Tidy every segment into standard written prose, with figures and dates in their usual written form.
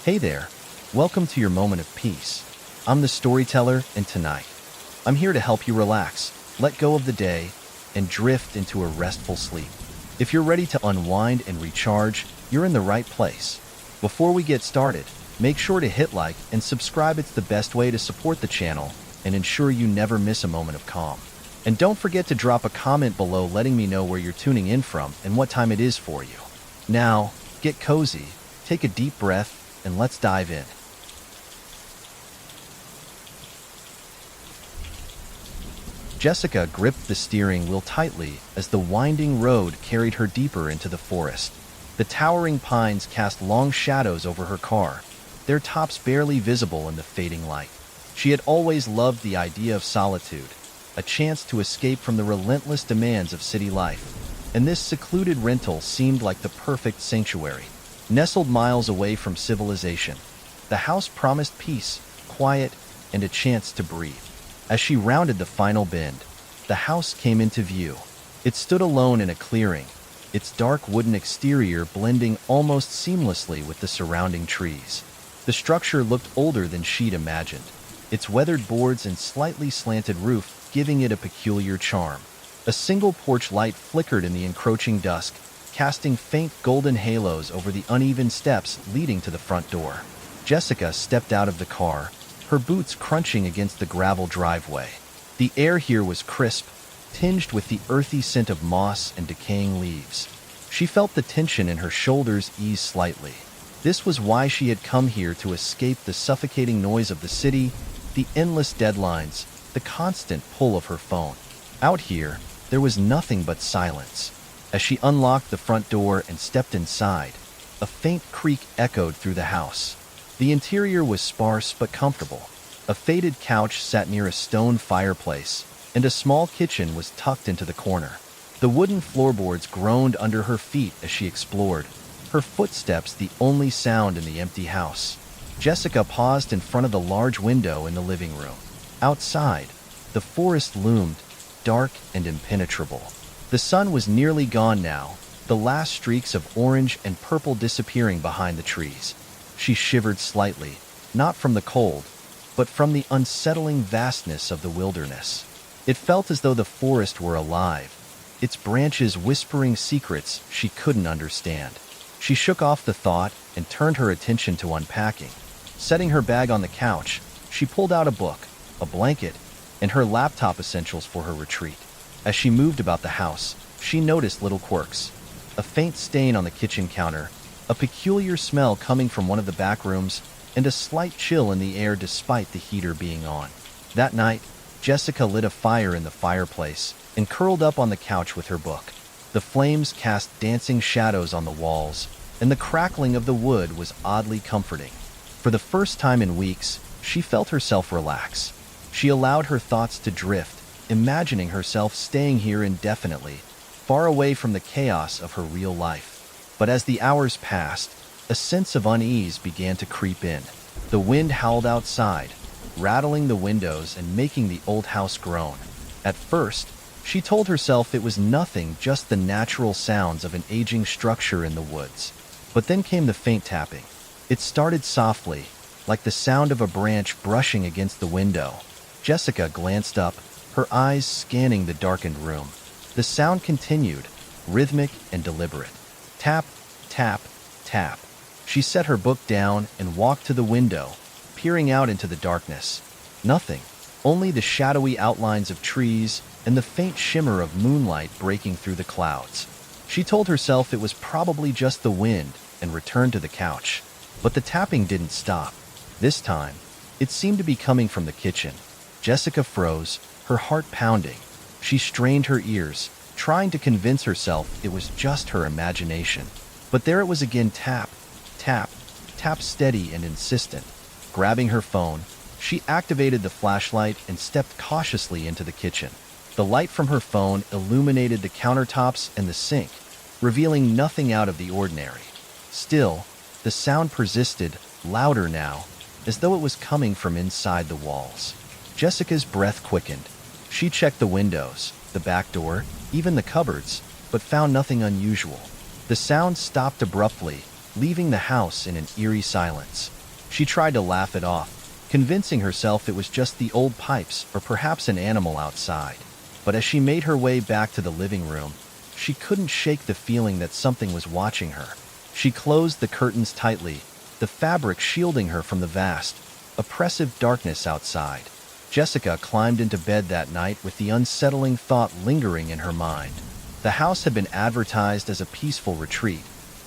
Hey there, welcome to your moment of peace. I'm the storyteller, and tonight, I'm here to help you relax, let go of the day, and drift into a restful sleep. If you're ready to unwind and recharge, you're in the right place. Before we get started, make sure to hit like and subscribe. It's the best way to support the channel and ensure you never miss a moment of calm. And don't forget to drop a comment below letting me know where you're tuning in from and what time it is for you. Now, get cozy, take a deep breath, and let's dive in. Jessica gripped the steering wheel tightly as the winding road carried her deeper into the forest. The towering pines cast long shadows over her car, their tops barely visible in the fading light. She had always loved the idea of solitude, a chance to escape from the relentless demands of city life, and this secluded rental seemed like the perfect sanctuary. Nestled miles away from civilization, the house promised peace, quiet, and a chance to breathe. As she rounded the final bend, the house came into view. It stood alone in a clearing, its dark wooden exterior blending almost seamlessly with the surrounding trees. The structure looked older than she'd imagined, its weathered boards and slightly slanted roof giving it a peculiar charm. A single porch light flickered in the encroaching dusk, casting faint golden halos over the uneven steps leading to the front door. Jessica stepped out of the car, her boots crunching against the gravel driveway. The air here was crisp, tinged with the earthy scent of moss and decaying leaves. She felt the tension in her shoulders ease slightly. This was why she had come here, to escape the suffocating noise of the city, the endless deadlines, the constant pull of her phone. Out here, there was nothing but silence. As she unlocked the front door and stepped inside, a faint creak echoed through the house. The interior was sparse but comfortable. A faded couch sat near a stone fireplace, and a small kitchen was tucked into the corner. The wooden floorboards groaned under her feet as she explored, her footsteps the only sound in the empty house. Jessica paused in front of the large window in the living room. Outside, the forest loomed, dark and impenetrable. The sun was nearly gone now, the last streaks of orange and purple disappearing behind the trees. She shivered slightly, not from the cold, but from the unsettling vastness of the wilderness. It felt as though the forest were alive, its branches whispering secrets she couldn't understand. She shook off the thought and turned her attention to unpacking. Setting her bag on the couch, she pulled out a book, a blanket, and her laptop essentials for her retreat. As she moved about the house, she noticed little quirks. A faint stain on the kitchen counter, a peculiar smell coming from one of the back rooms, and a slight chill in the air despite the heater being on. That night, Jessica lit a fire in the fireplace and curled up on the couch with her book. The flames cast dancing shadows on the walls, and the crackling of the wood was oddly comforting. For the first time in weeks, she felt herself relax. She allowed her thoughts to drift, imagining herself staying here indefinitely, far away from the chaos of her real life. But as the hours passed, a sense of unease began to creep in. The wind howled outside, rattling the windows and making the old house groan. At first, she told herself it was nothing, just the natural sounds of an aging structure in the woods. But then came the faint tapping. It started softly, like the sound of a branch brushing against the window. Jessica glanced up, her eyes scanning the darkened room. The sound continued, rhythmic and deliberate. Tap, tap, tap. She set her book down and walked to the window, peering out into the darkness. Nothing, only the shadowy outlines of trees and the faint shimmer of moonlight breaking through the clouds. She told herself it was probably just the wind and returned to the couch. But the tapping didn't stop. This time, it seemed to be coming from the kitchen. Jessica froze, her heart pounding. She strained her ears, trying to convince herself it was just her imagination. But there it was again, tap, tap, tap, steady and insistent. Grabbing her phone, she activated the flashlight and stepped cautiously into the kitchen. The light from her phone illuminated the countertops and the sink, revealing nothing out of the ordinary. Still, the sound persisted, louder now, as though it was coming from inside the walls. Jessica's breath quickened. She checked the windows, the back door, even the cupboards, but found nothing unusual. The sound stopped abruptly, leaving the house in an eerie silence. She tried to laugh it off, convincing herself it was just the old pipes or perhaps an animal outside. But as she made her way back to the living room, she couldn't shake the feeling that something was watching her. She closed the curtains tightly, the fabric shielding her from the vast, oppressive darkness outside. Jessica climbed into bed that night with the unsettling thought lingering in her mind. The house had been advertised as a peaceful retreat,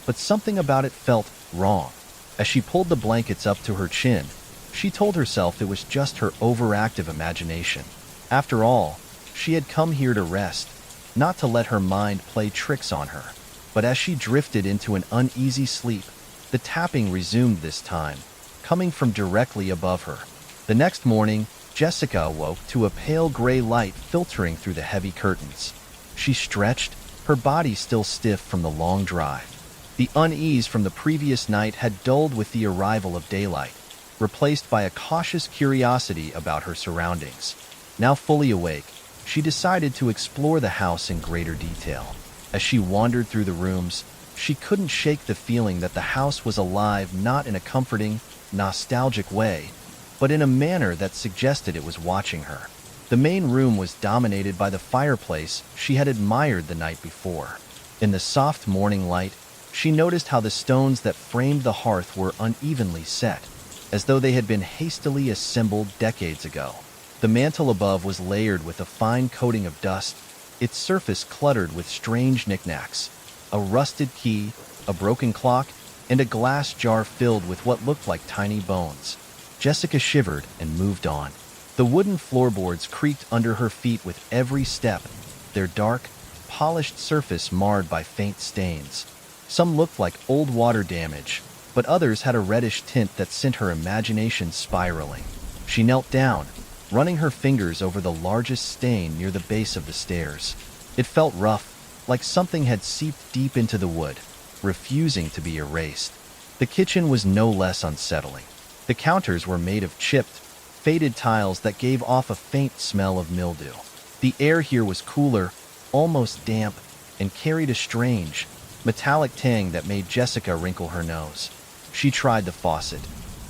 but something about it felt wrong. As she pulled the blankets up to her chin, she told herself it was just her overactive imagination. After all, she had come here to rest, not to let her mind play tricks on her. But as she drifted into an uneasy sleep, the tapping resumed this time, coming from directly above her. The next morning, Jessica awoke to a pale gray light filtering through the heavy curtains. She stretched, her body still stiff from the long drive. The unease from the previous night had dulled with the arrival of daylight, replaced by a cautious curiosity about her surroundings. Now fully awake, she decided to explore the house in greater detail. As she wandered through the rooms, she couldn't shake the feeling that the house was alive, not in a comforting, nostalgic way, but in a manner that suggested it was watching her. The main room was dominated by the fireplace she had admired the night before. In the soft morning light, she noticed how the stones that framed the hearth were unevenly set, as though they had been hastily assembled decades ago. The mantel above was layered with a fine coating of dust, its surface cluttered with strange knickknacks, a rusted key, a broken clock, and a glass jar filled with what looked like tiny bones. Jessica shivered and moved on. The wooden floorboards creaked under her feet with every step, their dark, polished surface marred by faint stains. Some looked like old water damage, but others had a reddish tint that sent her imagination spiraling. She knelt down, running her fingers over the largest stain near the base of the stairs. It felt rough, like something had seeped deep into the wood, refusing to be erased. The kitchen was no less unsettling. The counters were made of chipped, faded tiles that gave off a faint smell of mildew. The air here was cooler, almost damp, and carried a strange, metallic tang that made Jessica wrinkle her nose. She tried the faucet.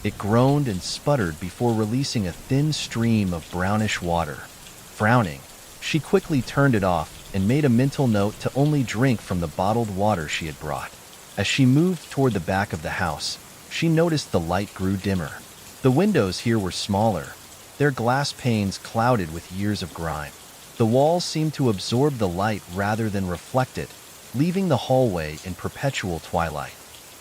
It groaned and sputtered before releasing a thin stream of brownish water. Frowning, she quickly turned it off and made a mental note to only drink from the bottled water she had brought. As she moved toward the back of the house, she noticed the light grew dimmer. The windows here were smaller, their glass panes clouded with years of grime. The walls seemed to absorb the light rather than reflect it, leaving the hallway in perpetual twilight.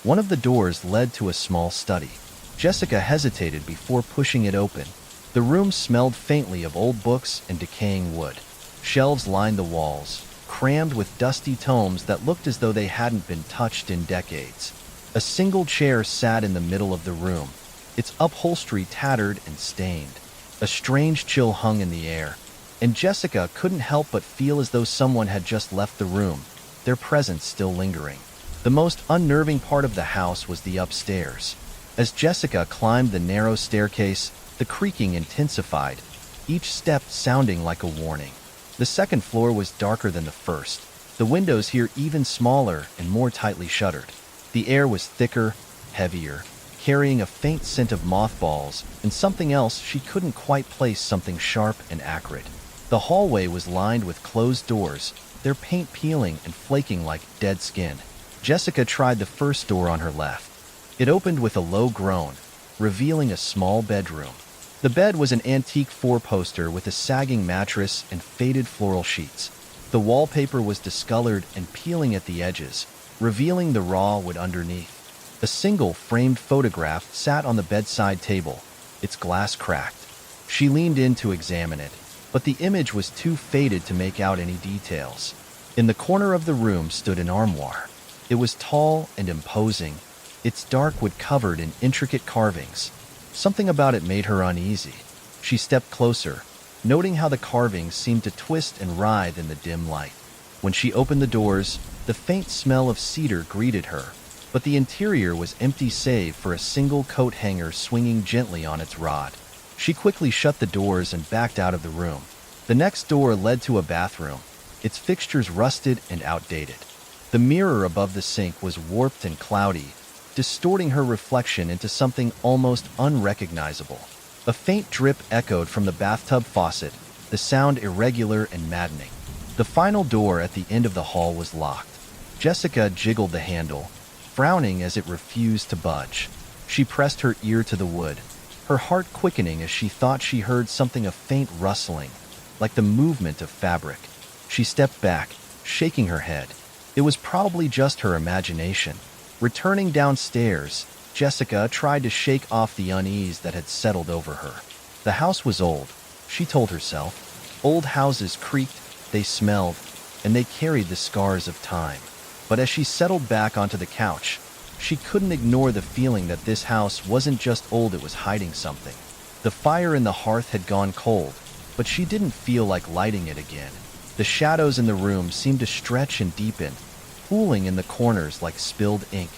One of the doors led to a small study. Jessica hesitated before pushing it open. The room smelled faintly of old books and decaying wood. Shelves lined the walls, crammed with dusty tomes that looked as though they hadn't been touched in decades. A single chair sat in the middle of the room, its upholstery tattered and stained. A strange chill hung in the air, and Jessica couldn't help but feel as though someone had just left the room, their presence still lingering. The most unnerving part of the house was the upstairs. As Jessica climbed the narrow staircase, the creaking intensified, each step sounding like a warning. The second floor was darker than the first, the windows here even smaller and more tightly shuttered. The air was thicker, heavier, carrying a faint scent of mothballs and something else she couldn't quite place, something sharp and acrid. The hallway was lined with closed doors, their paint peeling and flaking like dead skin. Jessica tried the first door on her left. It opened with a low groan, revealing a small bedroom. The bed was an antique four-poster with a sagging mattress and faded floral sheets. The wallpaper was discolored and peeling at the edges, revealing the raw wood underneath. A single framed photograph sat on the bedside table, its glass cracked. She leaned in to examine it, but the image was too faded to make out any details. In the corner of the room stood an armoire. It was tall and imposing, its dark wood covered in intricate carvings. Something about it made her uneasy. She stepped closer, noting how the carvings seemed to twist and writhe in the dim light. When she opened the doors, the faint smell of cedar greeted her, but the interior was empty save for a single coat hanger swinging gently on its rod. She quickly shut the doors and backed out of the room. The next door led to a bathroom, its fixtures rusted and outdated. The mirror above the sink was warped and cloudy, distorting her reflection into something almost unrecognizable. A faint drip echoed from the bathtub faucet, the sound irregular and maddening. The final door at the end of the hall was locked. Jessica jiggled the handle, frowning as it refused to budge. She pressed her ear to the wood, her heart quickening as she thought she heard something, a faint rustling, like the movement of fabric. She stepped back, shaking her head. It was probably just her imagination. Returning downstairs, Jessica tried to shake off the unease that had settled over her. The house was old, she told herself. Old houses creaked, they smelled, and they carried the scars of time. But as she settled back onto the couch, she couldn't ignore the feeling that this house wasn't just old, it was hiding something. The fire in the hearth had gone cold, but she didn't feel like lighting it again. The shadows in the room seemed to stretch and deepen, pooling in the corners like spilled ink.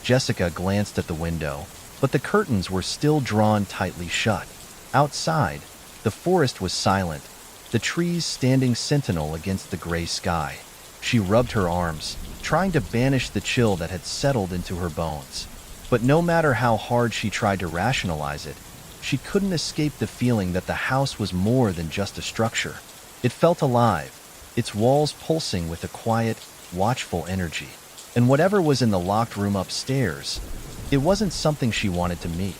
Jessica glanced at the window, but the curtains were still drawn tightly shut. Outside, the forest was silent, the trees standing sentinel against the gray sky. She rubbed her arms, trying to banish the chill that had settled into her bones. But no matter how hard she tried to rationalize it, she couldn't escape the feeling that the house was more than just a structure. It felt alive, its walls pulsing with a quiet, watchful energy. And whatever was in the locked room upstairs, it wasn't something she wanted to meet.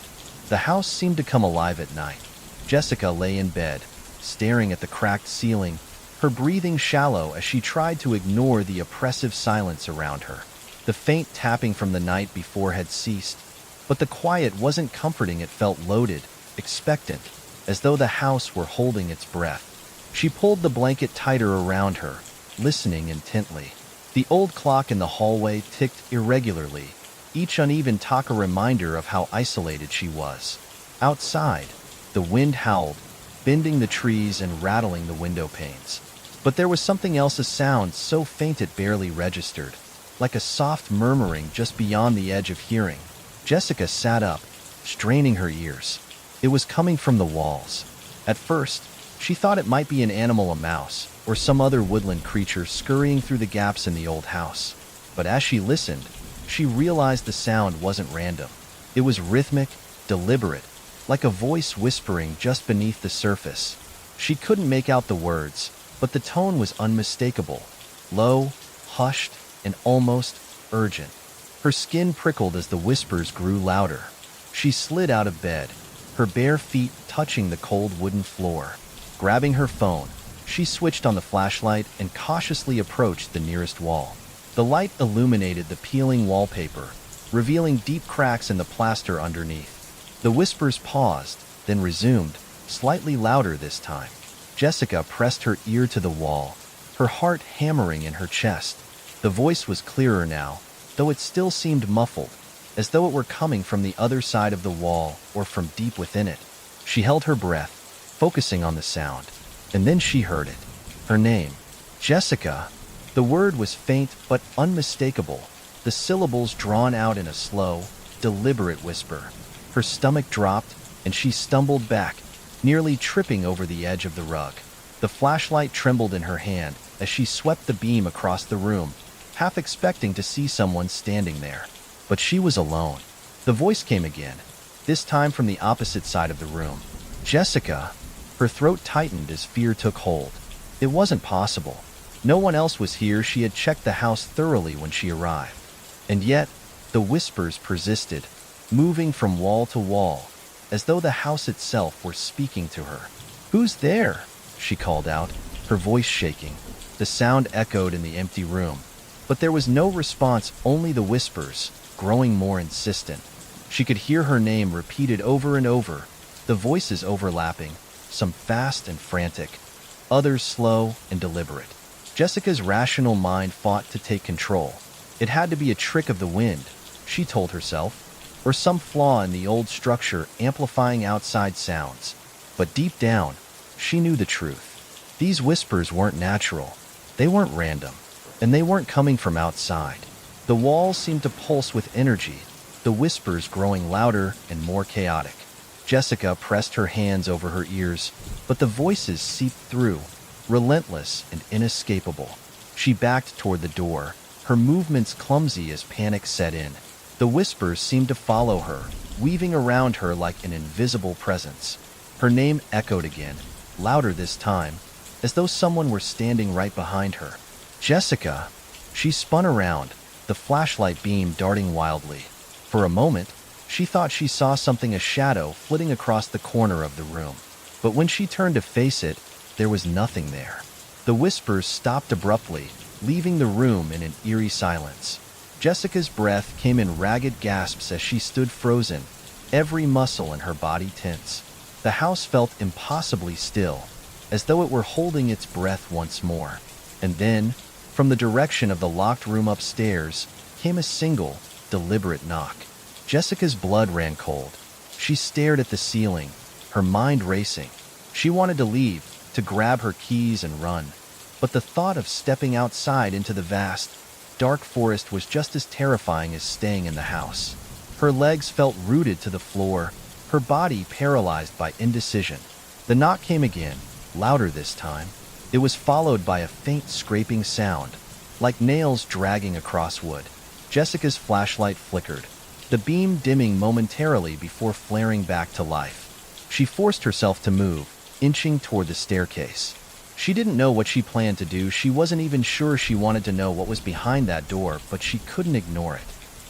The house seemed to come alive at night. Jessica lay in bed, staring at the cracked ceiling, her breathing shallow as she tried to ignore the oppressive silence around her. The faint tapping from the night before had ceased, but the quiet wasn't comforting. It felt loaded, expectant, as though the house were holding its breath. She pulled the blanket tighter around her, listening intently. The old clock in the hallway ticked irregularly, each uneven tock a reminder of how isolated she was. Outside, the wind howled, bending the trees and rattling the window panes. But there was something else, a sound so faint it barely registered, like a soft murmuring just beyond the edge of hearing. Jessica sat up, straining her ears. It was coming from the walls. At first, she thought it might be an animal, a mouse, or some other woodland creature scurrying through the gaps in the old house. But as she listened, she realized the sound wasn't random. It was rhythmic, deliberate, like a voice whispering just beneath the surface. She couldn't make out the words, but the tone was unmistakable, low, hushed, and almost urgent. Her skin prickled as the whispers grew louder. She slid out of bed, her bare feet touching the cold wooden floor. Grabbing her phone, she switched on the flashlight and cautiously approached the nearest wall. The light illuminated the peeling wallpaper, revealing deep cracks in the plaster underneath. The whispers paused, then resumed, slightly louder this time. Jessica pressed her ear to the wall, her heart hammering in her chest. The voice was clearer now, though it still seemed muffled, as though it were coming from the other side of the wall or from deep within it. She held her breath, focusing on the sound, and then she heard it. Her name, Jessica. The word was faint but unmistakable, the syllables drawn out in a slow, deliberate whisper. Her stomach dropped, and she stumbled back, nearly tripping over the edge of the rug. The flashlight trembled in her hand as she swept the beam across the room, half expecting to see someone standing there. But she was alone. The voice came again, this time from the opposite side of the room. Jessica. Her throat tightened as fear took hold. It wasn't possible. No one else was here. She had checked the house thoroughly when she arrived. And yet, the whispers persisted, moving from wall to wall, as though the house itself were speaking to her. "Who's there?" she called out, her voice shaking. The sound echoed in the empty room, but there was no response, only the whispers, growing more insistent. She could hear her name repeated over and over, the voices overlapping, some fast and frantic, others slow and deliberate. Jessica's rational mind fought to take control. It had to be a trick of the wind, she told herself, or some flaw in the old structure amplifying outside sounds. But deep down, she knew the truth. These whispers weren't natural, they weren't random, and they weren't coming from outside. The walls seemed to pulse with energy, the whispers growing louder and more chaotic. Jessica pressed her hands over her ears, but the voices seeped through, relentless and inescapable. She backed toward the door, her movements clumsy as panic set in. The whispers seemed to follow her, weaving around her like an invisible presence. Her name echoed again, louder this time, as though someone were standing right behind her. Jessica! She spun around, the flashlight beam darting wildly. For a moment, she thought she saw something, a shadow flitting across the corner of the room. But when she turned to face it, there was nothing there. The whispers stopped abruptly, leaving the room in an eerie silence. Jessica's breath came in ragged gasps as she stood frozen, every muscle in her body tense. The house felt impossibly still, as though it were holding its breath once more. And then, from the direction of the locked room upstairs, came a single, deliberate knock. Jessica's blood ran cold. She stared at the ceiling, her mind racing. She wanted to leave, to grab her keys and run. But the thought of stepping outside into the vast, dark forest was just as terrifying as staying in the house. Her legs felt rooted to the floor, her body paralyzed by indecision. The knock came again, louder this time. It was followed by a faint scraping sound, like nails dragging across wood. Jessica's flashlight flickered, the beam dimming momentarily before flaring back to life. She forced herself to move, inching toward the staircase. She didn't know what she planned to do. She wasn't even sure she wanted to know what was behind that door, but she couldn't ignore it.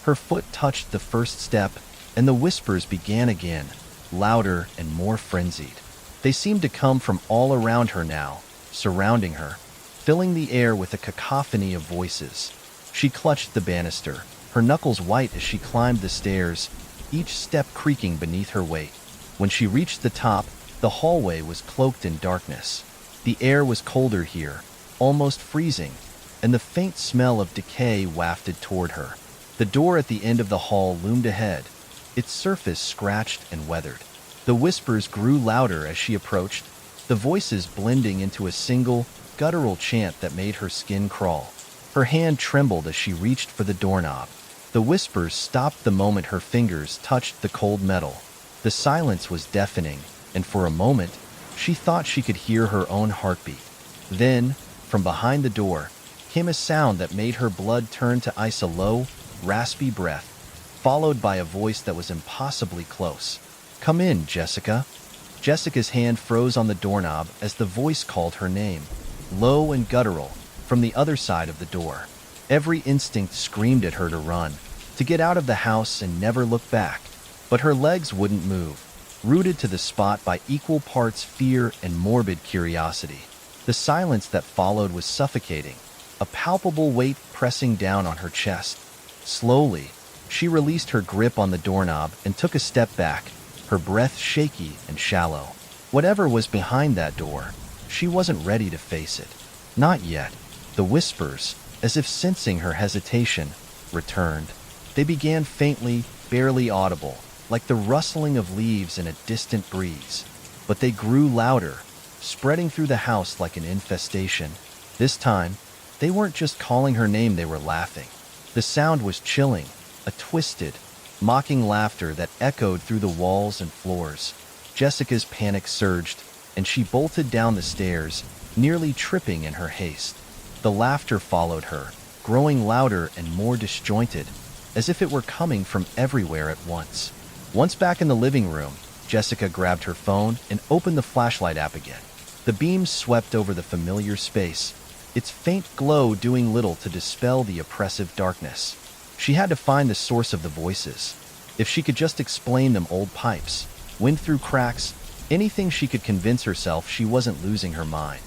Her foot touched the first step, and the whispers began again, louder and more frenzied. They seemed to come from all around her now, surrounding her, filling the air with a cacophony of voices. She clutched the banister, her knuckles white as she climbed the stairs, each step creaking beneath her weight. When she reached the top, the hallway was cloaked in darkness. The air was colder here, almost freezing, and the faint smell of decay wafted toward her. The door at the end of the hall loomed ahead, its surface scratched and weathered. The whispers grew louder as she approached, the voices blending into a single, guttural chant that made her skin crawl. Her hand trembled as she reached for the doorknob. The whispers stopped the moment her fingers touched the cold metal. The silence was deafening, and for a moment, she thought she could hear her own heartbeat. Then, from behind the door, came a sound that made her blood turn to ice, a low, raspy breath, followed by a voice that was impossibly close. "Come in, Jessica." Jessica's hand froze on the doorknob as the voice called her name, low and guttural, from the other side of the door. Every instinct screamed at her to run, to get out of the house and never look back. But her legs wouldn't move, rooted to the spot by equal parts fear and morbid curiosity. The silence that followed was suffocating, a palpable weight pressing down on her chest. Slowly, she released her grip on the doorknob and took a step back, her breath shaky and shallow. Whatever was behind that door, she wasn't ready to face it. Not yet. The whispers, as if sensing her hesitation, returned. They began faintly, barely audible, like the rustling of leaves in a distant breeze. But they grew louder, spreading through the house like an infestation. This time, they weren't just calling her name, they were laughing. The sound was chilling, a twisted, mocking laughter that echoed through the walls and floors. Jessica's panic surged, and she bolted down the stairs, nearly tripping in her haste. The laughter followed her, growing louder and more disjointed, as if it were coming from everywhere at once. Once back in the living room, Jessica grabbed her phone and opened the flashlight app again. The beam swept over the familiar space, its faint glow doing little to dispel the oppressive darkness. She had to find the source of the voices. If she could just explain them, old pipes, wind through cracks, anything, she could convince herself she wasn't losing her mind.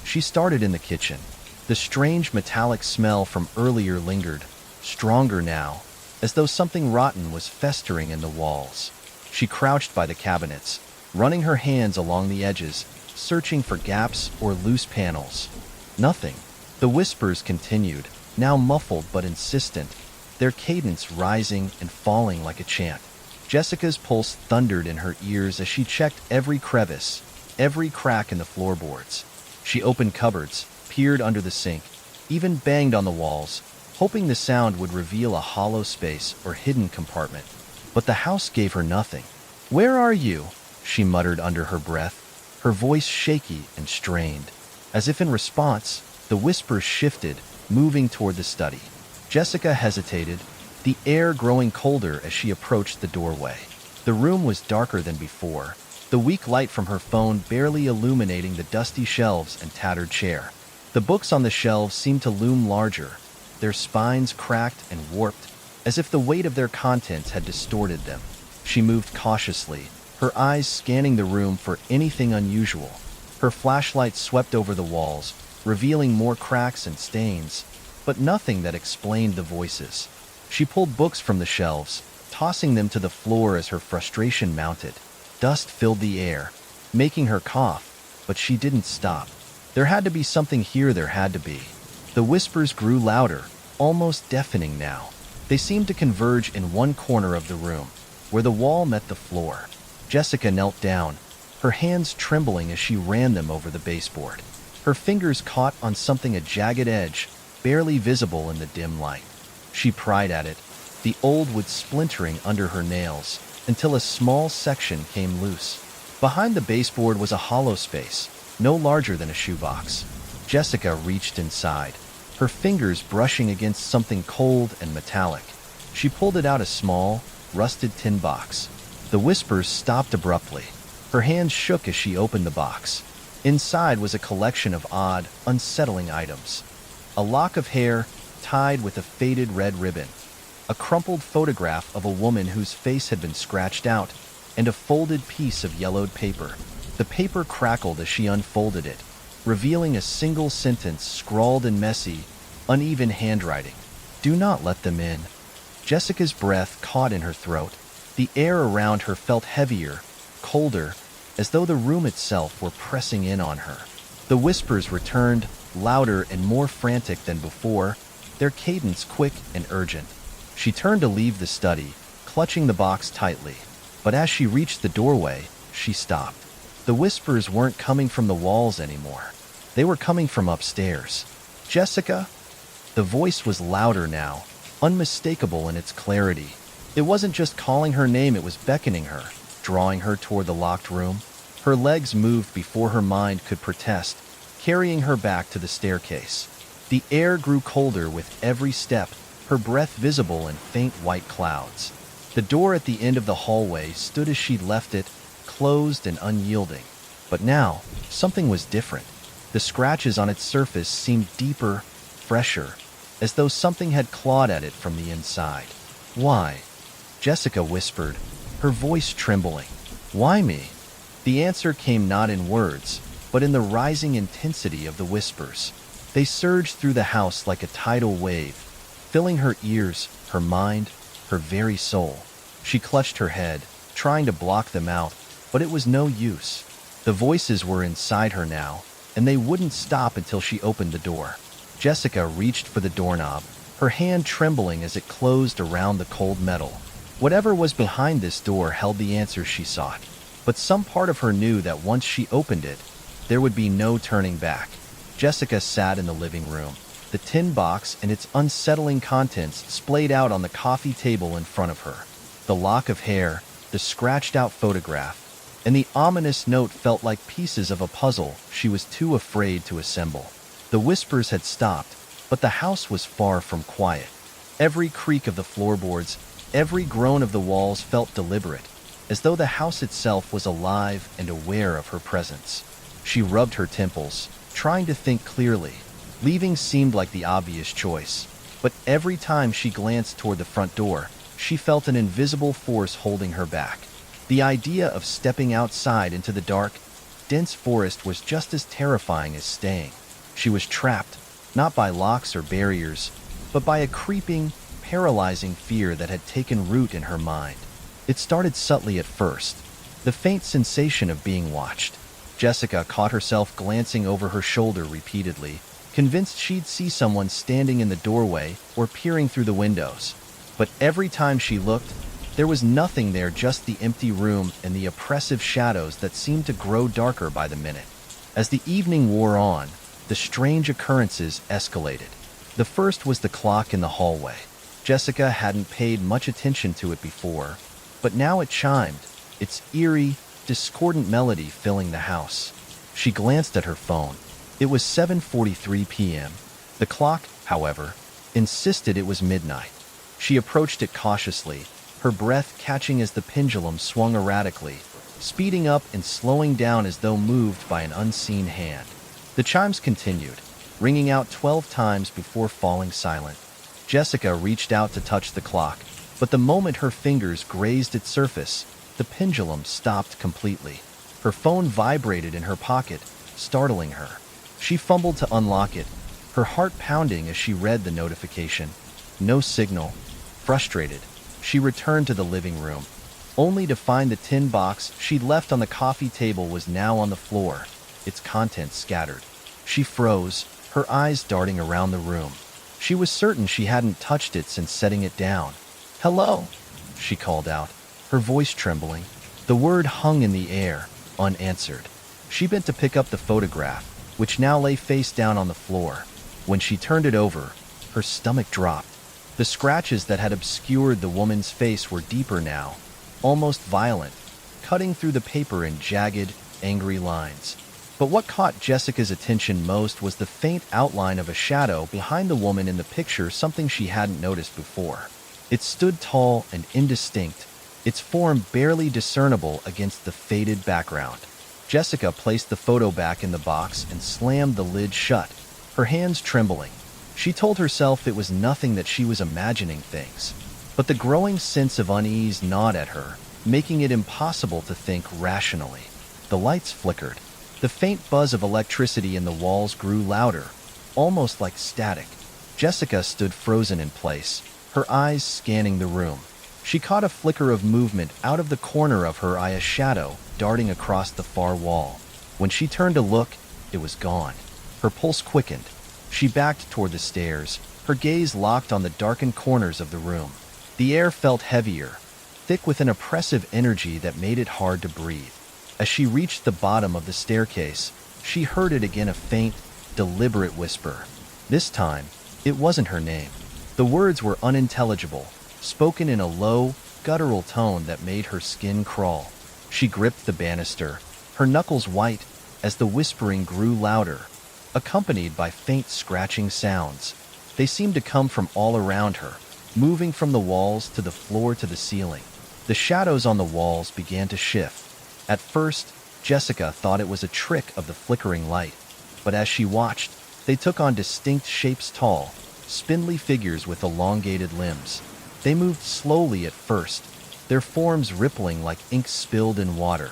She started in the kitchen. The strange metallic smell from earlier lingered, stronger now, as though something rotten was festering in the walls. She crouched by the cabinets, running her hands along the edges, searching for gaps or loose panels. Nothing. The whispers continued, now muffled but insistent, their cadence rising and falling like a chant. Jessica's pulse thundered in her ears as she checked every crevice, every crack in the floorboards. She opened cupboards, peered under the sink, even banged on the walls, hoping the sound would reveal a hollow space or hidden compartment. But the house gave her nothing. "Where are you?" she muttered under her breath, her voice shaky and strained. As if in response, the whispers shifted, moving toward the study. Jessica hesitated, the air growing colder as she approached the doorway. The room was darker than before, the weak light from her phone barely illuminating the dusty shelves and tattered chair. The books on the shelves seemed to loom larger, their spines cracked and warped, as if the weight of their contents had distorted them. She moved cautiously, her eyes scanning the room for anything unusual. Her flashlight swept over the walls, revealing more cracks and stains, but nothing that explained the voices. She pulled books from the shelves, tossing them to the floor as her frustration mounted. Dust filled the air, making her cough, but she didn't stop. There had to be something here, there had to be. The whispers grew louder, almost deafening now. They seemed to converge in one corner of the room, where the wall met the floor. Jessica knelt down, her hands trembling as she ran them over the baseboard. Her fingers caught on something, a jagged edge, barely visible in the dim light. She pried at it, the old wood splintering under her nails, until a small section came loose. Behind the baseboard was a hollow space, no larger than a shoebox. Jessica reached inside, her fingers brushing against something cold and metallic. She pulled it out, a small, rusted tin box. The whispers stopped abruptly. Her hands shook as she opened the box. Inside was a collection of odd, unsettling items. A lock of hair tied with a faded red ribbon, a crumpled photograph of a woman whose face had been scratched out, and a folded piece of yellowed paper. The paper crackled as she unfolded it, revealing a single sentence scrawled in messy, uneven handwriting. "Do not let them in." Jessica's breath caught in her throat. The air around her felt heavier, colder, as though the room itself were pressing in on her. The whispers returned, louder and more frantic than before, their cadence quick and urgent. She turned to leave the study, clutching the box tightly. But as she reached the doorway, she stopped. The whispers weren't coming from the walls anymore. They were coming from upstairs. "Jessica?" The voice was louder now, unmistakable in its clarity. It wasn't just calling her name, it was beckoning her, drawing her toward the locked room. Her legs moved before her mind could protest, carrying her back to the staircase. The air grew colder with every step, her breath visible in faint white clouds. The door at the end of the hallway stood as she'd left it, closed and unyielding. But now, something was different. The scratches on its surface seemed deeper, fresher, as though something had clawed at it from the inside. "Why?" Jessica whispered, her voice trembling. "Why me?" The answer came not in words, but in the rising intensity of the whispers. They surged through the house like a tidal wave, filling her ears, her mind, her very soul. She clutched her head, trying to block them out, but it was no use. The voices were inside her now, and they wouldn't stop until she opened the door. Jessica reached for the doorknob, her hand trembling as it closed around the cold metal. Whatever was behind this door held the answers she sought, but some part of her knew that once she opened it, there would be no turning back. Jessica sat in the living room, the tin box and its unsettling contents splayed out on the coffee table in front of her. The lock of hair, the scratched-out photograph, and the ominous note felt like pieces of a puzzle she was too afraid to assemble. The whispers had stopped, but the house was far from quiet. Every creak of the floorboards, every groan of the walls felt deliberate, as though the house itself was alive and aware of her presence. She rubbed her temples, trying to think clearly. Leaving seemed like the obvious choice, but every time she glanced toward the front door, she felt an invisible force holding her back. The idea of stepping outside into the dark, dense forest was just as terrifying as staying. She was trapped, not by locks or barriers, but by a creeping, paralyzing fear that had taken root in her mind. It started subtly at first, the faint sensation of being watched. Jessica caught herself glancing over her shoulder repeatedly, convinced she'd see someone standing in the doorway or peering through the windows. But every time she looked, there was nothing there, just the empty room and the oppressive shadows that seemed to grow darker by the minute. As the evening wore on, the strange occurrences escalated. The first was the clock in the hallway. Jessica hadn't paid much attention to it before, but now it chimed, its eerie, discordant melody filling the house. She glanced at her phone. It was 7:43 p.m. The clock, however, insisted it was midnight. She approached it cautiously, her breath catching as the pendulum swung erratically, speeding up and slowing down as though moved by an unseen hand. The chimes continued, ringing out 12 times before falling silent. Jessica reached out to touch the clock, but the moment her fingers grazed its surface, the pendulum stopped completely. Her phone vibrated in her pocket, startling her. She fumbled to unlock it, her heart pounding as she read the notification. No signal. Frustrated, she returned to the living room, only to find the tin box she'd left on the coffee table was now on the floor, its contents scattered. She froze, her eyes darting around the room. She was certain she hadn't touched it since setting it down. "Hello," she called out, her voice trembling. The word hung in the air, unanswered. She bent to pick up the photograph, which now lay face down on the floor. When she turned it over, her stomach dropped. The scratches that had obscured the woman's face were deeper now, almost violent, cutting through the paper in jagged, angry lines. But what caught Jessica's attention most was the faint outline of a shadow behind the woman in the picture, something she hadn't noticed before. It stood tall and indistinct, its form barely discernible against the faded background. Jessica placed the photo back in the box and slammed the lid shut, her hands trembling. She told herself it was nothing, that she was imagining things. But the growing sense of unease gnawed at her, making it impossible to think rationally. The lights flickered. The faint buzz of electricity in the walls grew louder, almost like static. Jessica stood frozen in place, her eyes scanning the room. She caught a flicker of movement out of the corner of her eye, a shadow darting across the far wall. When she turned to look, it was gone. Her pulse quickened. She backed toward the stairs, her gaze locked on the darkened corners of the room. The air felt heavier, thick with an oppressive energy that made it hard to breathe. As she reached the bottom of the staircase, she heard it again, a faint, deliberate whisper. This time, it wasn't her name. The words were unintelligible, spoken in a low, guttural tone that made her skin crawl. She gripped the banister, her knuckles white, as the whispering grew louder, accompanied by faint scratching sounds. They seemed to come from all around her, moving from the walls to the floor to the ceiling. The shadows on the walls began to shift. At first, Jessica thought it was a trick of the flickering light, but as she watched, they took on distinct shapes, tall, spindly figures with elongated limbs. They moved slowly at first, their forms rippling like ink spilled in water.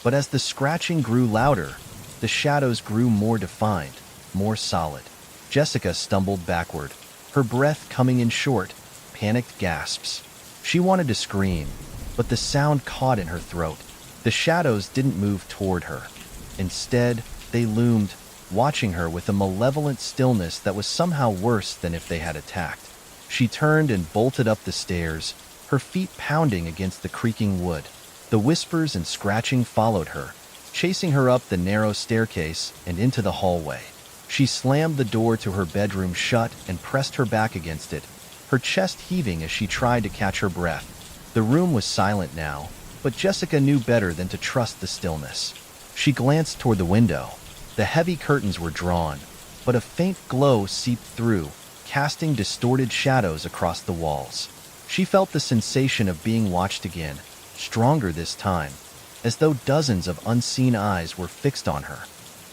But as the scratching grew louder, the shadows grew more defined, more solid. Jessica stumbled backward, her breath coming in short, panicked gasps. She wanted to scream, but the sound caught in her throat. The shadows didn't move toward her. Instead, they loomed, watching her with a malevolent stillness that was somehow worse than if they had attacked. She turned and bolted up the stairs, her feet pounding against the creaking wood. The whispers and scratching followed her, chasing her up the narrow staircase and into the hallway. She slammed the door to her bedroom shut and pressed her back against it, her chest heaving as she tried to catch her breath. The room was silent now, but Jessica knew better than to trust the stillness. She glanced toward the window. The heavy curtains were drawn, but a faint glow seeped through, casting distorted shadows across the walls. She felt the sensation of being watched again, stronger this time, as though dozens of unseen eyes were fixed on her.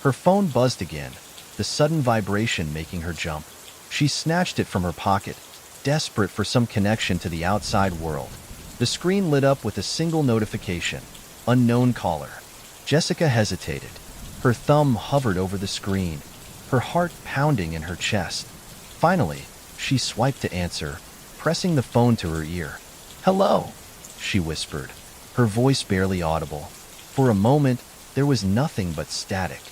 Her phone buzzed again, the sudden vibration making her jump. She snatched it from her pocket, desperate for some connection to the outside world. The screen lit up with a single notification, unknown caller. Jessica hesitated. Her thumb hovered over the screen, her heart pounding in her chest. Finally, she swiped to answer, pressing the phone to her ear. "Hello," she whispered, her voice barely audible. For a moment, there was nothing but static.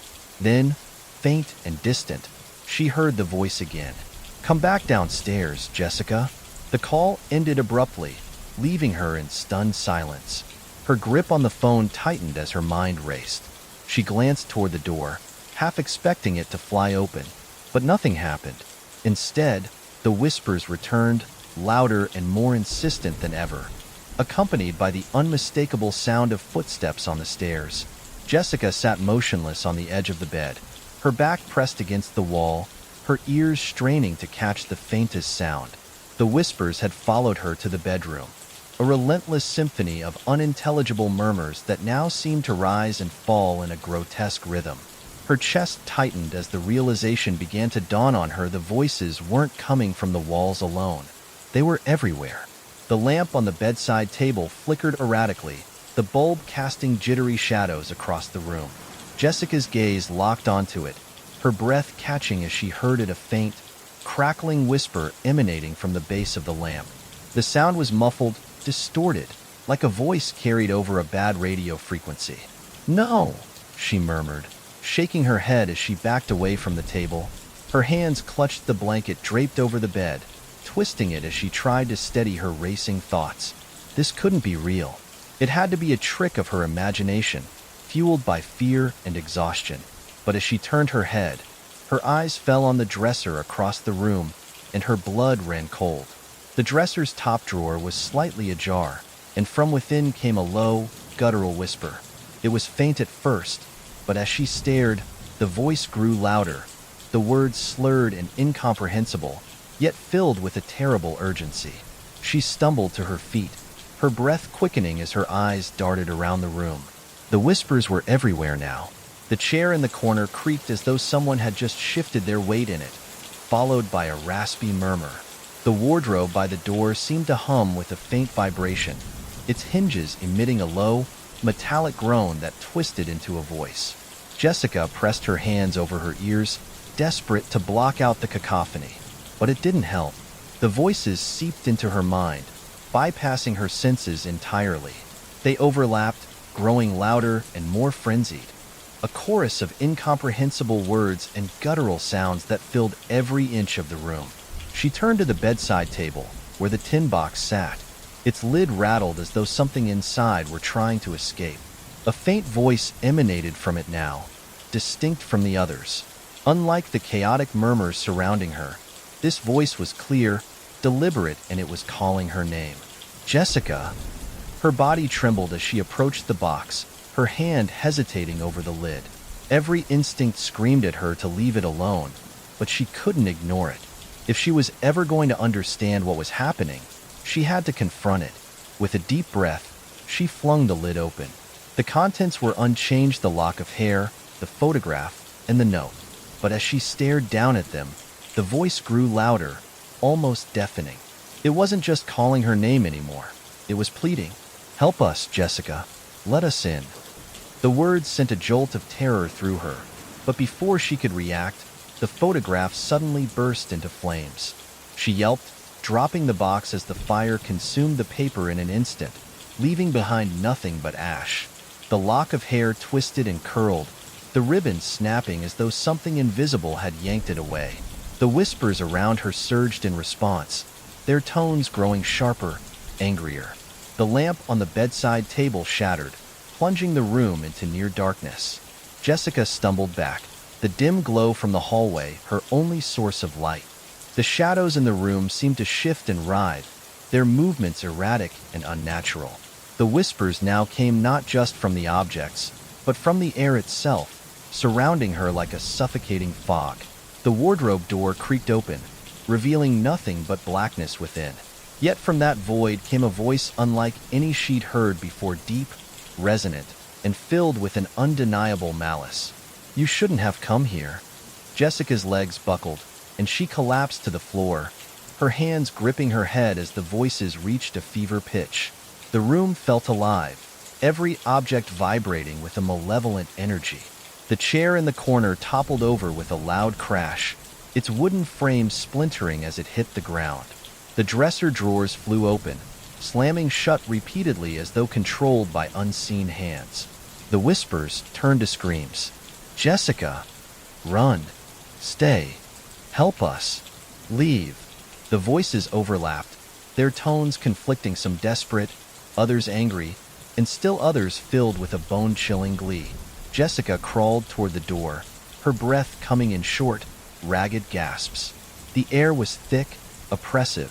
Then, faint and distant, she heard the voice again. "Come back downstairs, Jessica." The call ended abruptly, leaving her in stunned silence. Her grip on the phone tightened as her mind raced. She glanced toward the door, half expecting it to fly open, but nothing happened. Instead, the whispers returned, louder and more insistent than ever, accompanied by the unmistakable sound of footsteps on the stairs. Jessica sat motionless on the edge of the bed, her back pressed against the wall, her ears straining to catch the faintest sound. The whispers had followed her to the bedroom, a relentless symphony of unintelligible murmurs that now seemed to rise and fall in a grotesque rhythm. Her chest tightened as the realization began to dawn on her the voices weren't coming from the walls alone. They were everywhere. The lamp on the bedside table flickered erratically, the bulb casting jittery shadows across the room. Jessica's gaze locked onto it, her breath catching as she heard a faint, crackling whisper emanating from the base of the lamp. The sound was muffled, distorted, like a voice carried over a bad radio frequency. "No," she murmured, shaking her head as she backed away from the table. Her hands clutched the blanket draped over the bed, twisting it as she tried to steady her racing thoughts. This couldn't be real. It had to be a trick of her imagination, fueled by fear and exhaustion. But as she turned her head, her eyes fell on the dresser across the room, and her blood ran cold. The dresser's top drawer was slightly ajar, and from within came a low, guttural whisper. It was faint at first, but as she stared, the voice grew louder, the words slurred and incomprehensible, yet filled with a terrible urgency. She stumbled to her feet, her breath quickening as her eyes darted around the room. The whispers were everywhere now. The chair in the corner creaked as though someone had just shifted their weight in it, followed by a raspy murmur. The wardrobe by the door seemed to hum with a faint vibration, its hinges emitting a low, metallic groan that twisted into a voice. Jessica pressed her hands over her ears, desperate to block out the cacophony. But it didn't help. The voices seeped into her mind, bypassing her senses entirely. They overlapped, growing louder and more frenzied. A chorus of incomprehensible words and guttural sounds that filled every inch of the room. She turned to the bedside table, where the tin box sat. Its lid rattled as though something inside were trying to escape. A faint voice emanated from it now, distinct from the others. Unlike the chaotic murmurs surrounding her, this voice was clear, deliberate, and it was calling her name. "Jessica!" Her body trembled as she approached the box, her hand hesitating over the lid. Every instinct screamed at her to leave it alone, but she couldn't ignore it. If she was ever going to understand what was happening, she had to confront it. With a deep breath, she flung the lid open. The contents were unchanged: the lock of hair, the photograph, and the note. But as she stared down at them, the voice grew louder, almost deafening. It wasn't just calling her name anymore. It was pleading, "Help us, Jessica. Let us in." The words sent a jolt of terror through her, but before she could react, the photograph suddenly burst into flames. She yelped, dropping the box as the fire consumed the paper in an instant, leaving behind nothing but ash. The lock of hair twisted and curled, the ribbon snapping as though something invisible had yanked it away. The whispers around her surged in response, their tones growing sharper, angrier. The lamp on the bedside table shattered, plunging the room into near darkness. Jessica stumbled back, the dim glow from the hallway her only source of light. The shadows in the room seemed to shift and writhe, their movements erratic and unnatural. The whispers now came not just from the objects, but from the air itself, surrounding her like a suffocating fog. The wardrobe door creaked open, revealing nothing but blackness within. Yet from that void came a voice unlike any she'd heard before, deep, resonant, and filled with an undeniable malice. "You shouldn't have come here." Jessica's legs buckled, and she collapsed to the floor, her hands gripping her head as the voices reached a fever pitch. The room felt alive, every object vibrating with a malevolent energy. The chair in the corner toppled over with a loud crash, its wooden frame splintering as it hit the ground. The dresser drawers flew open, slamming shut repeatedly as though controlled by unseen hands. The whispers turned to screams. "Jessica! Run! Stay! Help us! Leave!" The voices overlapped, their tones conflicting, some desperate, others angry, and still others filled with a bone-chilling glee. Jessica crawled toward the door, her breath coming in short, ragged gasps. The air was thick, oppressive,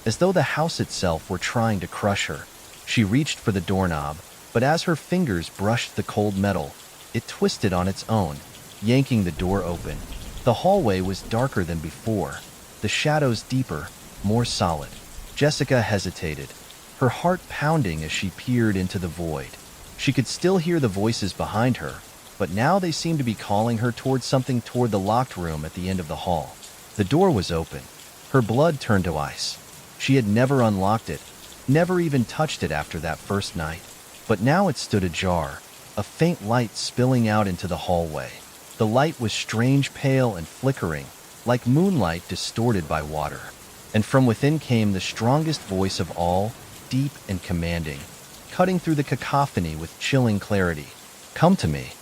as though the house itself were trying to crush her. She reached for the doorknob, but as her fingers brushed the cold metal, it twisted on its own, yanking the door open. The hallway was darker than before, the shadows deeper, more solid. Jessica hesitated, her heart pounding as she peered into the void. She could still hear the voices behind her, but now they seemed to be calling her toward the locked room at the end of the hall. The door was open. Her blood turned to ice. She had never unlocked it, never even touched it after that first night. But now it stood ajar, a faint light spilling out into the hallway. The light was strange, pale, and flickering, like moonlight distorted by water. And from within came the strongest voice of all, deep and commanding, cutting through the cacophony with chilling clarity. "Come to me."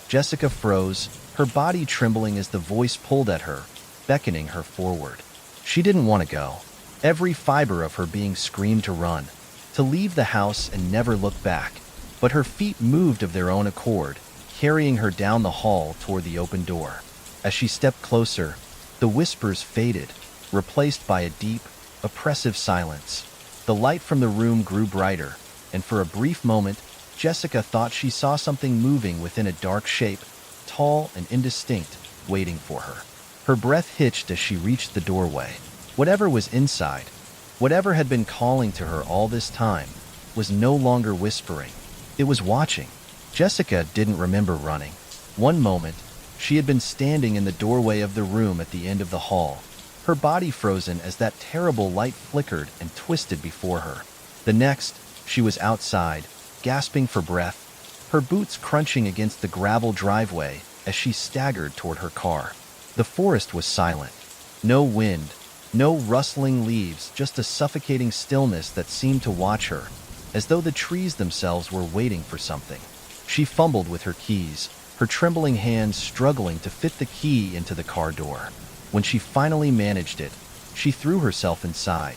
Jessica froze, her body trembling as the voice pulled at her, beckoning her forward. She didn't want to go. Every fiber of her being screamed to run, to leave the house and never look back. But her feet moved of their own accord, carrying her down the hall toward the open door. As she stepped closer, the whispers faded, replaced by a deep, oppressive silence. The light from the room grew brighter, and for a brief moment, Jessica thought she saw something moving within a dark shape, tall and indistinct, waiting for her. Her breath hitched as she reached the doorway. Whatever was inside, whatever had been calling to her all this time, was no longer whispering. It was watching. Jessica didn't remember running. One moment, she had been standing in the doorway of the room at the end of the hall, her body frozen as that terrible light flickered and twisted before her. The next, she was outside, gasping for breath, her boots crunching against the gravel driveway as she staggered toward her car. The forest was silent. No wind, no rustling leaves, just a suffocating stillness that seemed to watch her, as though the trees themselves were waiting for something. She fumbled with her keys, her trembling hands struggling to fit the key into the car door. When she finally managed it, she threw herself inside,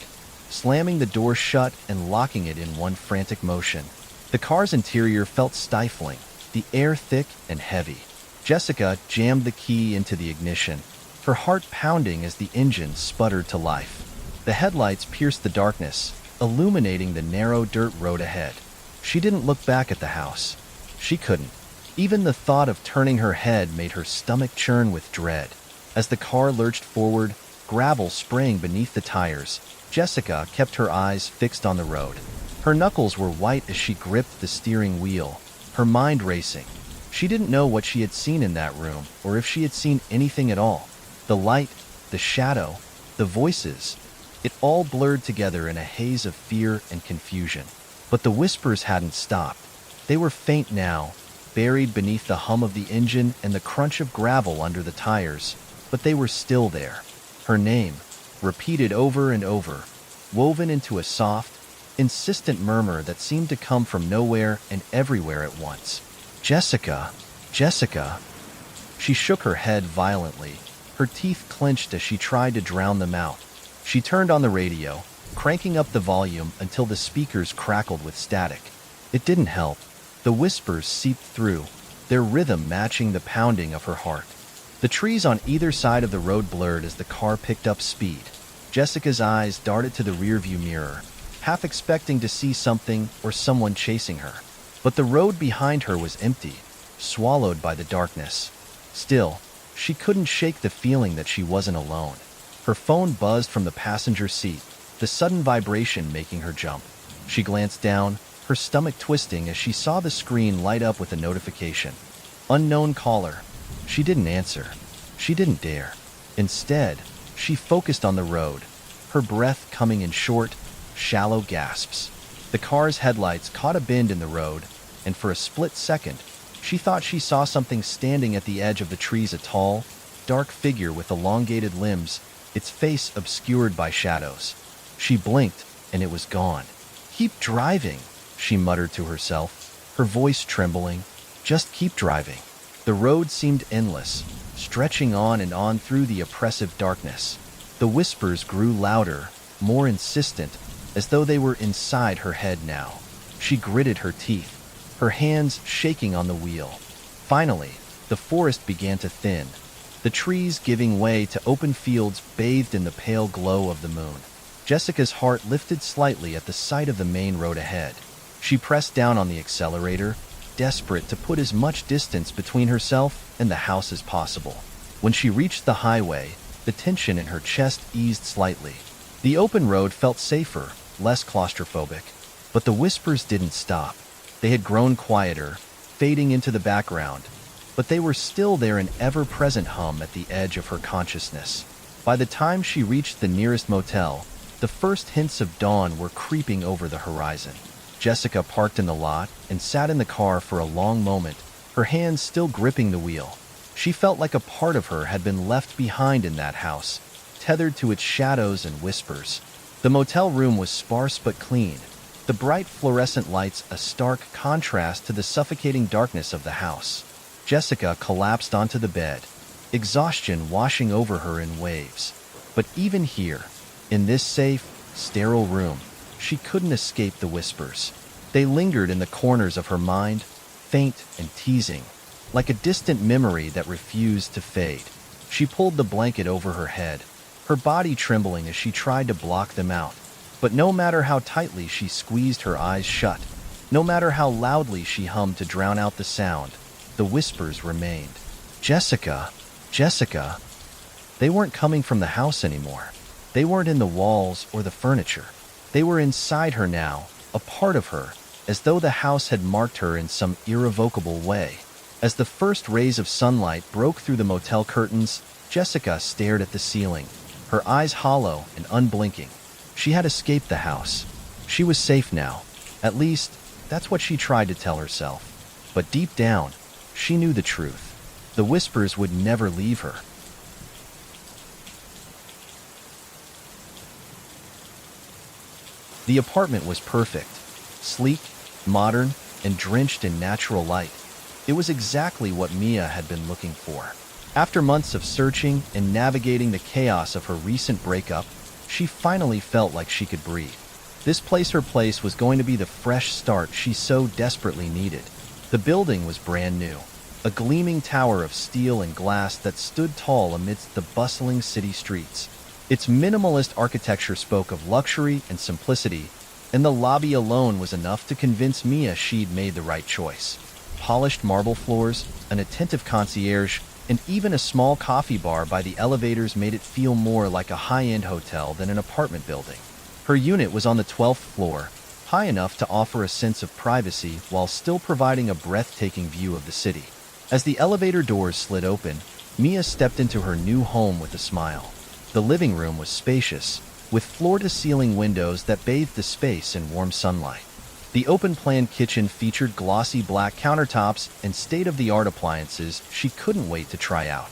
slamming the door shut and locking it in one frantic motion. The car's interior felt stifling, the air thick and heavy. Jessica jammed the key into the ignition, her heart pounding as the engine sputtered to life. The headlights pierced the darkness, illuminating the narrow dirt road ahead. She didn't look back at the house. She couldn't. Even the thought of turning her head made her stomach churn with dread. As the car lurched forward, gravel spraying beneath the tires, Jessica kept her eyes fixed on the road. Her knuckles were white as she gripped the steering wheel, her mind racing. She didn't know what she had seen in that room, or if she had seen anything at all. The light, the shadow, the voices, it all blurred together in a haze of fear and confusion. But the whispers hadn't stopped. They were faint now, buried beneath the hum of the engine and the crunch of gravel under the tires, but they were still there. Her name, repeated over and over, woven into a soft, insistent murmur that seemed to come from nowhere and everywhere at once. "Jessica, Jessica." She shook her head violently, her teeth clenched as she tried to drown them out. She turned on the radio, cranking up the volume until the speakers crackled with static. It didn't help. The whispers seeped through, their rhythm matching the pounding of her heart. The trees on either side of the road blurred as the car picked up speed. Jessica's eyes darted to the rearview mirror, half expecting to see something or someone chasing her. But the road behind her was empty, swallowed by the darkness. Still, she couldn't shake the feeling that she wasn't alone. Her phone buzzed from the passenger seat, the sudden vibration making her jump. She glanced down, her stomach twisting as she saw the screen light up with a notification. Unknown caller. She didn't answer. She didn't dare. Instead, she focused on the road, her breath coming in short, shallow gasps. The car's headlights caught a bend in the road, and for a split second, she thought she saw something standing at the edge of the trees, a tall, dark figure with elongated limbs, its face obscured by shadows. She blinked, and it was gone. "Keep driving," she muttered to herself, her voice trembling. "Just keep driving." The road seemed endless, stretching on and on through the oppressive darkness. The whispers grew louder, more insistent, as though they were inside her head now. She gritted her teeth, her hands shaking on the wheel. Finally, the forest began to thin, the trees giving way to open fields bathed in the pale glow of the moon. Jessica's heart lifted slightly at the sight of the main road ahead. She pressed down on the accelerator, desperate to put as much distance between herself and the house as possible. When she reached the highway, the tension in her chest eased slightly. The open road felt safer, less claustrophobic, but the whispers didn't stop. They had grown quieter, fading into the background, but they were still there, an ever-present hum at the edge of her consciousness. By the time she reached the nearest motel, the first hints of dawn were creeping over the horizon. Jessica parked in the lot and sat in the car for a long moment, her hands still gripping the wheel. She felt like a part of her had been left behind in that house, tethered to its shadows and whispers. The motel room was sparse but clean, the bright fluorescent lights a stark contrast to the suffocating darkness of the house. Jessica collapsed onto the bed, exhaustion washing over her in waves. But even here, in this safe, sterile room, she couldn't escape the whispers. They lingered in the corners of her mind, faint and teasing, like a distant memory that refused to fade. She pulled the blanket over her head, her body trembling as she tried to block them out. But no matter how tightly she squeezed her eyes shut, no matter how loudly she hummed to drown out the sound, the whispers remained. Jessica, Jessica. They weren't coming from the house anymore. They weren't in the walls or the furniture. They were inside her now, a part of her, as though the house had marked her in some irrevocable way. As the first rays of sunlight broke through the motel curtains, Jessica stared at the ceiling, her eyes hollow and unblinking. She had escaped the house. She was safe now. At least, that's what she tried to tell herself. But deep down, she knew the truth. The whispers would never leave her. The apartment was perfect, sleek, modern, and drenched in natural light. It was exactly what Mia had been looking for. After months of searching and navigating the chaos of her recent breakup, she finally felt like she could breathe. Her place was going to be the fresh start she so desperately needed. The building was brand new, a gleaming tower of steel and glass that stood tall amidst the bustling city streets. Its minimalist architecture spoke of luxury and simplicity, and the lobby alone was enough to convince Mia she'd made the right choice. Polished marble floors, an attentive concierge, and even a small coffee bar by the elevators made it feel more like a high-end hotel than an apartment building. Her unit was on the 12th floor, high enough to offer a sense of privacy while still providing a breathtaking view of the city. As the elevator doors slid open, Mia stepped into her new home with a smile. The living room was spacious, with floor-to-ceiling windows that bathed the space in warm sunlight. The open-plan kitchen featured glossy black countertops and state-of-the-art appliances she couldn't wait to try out.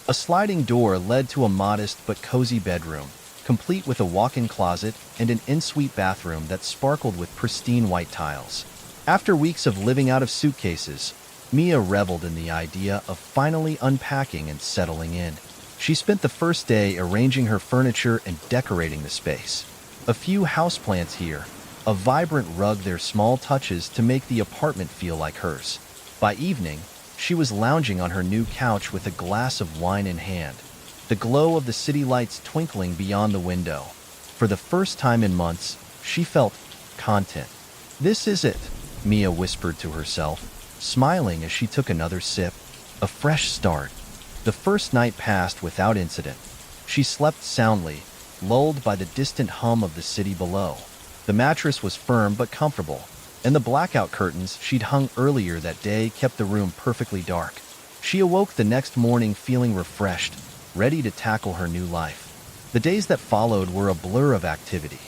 A sliding door led to a modest but cozy bedroom, complete with a walk-in closet and an ensuite bathroom that sparkled with pristine white tiles. After weeks of living out of suitcases, Mia reveled in the idea of finally unpacking and settling in. She spent the first day arranging her furniture and decorating the space. A few houseplants here, a vibrant rug, their small touches to make the apartment feel like hers. By evening, she was lounging on her new couch with a glass of wine in hand, the glow of the city lights twinkling beyond the window. For the first time in months, she felt content. "This is it," Mia whispered to herself, smiling as she took another sip. A fresh start. The first night passed without incident. She slept soundly, lulled by the distant hum of the city below. The mattress was firm but comfortable, and the blackout curtains she'd hung earlier that day kept the room perfectly dark. She awoke the next morning feeling refreshed, ready to tackle her new life. The days that followed were a blur of activity.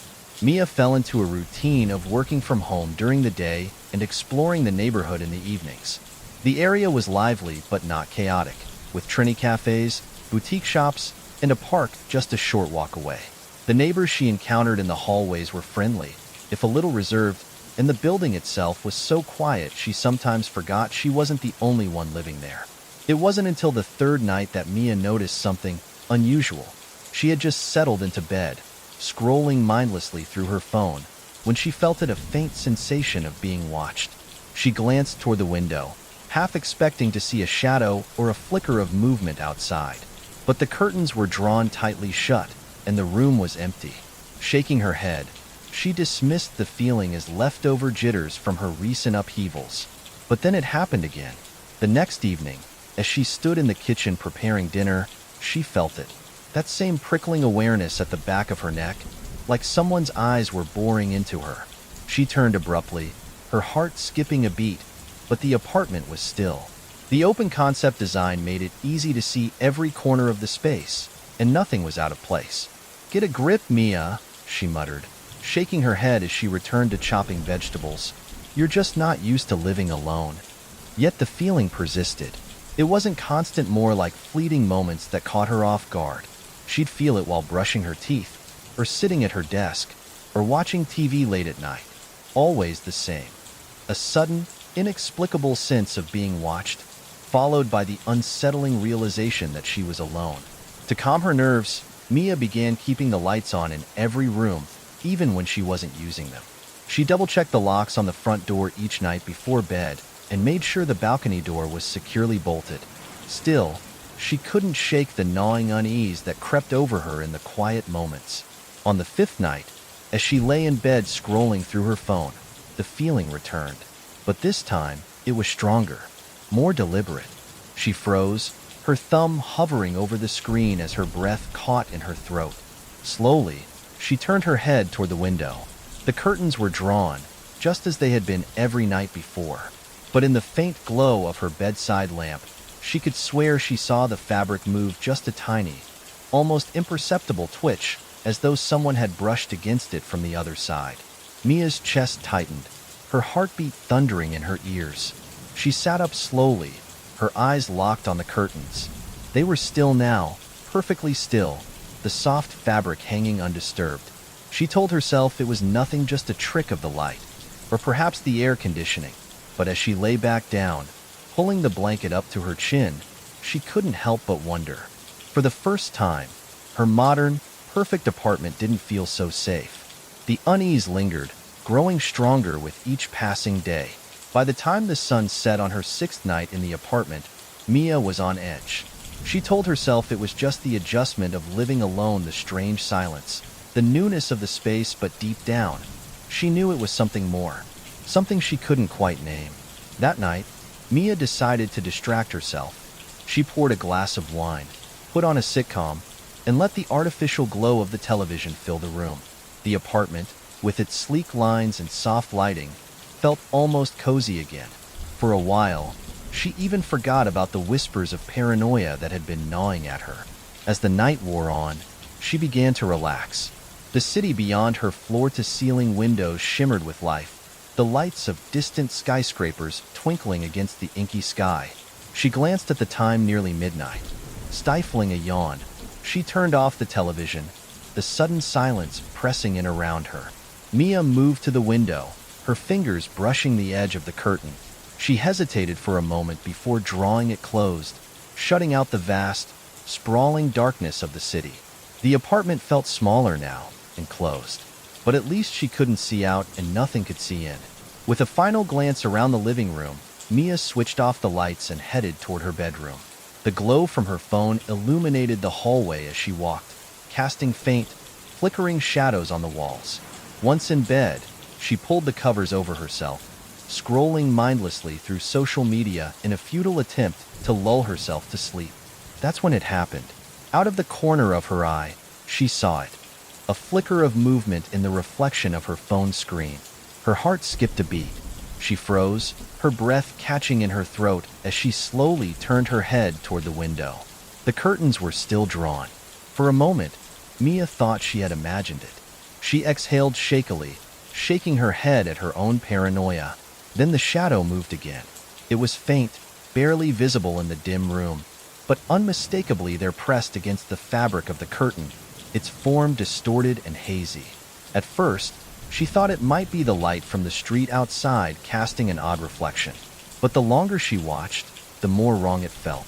Mia fell into a routine of working from home during the day and exploring the neighborhood in the evenings. The area was lively but not chaotic, with trendy cafes, boutique shops, and a park just a short walk away. The neighbors she encountered in the hallways were friendly, if a little reserved, and the building itself was so quiet she sometimes forgot she wasn't the only one living there. It wasn't until the third night that Mia noticed something unusual. She had just settled into bed, scrolling mindlessly through her phone, when she felt a faint sensation of being watched. She glanced toward the window, half expecting to see a shadow or a flicker of movement outside. But the curtains were drawn tightly shut, and the room was empty. Shaking her head, she dismissed the feeling as leftover jitters from her recent upheavals. But then it happened again. The next evening, as she stood in the kitchen preparing dinner, she felt it. That same prickling awareness at the back of her neck. like someone's eyes were boring into her. She turned abruptly, her heart skipping a beat, but the apartment was still. The open concept design made it easy to see every corner of the space, and nothing was out of place. "Get a grip, Mia," she muttered, shaking her head as she returned to chopping vegetables. "You're just not used to living alone." Yet the feeling persisted. It wasn't constant, more like fleeting moments that caught her off guard. She'd feel it while brushing her teeth, or sitting at her desk, or watching TV late at night. Always the same. A sudden, inexplicable sense of being watched, followed by the unsettling realization that she was alone. To calm her nerves, Mia began keeping the lights on in every room, even when she wasn't using them. She double-checked the locks on the front door each night before bed and made sure the balcony door was securely bolted. Still, she couldn't shake the gnawing unease that crept over her in the quiet moments. On the fifth night, as she lay in bed scrolling through her phone, the feeling returned. But this time, it was stronger, more deliberate. She froze, her thumb hovering over the screen as her breath caught in her throat. Slowly, she turned her head toward the window. The curtains were drawn, just as they had been every night before. But in the faint glow of her bedside lamp, she could swear she saw the fabric move just a tiny, almost imperceptible twitch, as though someone had brushed against it from the other side. Mia's chest tightened, her heartbeat thundering in her ears. She sat up slowly, her eyes locked on the curtains. They were still now, perfectly still, the soft fabric hanging undisturbed. She told herself it was nothing, just a trick of the light, or perhaps the air conditioning. But as she lay back down, pulling the blanket up to her chin, she couldn't help but wonder. For the first time, her modern, perfect apartment didn't feel so safe. The unease lingered, growing stronger with each passing day. By the time the sun set on her sixth night in the apartment, Mia was on edge. She told herself it was just the adjustment of living alone, the strange silence, the newness of the space, but deep down, she knew it was something more, something she couldn't quite name. That night, Mia decided to distract herself. She poured a glass of wine, put on a sitcom, and let the artificial glow of the television fill the room. The apartment, with its sleek lines and soft lighting, felt almost cozy again. For a while, she even forgot about the whispers of paranoia that had been gnawing at her. As the night wore on, she began to relax. The city beyond her floor-to-ceiling windows shimmered with life, the lights of distant skyscrapers twinkling against the inky sky. She glanced at the time, nearly midnight. Stifling a yawn, she turned off the television, the sudden silence pressing in around her. Mia moved to the window, her fingers brushing the edge of the curtain. She hesitated for a moment before drawing it closed, shutting out the vast, sprawling darkness of the city. The apartment felt smaller now, enclosed, but at least she couldn't see out and nothing could see in. With a final glance around the living room, Mia switched off the lights and headed toward her bedroom. The glow from her phone illuminated the hallway as she walked, casting faint, flickering shadows on the walls. Once in bed, she pulled the covers over herself, scrolling mindlessly through social media in a futile attempt to lull herself to sleep. That's when it happened. Out of the corner of her eye, she saw it. A flicker of movement in the reflection of her phone screen. Her heart skipped a beat. She froze, her breath catching in her throat as she slowly turned her head toward the window. The curtains were still drawn. For a moment, Mia thought she had imagined it. She exhaled shakily, shaking her head at her own paranoia. Then the shadow moved again. It was faint, barely visible in the dim room, but unmistakably there, pressed against the fabric of the curtain, its form distorted and hazy. At first, she thought it might be the light from the street outside casting an odd reflection. But the longer she watched, the more wrong it felt.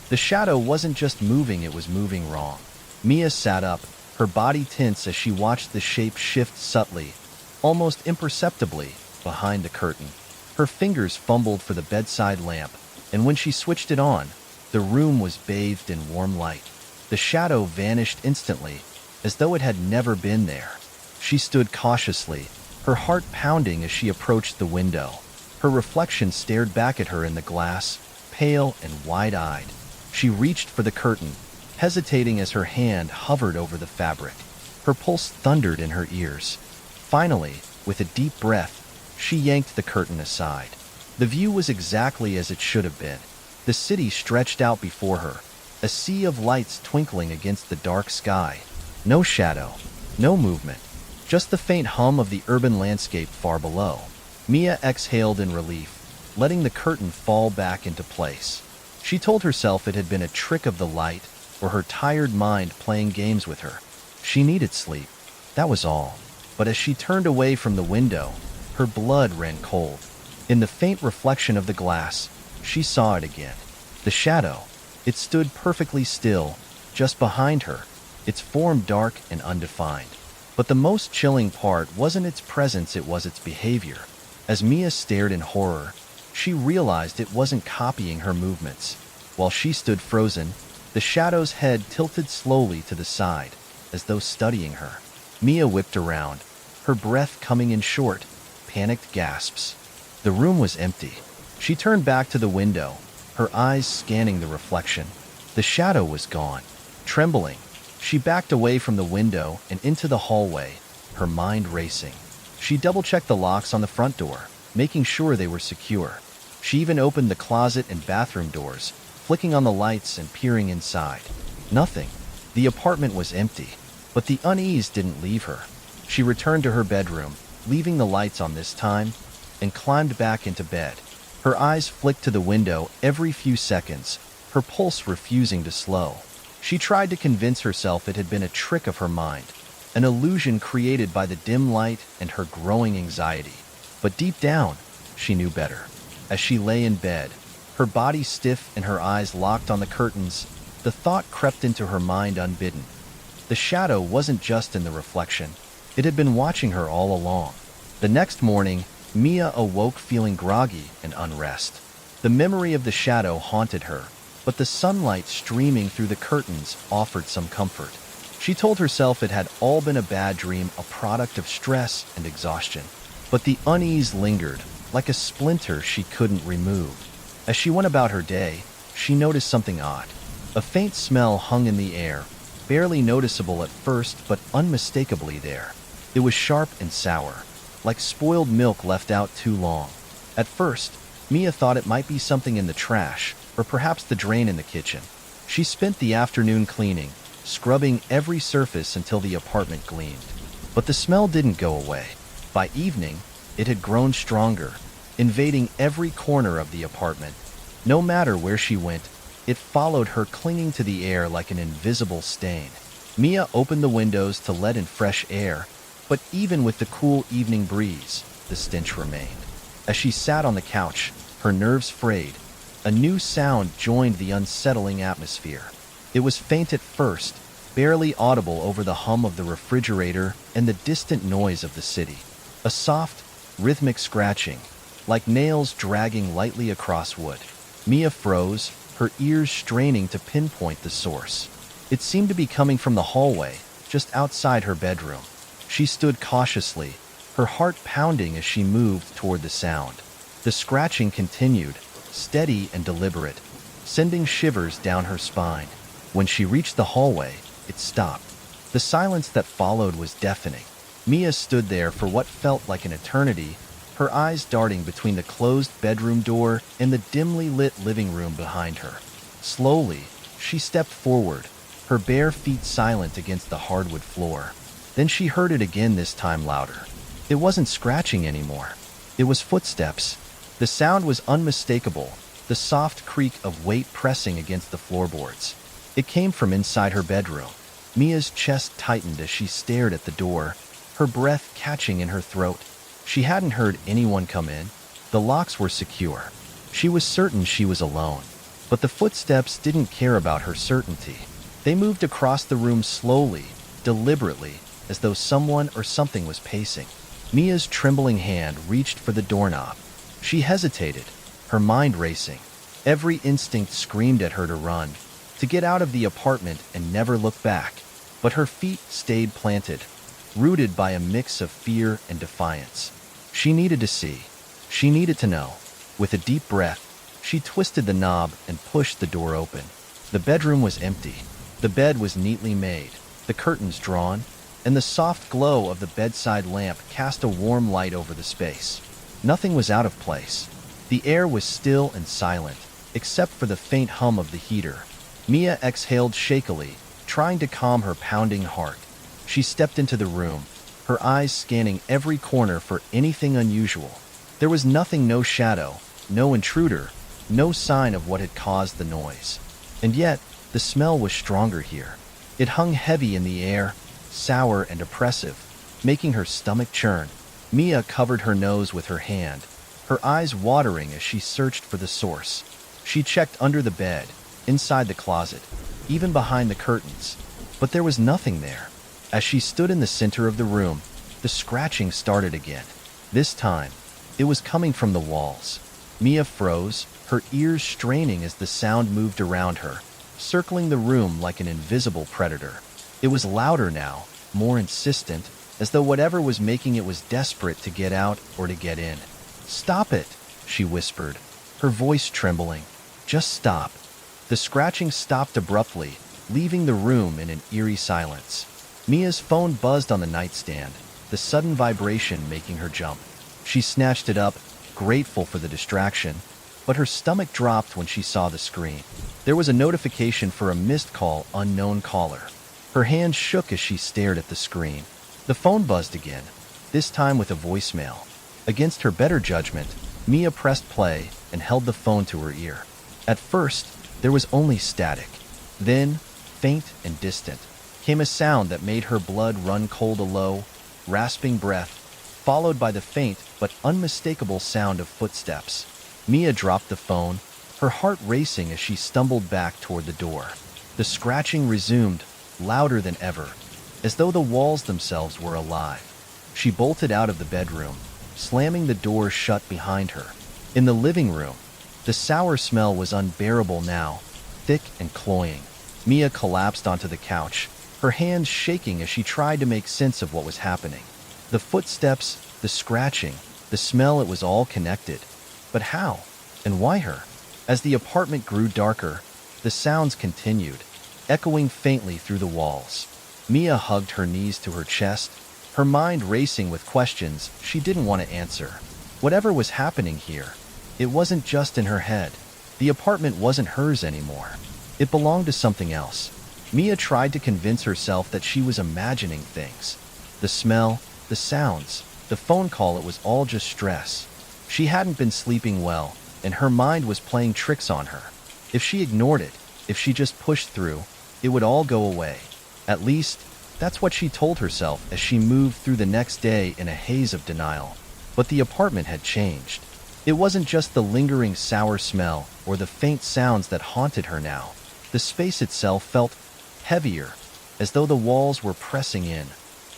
The shadow wasn't just moving, it was moving wrong. Mia sat up, her body tense as she watched the shape shift subtly, almost imperceptibly, behind the curtain. Her fingers fumbled for the bedside lamp, and when she switched it on, the room was bathed in warm light. The shadow vanished instantly, as though it had never been there. She stood cautiously, her heart pounding as she approached the window. Her reflection stared back at her in the glass, pale and wide-eyed. She reached for the curtain, hesitating as her hand hovered over the fabric. Her pulse thundered in her ears. Finally, with a deep breath, she yanked the curtain aside. The view was exactly as it should have been. The city stretched out before her, a sea of lights twinkling against the dark sky. No shadow, no movement, just the faint hum of the urban landscape far below. Mia exhaled in relief, letting the curtain fall back into place. She told herself it had been a trick of the light or her tired mind playing games with her. She needed sleep, that was all. But as she turned away from the window, her blood ran cold. In the faint reflection of the glass, she saw it again. The shadow. It stood perfectly still, just behind her, its form dark and undefined. But the most chilling part wasn't its presence, it was its behavior. As Mia stared in horror, she realized it wasn't copying her movements. While she stood frozen, the shadow's head tilted slowly to the side, as though studying her. Mia whipped around, her breath coming in short, panicked gasps. The room was empty. She turned back to the window, her eyes scanning the reflection. The shadow was gone. Trembling, she backed away from the window and into the hallway, her mind racing. She double-checked the locks on the front door, making sure they were secure. She even opened the closet and bathroom doors, flicking on the lights and peering inside. Nothing. The apartment was empty, but the unease didn't leave her. She returned to her bedroom, leaving the lights on this time, and climbed back into bed. Her eyes flicked to the window every few seconds, her pulse refusing to slow. She tried to convince herself it had been a trick of her mind, an illusion created by the dim light and her growing anxiety. But deep down, she knew better. As she lay in bed, her body stiff and her eyes locked on the curtains, the thought crept into her mind unbidden. The shadow wasn't just in the reflection. It had been watching her all along. The next morning, Mia awoke feeling groggy and unrest. The memory of the shadow haunted her, but the sunlight streaming through the curtains offered some comfort. She told herself it had all been a bad dream, a product of stress and exhaustion. But the unease lingered, like a splinter she couldn't remove. As she went about her day, she noticed something odd. A faint smell hung in the air, barely noticeable at first, but unmistakably there. It was sharp and sour, like spoiled milk left out too long. At first, Mia thought it might be something in the trash, or perhaps the drain in the kitchen. She spent the afternoon cleaning, scrubbing every surface until the apartment gleamed. But the smell didn't go away. By evening, it had grown stronger, invading every corner of the apartment. No matter where she went, it followed her, clinging to the air like an invisible stain. Mia opened the windows to let in fresh air, but even with the cool evening breeze, the stench remained. As she sat on the couch, her nerves frayed, a new sound joined the unsettling atmosphere. It was faint at first, barely audible over the hum of the refrigerator and the distant noise of the city. A soft, rhythmic scratching, like nails dragging lightly across wood. Mia froze, her ears straining to pinpoint the source. It seemed to be coming from the hallway, just outside her bedroom. She stood cautiously, her heart pounding as she moved toward the sound. The scratching continued, steady and deliberate, sending shivers down her spine. When she reached the hallway, it stopped. The silence that followed was deafening. Mia stood there for what felt like an eternity, her eyes darting between the closed bedroom door and the dimly lit living room behind her. Slowly, she stepped forward, her bare feet silent against the hardwood floor. Then she heard it again, this time louder. It wasn't scratching anymore. It was footsteps. The sound was unmistakable, the soft creak of weight pressing against the floorboards. It came from inside her bedroom. Mia's chest tightened as she stared at the door, her breath catching in her throat. She hadn't heard anyone come in. The locks were secure. She was certain she was alone. But the footsteps didn't care about her certainty. They moved across the room slowly, deliberately, as though someone or something was pacing. Mia's trembling hand reached for the doorknob. She hesitated, her mind racing. Every instinct screamed at her to run, to get out of the apartment and never look back. But her feet stayed planted, rooted by a mix of fear and defiance. She needed to see. She needed to know. With a deep breath, she twisted the knob and pushed the door open. The bedroom was empty. The bed was neatly made, the curtains drawn, and the soft glow of the bedside lamp cast a warm light over the space. Nothing was out of place. The air was still and silent, except for the faint hum of the heater. Mia exhaled shakily, trying to calm her pounding heart. She stepped into the room, her eyes scanning every corner for anything unusual. There was nothing, no shadow, no intruder, no sign of what had caused the noise. And yet, the smell was stronger here. It hung heavy in the air, sour and oppressive, making her stomach churn. Mia covered her nose with her hand, her eyes watering as she searched for the source. She checked under the bed, inside the closet, even behind the curtains, but there was nothing there. As she stood in the center of the room, the scratching started again. This time, it was coming from the walls. Mia froze, her ears straining as the sound moved around her, circling the room like an invisible predator. It was louder now, more insistent, as though whatever was making it was desperate to get out or to get in. "Stop it," she whispered, her voice trembling. "Just stop." The scratching stopped abruptly, leaving the room in an eerie silence. Mia's phone buzzed on the nightstand, the sudden vibration making her jump. She snatched it up, grateful for the distraction, but her stomach dropped when she saw the screen. There was a notification for a missed call, unknown caller. Her hand shook as she stared at the screen. The phone buzzed again, this time with a voicemail. Against her better judgment, Mia pressed play and held the phone to her ear. At first, there was only static. Then, faint and distant, came a sound that made her blood run cold, a low, rasping breath, followed by the faint but unmistakable sound of footsteps. Mia dropped the phone, her heart racing as she stumbled back toward the door. The scratching resumed, louder than ever, as though the walls themselves were alive. She bolted out of the bedroom, slamming the door shut behind her. In the living room, the sour smell was unbearable now, thick and cloying. Mia collapsed onto the couch, her hands shaking as she tried to make sense of what was happening. The footsteps, the scratching, the smell, it was all connected. But how? And why her? As the apartment grew darker, the sounds continued, echoing faintly through the walls. Mia hugged her knees to her chest, her mind racing with questions she didn't want to answer. Whatever was happening here, it wasn't just in her head. The apartment wasn't hers anymore. It belonged to something else. Mia tried to convince herself that she was imagining things. The smell, the sounds, the phone call, it was all just stress. She hadn't been sleeping well, and her mind was playing tricks on her. If she ignored it, if she just pushed through, it would all go away. At least, that's what she told herself as she moved through the next day in a haze of denial. But the apartment had changed. It wasn't just the lingering sour smell or the faint sounds that haunted her now. The space itself felt heavier, as though the walls were pressing in,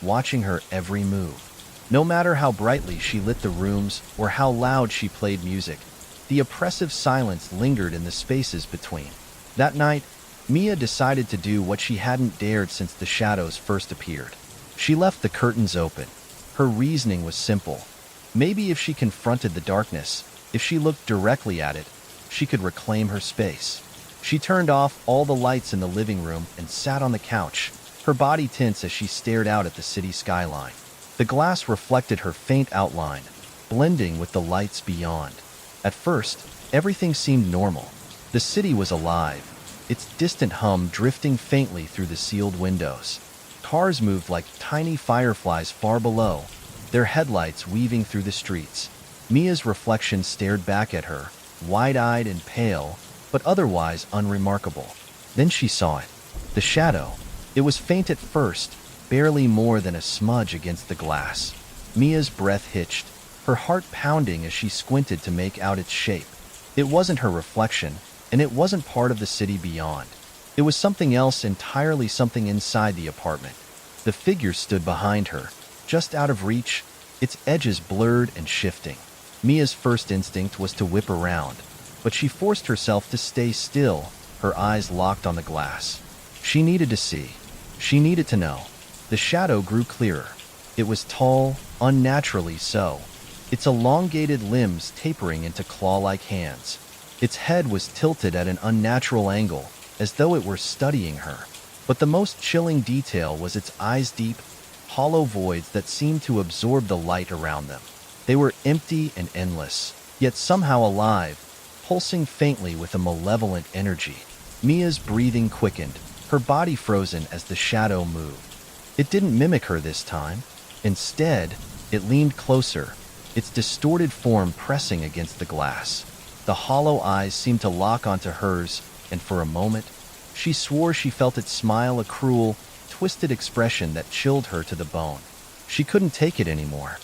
watching her every move. No matter how brightly she lit the rooms or how loud she played music, the oppressive silence lingered in the spaces between. That night, Mia decided to do what she hadn't dared since the shadows first appeared. She left the curtains open. Her reasoning was simple. Maybe if she confronted the darkness, if she looked directly at it, she could reclaim her space. She turned off all the lights in the living room and sat on the couch, her body tense as she stared out at the city skyline. The glass reflected her faint outline, blending with the lights beyond. At first, everything seemed normal. The city was alive, its distant hum drifting faintly through the sealed windows. Cars moved like tiny fireflies far below, their headlights weaving through the streets. Mia's reflection stared back at her, wide-eyed and pale, but otherwise unremarkable. Then she saw it. The shadow. It was faint at first, barely more than a smudge against the glass. Mia's breath hitched, her heart pounding as she squinted to make out its shape. It wasn't her reflection, and it wasn't part of the city beyond. It was something else entirely, something inside the apartment. The figure stood behind her, just out of reach, its edges blurred and shifting. Mia's first instinct was to whip around, but she forced herself to stay still, her eyes locked on the glass. She needed to see. She needed to know. The shadow grew clearer. It was tall, unnaturally so, its elongated limbs tapering into claw-like hands. Its head was tilted at an unnatural angle, as though it were studying her. But the most chilling detail was its eyes, deep, hollow voids that seemed to absorb the light around them. They were empty and endless, yet somehow alive, pulsing faintly with a malevolent energy. Mia's breathing quickened, her body frozen as the shadow moved. It didn't mimic her this time. Instead, it leaned closer, its distorted form pressing against the glass. The hollow eyes seemed to lock onto hers, and for a moment, she swore she felt it smile, a cruel, twisted expression that chilled her to the bone. She couldn't take it anymore.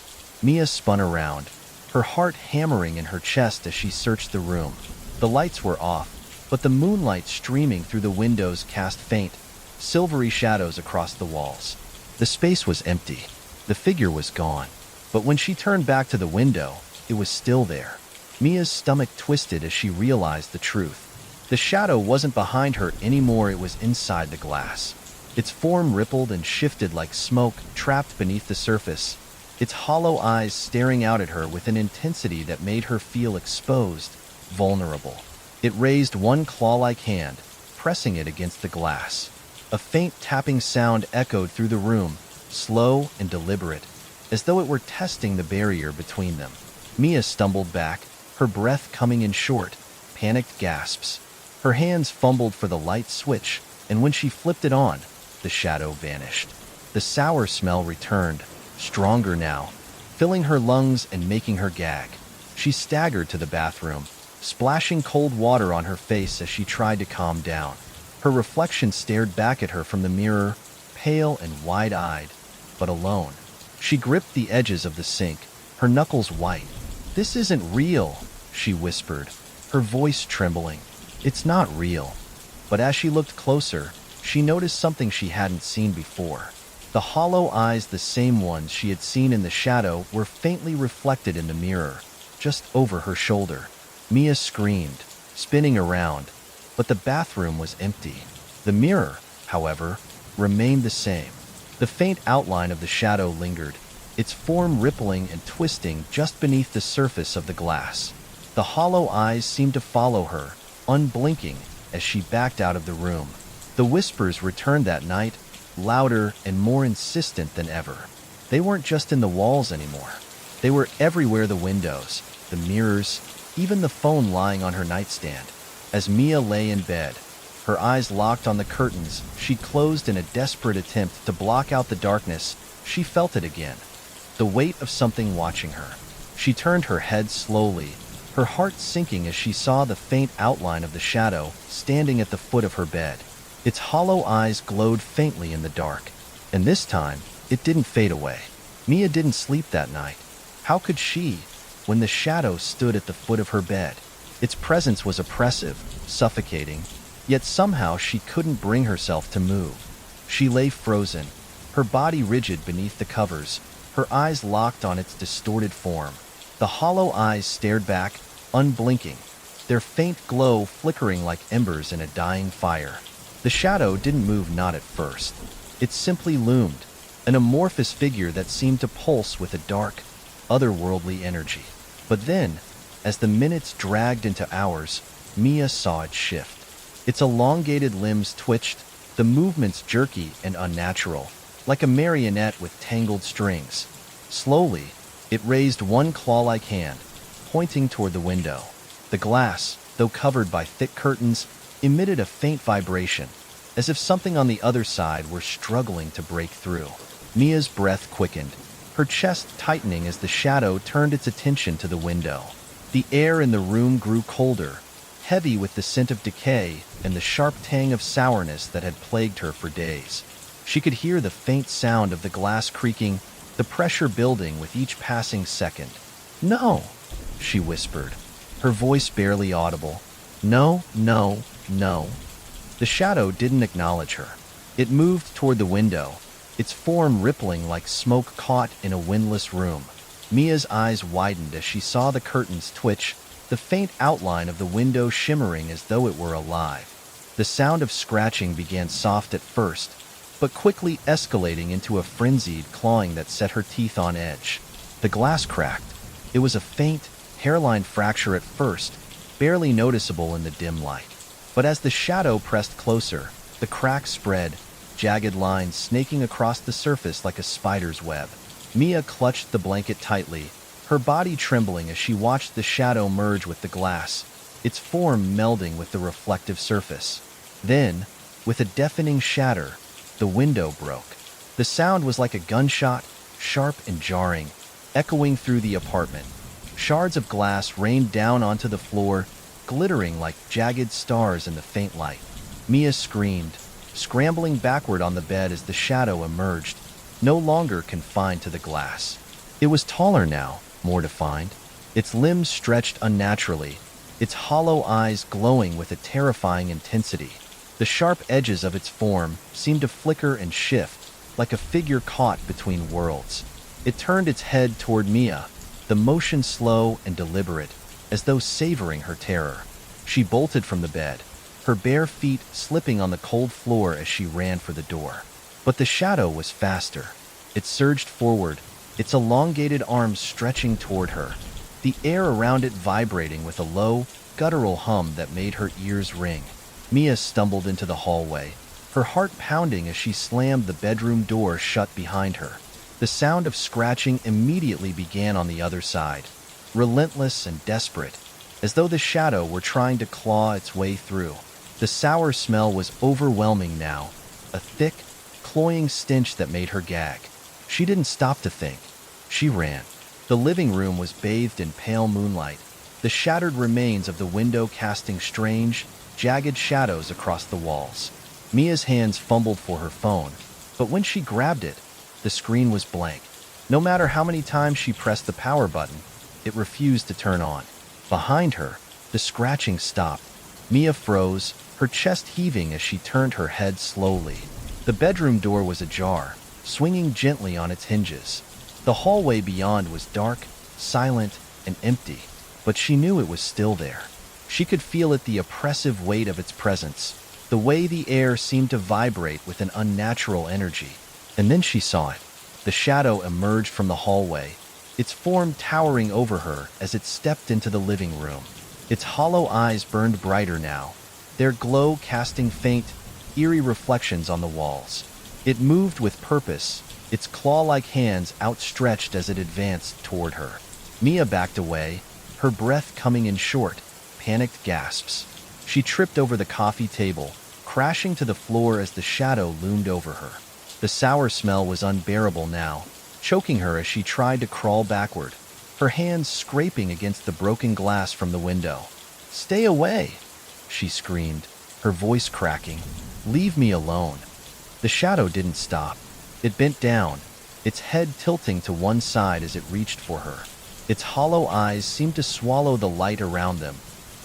Mia spun around, her heart hammering in her chest as she searched the room. The lights were off, but the moonlight streaming through the windows cast faint, silvery shadows across the walls. The space was empty. The figure was gone. But when she turned back to the window, it was still there. Mia's stomach twisted as she realized the truth. The shadow wasn't behind her anymore, it was inside the glass. Its form rippled and shifted like smoke trapped beneath the surface, its hollow eyes staring out at her with an intensity that made her feel exposed, vulnerable. It raised one claw-like hand, pressing it against the glass. A faint tapping sound echoed through the room, slow and deliberate, as though it were testing the barrier between them. Mia stumbled back, her breath coming in short, panicked gasps. Her hands fumbled for the light switch, and when she flipped it on, the shadow vanished. The sour smell returned, stronger now, filling her lungs and making her gag. She staggered to the bathroom, splashing cold water on her face as she tried to calm down. Her reflection stared back at her from the mirror, pale and wide-eyed, but alone. She gripped the edges of the sink, her knuckles white. "This isn't real," she whispered, her voice trembling. "It's not real." But as she looked closer, she noticed something she hadn't seen before. The hollow eyes, the same ones she had seen in the shadow, were faintly reflected in the mirror, just over her shoulder. Mia screamed, spinning around, but the bathroom was empty. The mirror, however, remained the same. The faint outline of the shadow lingered, its form rippling and twisting just beneath the surface of the glass. The hollow eyes seemed to follow her, unblinking, as she backed out of the room. The whispers returned that night, louder and more insistent than ever. They weren't just in the walls anymore. They were everywhere: the windows, the mirrors, even the phone lying on her nightstand. As Mia lay in bed, her eyes locked on the curtains she closed in a desperate attempt to block out the darkness, she felt it again. The weight of something watching her. She turned her head slowly, her heart sinking as she saw the faint outline of the shadow standing at the foot of her bed. Its hollow eyes glowed faintly in the dark, and this time, it didn't fade away. Mia didn't sleep that night. How could she, when the shadow stood at the foot of her bed? Its presence was oppressive, suffocating, yet somehow she couldn't bring herself to move. She lay frozen, her body rigid beneath the covers, her eyes locked on its distorted form. The hollow eyes stared back, unblinking, their faint glow flickering like embers in a dying fire. The shadow didn't move, not at first. It simply loomed, an amorphous figure that seemed to pulse with a dark, otherworldly energy. But then, as the minutes dragged into hours, Mia saw it shift. Its elongated limbs twitched, the movements jerky and unnatural, like a marionette with tangled strings. Slowly, it raised one claw-like hand, pointing toward the window. The glass, though covered by thick curtains, emitted a faint vibration, as if something on the other side were struggling to break through. Mia's breath quickened, her chest tightening as the shadow turned its attention to the window. The air in the room grew colder, heavy with the scent of decay and the sharp tang of sourness that had plagued her for days. She could hear the faint sound of the glass creaking, the pressure building with each passing second. "No," she whispered, her voice barely audible. "No, no, no." The shadow didn't acknowledge her. It moved toward the window, its form rippling like smoke caught in a windless room. Mia's eyes widened as she saw the curtains twitch, the faint outline of the window shimmering as though it were alive. The sound of scratching began soft at first, but quickly escalating into a frenzied clawing that set her teeth on edge. The glass cracked. It was a faint, hairline fracture at first, barely noticeable in the dim light. But as the shadow pressed closer, the crack spread, jagged lines snaking across the surface like a spider's web. Mia clutched the blanket tightly, her body trembling as she watched the shadow merge with the glass, its form melding with the reflective surface. Then, with a deafening shatter, the window broke. The sound was like a gunshot, sharp and jarring, echoing through the apartment. Shards of glass rained down onto the floor, glittering like jagged stars in the faint light. Mia screamed, scrambling backward on the bed as the shadow emerged, no longer confined to the glass. It was taller now, more defined. Its limbs stretched unnaturally, its hollow eyes glowing with a terrifying intensity. The sharp edges of its form seemed to flicker and shift, like a figure caught between worlds. It turned its head toward Mia, the motion slow and deliberate, as though savoring her terror. She bolted from the bed, her bare feet slipping on the cold floor as she ran for the door. But the shadow was faster. It surged forward, its elongated arms stretching toward her, the air around it vibrating with a low, guttural hum that made her ears ring. Mia stumbled into the hallway, her heart pounding as she slammed the bedroom door shut behind her. The sound of scratching immediately began on the other side, relentless and desperate, as though the shadow were trying to claw its way through. The sour smell was overwhelming now, a thick, cloying stench that made her gag. She didn't stop to think. She ran. The living room was bathed in pale moonlight, the shattered remains of the window casting strange, jagged shadows across the walls. Mia's hands fumbled for her phone, but when she grabbed it, the screen was blank. No matter how many times she pressed the power button, it refused to turn on. Behind her, the scratching stopped. Mia froze, her chest heaving as she turned her head slowly. The bedroom door was ajar, swinging gently on its hinges. The hallway beyond was dark, silent, and empty, but she knew it was still there. She could feel it, the oppressive weight of its presence, the way the air seemed to vibrate with an unnatural energy. And then she saw it. The shadow emerged from the hallway, its form towering over her as it stepped into the living room. Its hollow eyes burned brighter now, their glow casting faint, eerie reflections on the walls. It moved with purpose, its claw-like hands outstretched as it advanced toward her. Mia backed away, her breath coming in short, panicked gasps. She tripped over the coffee table, crashing to the floor as the shadow loomed over her. The sour smell was unbearable now, choking her as she tried to crawl backward, her hands scraping against the broken glass from the window. "Stay away!" she screamed, her voice cracking. "Leave me alone." The shadow didn't stop. It bent down, its head tilting to one side as it reached for her. Its hollow eyes seemed to swallow the light around them,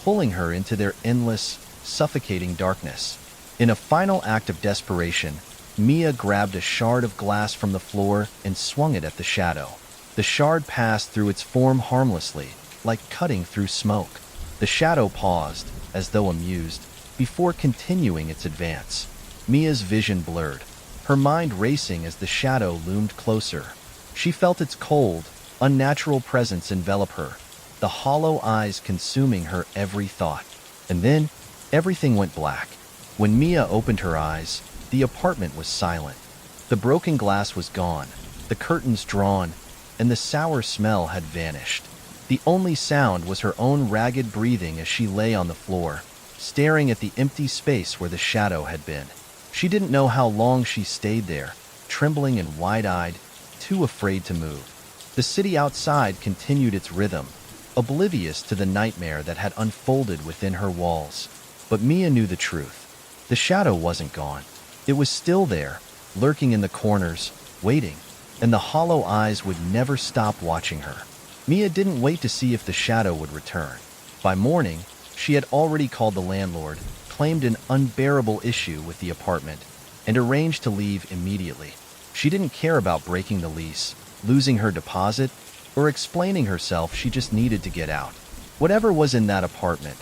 pulling her into their endless, suffocating darkness. In a final act of desperation, Mia grabbed a shard of glass from the floor and swung it at the shadow. The shard passed through its form harmlessly, like cutting through smoke. The shadow paused, as though amused, before continuing its advance. Mia's vision blurred, her mind racing as the shadow loomed closer. She felt its cold, unnatural presence envelop her, the hollow eyes consuming her every thought. And then, everything went black. When Mia opened her eyes, the apartment was silent. The broken glass was gone, the curtains drawn, and the sour smell had vanished. The only sound was her own ragged breathing as she lay on the floor, staring at the empty space where the shadow had been. She didn't know how long she stayed there, trembling and wide-eyed, too afraid to move. The city outside continued its rhythm, oblivious to the nightmare that had unfolded within her walls. But Mia knew the truth. The shadow wasn't gone. It was still there, lurking in the corners, waiting, and the hollow eyes would never stop watching her. Mia didn't wait to see if the shadow would return. By morning, she had already called the landlord, claimed an unbearable issue with the apartment, and arranged to leave immediately. She didn't care about breaking the lease, losing her deposit, or explaining herself. She just needed to get out. Whatever was in that apartment,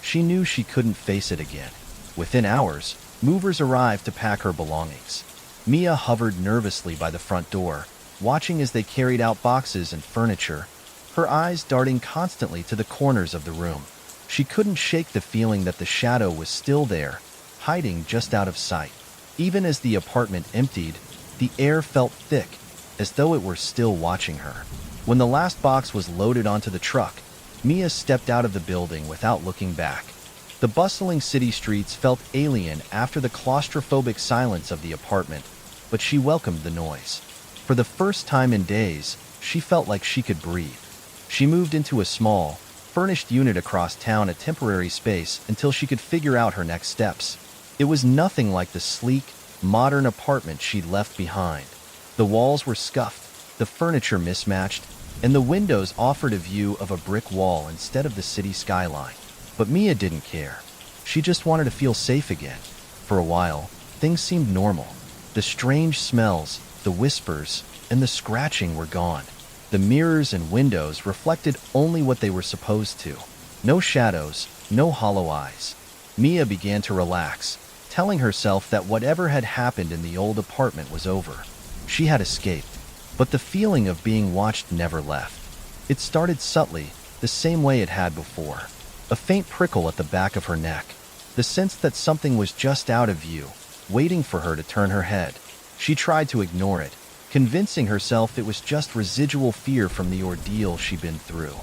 she knew she couldn't face it again. Within hours, movers arrived to pack her belongings. Mia hovered nervously by the front door, watching as they carried out boxes and furniture, her eyes darting constantly to the corners of the room. She couldn't shake the feeling that the shadow was still there, hiding just out of sight. Even as the apartment emptied, the air felt thick, as though it were still watching her. When the last box was loaded onto the truck, Mia stepped out of the building without looking back. The bustling city streets felt alien after the claustrophobic silence of the apartment, but she welcomed the noise. For the first time in days, she felt like she could breathe. She moved into a small, furnished unit across town, a temporary space, until she could figure out her next steps. It was nothing like the sleek, modern apartment she'd left behind. The walls were scuffed, the furniture mismatched, and the windows offered a view of a brick wall instead of the city skyline. But Mia didn't care. She just wanted to feel safe again. For a while, things seemed normal. The strange smells, the whispers, and the scratching were gone. The mirrors and windows reflected only what they were supposed to. No shadows, no hollow eyes. Mia began to relax, telling herself that whatever had happened in the old apartment was over. She had escaped, but the feeling of being watched never left. It started subtly, the same way it had before. A faint prickle at the back of her neck. The sense that something was just out of view, waiting for her to turn her head. She tried to ignore it, convincing herself it was just residual fear from the ordeal she'd been through.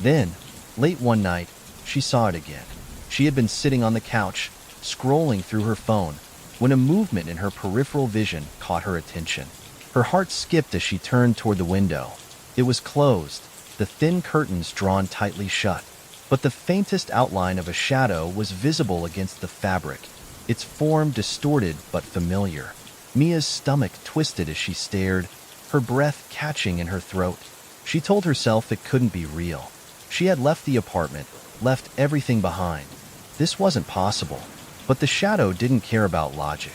Then, late one night, she saw it again. She had been sitting on the couch, scrolling through her phone, when a movement in her peripheral vision caught her attention. Her heart skipped as she turned toward the window. It was closed, the thin curtains drawn tightly shut. But the faintest outline of a shadow was visible against the fabric, its form distorted but familiar. Mia's stomach twisted as she stared, her breath catching in her throat. She told herself it couldn't be real. She had left the apartment, left everything behind. This wasn't possible. But the shadow didn't care about logic.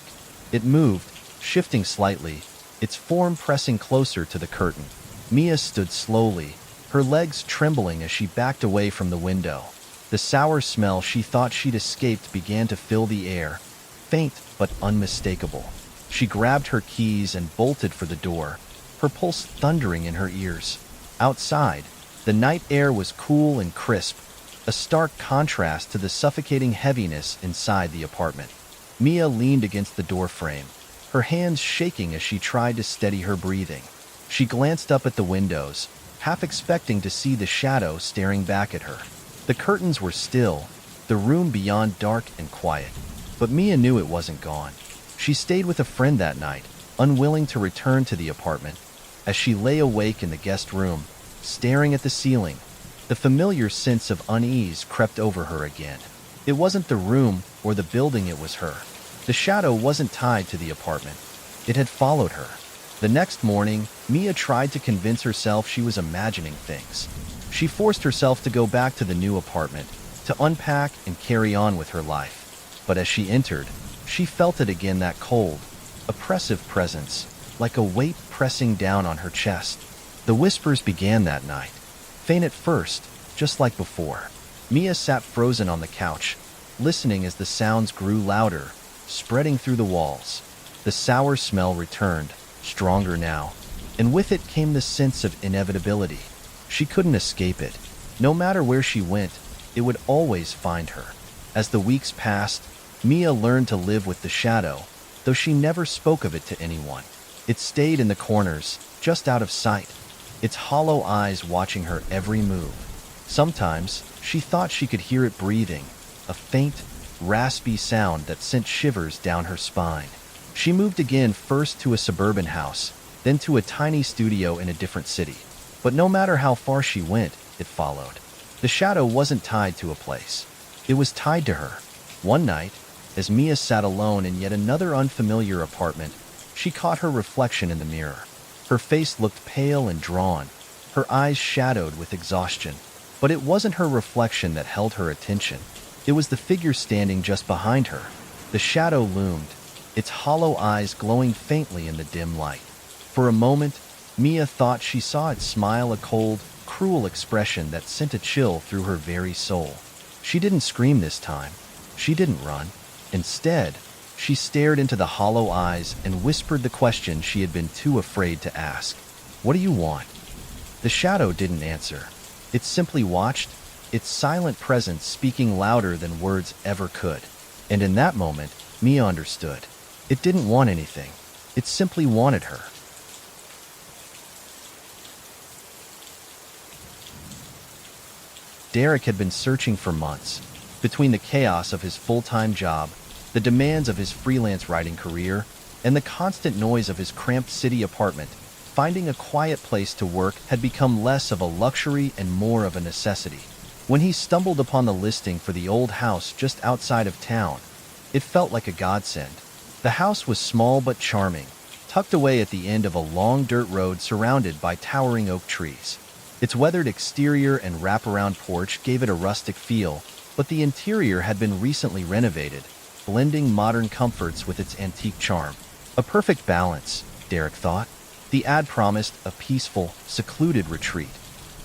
It moved, shifting slightly, its form pressing closer to the curtain. Mia stood slowly, her legs trembling as she backed away from the window. The sour smell she thought she'd escaped began to fill the air, faint but unmistakable. She grabbed her keys and bolted for the door, her pulse thundering in her ears. Outside, the night air was cool and crisp, a stark contrast to the suffocating heaviness inside the apartment. Mia leaned against the doorframe, her hands shaking as she tried to steady her breathing. She glanced up at the windows, half expecting to see the shadow staring back at her. The curtains were still, the room beyond dark and quiet. But Mia knew it wasn't gone. She stayed with a friend that night, unwilling to return to the apartment. As she lay awake in the guest room, staring at the ceiling, the familiar sense of unease crept over her again. It wasn't the room or the building, it was her. The shadow wasn't tied to the apartment. It had followed her. The next morning, Mia tried to convince herself she was imagining things. She forced herself to go back to the new apartment, to unpack and carry on with her life. But as she entered, she felt it again, that cold, oppressive presence, like a weight pressing down on her chest. The whispers began that night, faint at first, just like before. Mia sat frozen on the couch, listening as the sounds grew louder, spreading through the walls. The sour smell returned, stronger now, and with it came the sense of inevitability. She couldn't escape it. No matter where she went, it would always find her. As the weeks passed, Mia learned to live with the shadow, though she never spoke of it to anyone. It stayed in the corners, just out of sight, its hollow eyes watching her every move. Sometimes, she thought she could hear it breathing, a faint, raspy sound that sent shivers down her spine. She moved again, first to a suburban house, then to a tiny studio in a different city. But no matter how far she went, it followed. The shadow wasn't tied to a place. It was tied to her. One night, as Mia sat alone in yet another unfamiliar apartment, she caught her reflection in the mirror. Her face looked pale and drawn, her eyes shadowed with exhaustion. But it wasn't her reflection that held her attention. It was the figure standing just behind her. The shadow loomed, its hollow eyes glowing faintly in the dim light. For a moment, Mia thought she saw it smile, a cold, cruel expression that sent a chill through her very soul. She didn't scream this time. She didn't run. Instead, she stared into the hollow eyes and whispered the question she had been too afraid to ask. "What do you want?" The shadow didn't answer. It simply watched, its silent presence speaking louder than words ever could. And in that moment, Mia understood. It didn't want anything. It simply wanted her. Derek had been searching for months. Between the chaos of his full-time job, the demands of his freelance writing career, and the constant noise of his cramped city apartment, finding a quiet place to work had become less of a luxury and more of a necessity. When he stumbled upon the listing for the old house just outside of town, it felt like a godsend. The house was small but charming, tucked away at the end of a long dirt road surrounded by towering oak trees. Its weathered exterior and wraparound porch gave it a rustic feel, but the interior had been recently renovated, blending modern comforts with its antique charm. A perfect balance, Derek thought. The ad promised a peaceful, secluded retreat,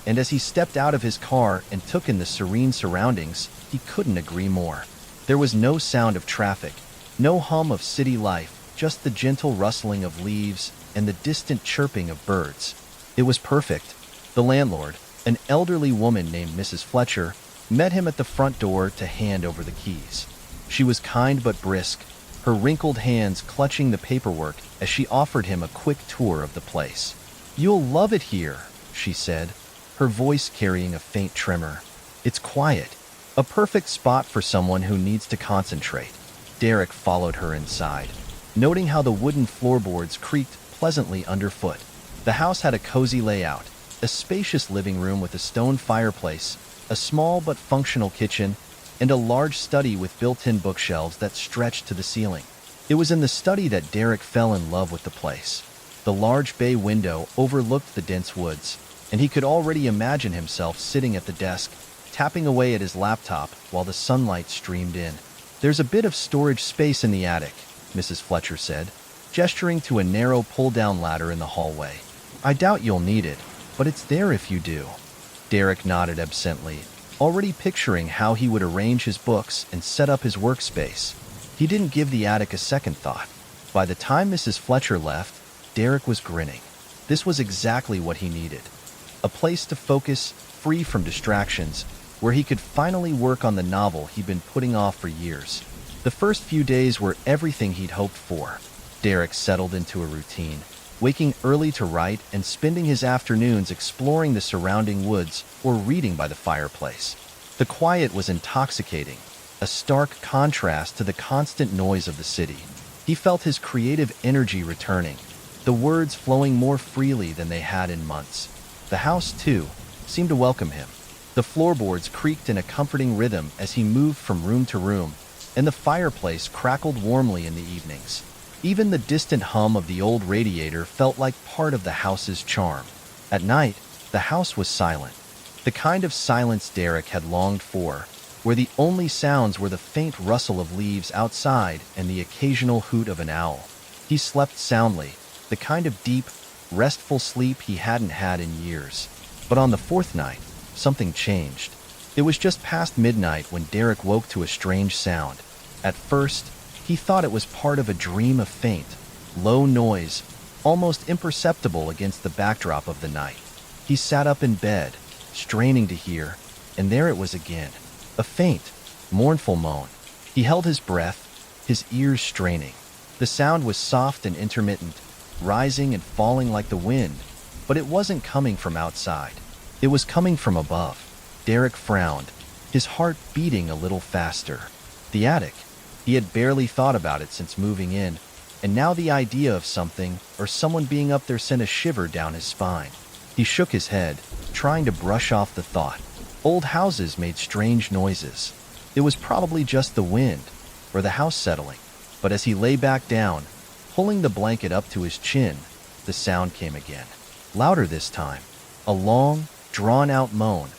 and as he stepped out of his car and took in the serene surroundings, he couldn't agree more. There was no sound of traffic, no hum of city life, just the gentle rustling of leaves and the distant chirping of birds. It was perfect. The landlord, an elderly woman named Mrs. Fletcher, met him at the front door to hand over the keys. She was kind but brisk, her wrinkled hands clutching the paperwork as she offered him a quick tour of the place. "You'll love it here," she said, her voice carrying a faint tremor. "It's quiet, a perfect spot for someone who needs to concentrate." Derek followed her inside, noting how the wooden floorboards creaked pleasantly underfoot. The house had a cozy layout, a spacious living room with a stone fireplace, a small but functional kitchen, and a large study with built-in bookshelves that stretched to the ceiling. It was in the study that Derek fell in love with the place. The large bay window overlooked the dense woods, and he could already imagine himself sitting at the desk, tapping away at his laptop while the sunlight streamed in. "There's a bit of storage space in the attic," Mrs. Fletcher said, gesturing to a narrow pull-down ladder in the hallway. "I doubt you'll need it, but it's there if you do." Derek nodded absently, already picturing how he would arrange his books and set up his workspace. He didn't give the attic a second thought. By the time Mrs. Fletcher left, Derek was grinning. This was exactly what he needed. A place to focus, free from distractions, where he could finally work on the novel he'd been putting off for years. The first few days were everything he'd hoped for. Derek settled into a routine, waking early to write and spending his afternoons exploring the surrounding woods or reading by the fireplace. The quiet was intoxicating, a stark contrast to the constant noise of the city. He felt his creative energy returning, the words flowing more freely than they had in months. The house, too, seemed to welcome him. The floorboards creaked in a comforting rhythm as he moved from room to room, and the fireplace crackled warmly in the evenings. Even the distant hum of the old radiator felt like part of the house's charm. At night, the house was silent, the kind of silence Derek had longed for, where the only sounds were the faint rustle of leaves outside and the occasional hoot of an owl. He slept soundly, the kind of deep, restful sleep he hadn't had in years. But on the fourth night, something changed. It was just past midnight when Derek woke to a strange sound. At first, he thought it was part of a dream of faint, low noise, almost imperceptible against the backdrop of the night. He sat up in bed, straining to hear, and there it was again, a faint, mournful moan. He held his breath, his ears straining. The sound was soft and intermittent, rising and falling like the wind, but it wasn't coming from outside. It was coming from above. Derek frowned, his heart beating a little faster. The attic. He had barely thought about it since moving in, and now the idea of something or someone being up there sent a shiver down his spine. He shook his head, trying to brush off the thought. Old houses made strange noises. It was probably just the wind, or the house settling. But as he lay back down, pulling the blanket up to his chin, the sound came again. Louder this time. A long, drawn-out moan,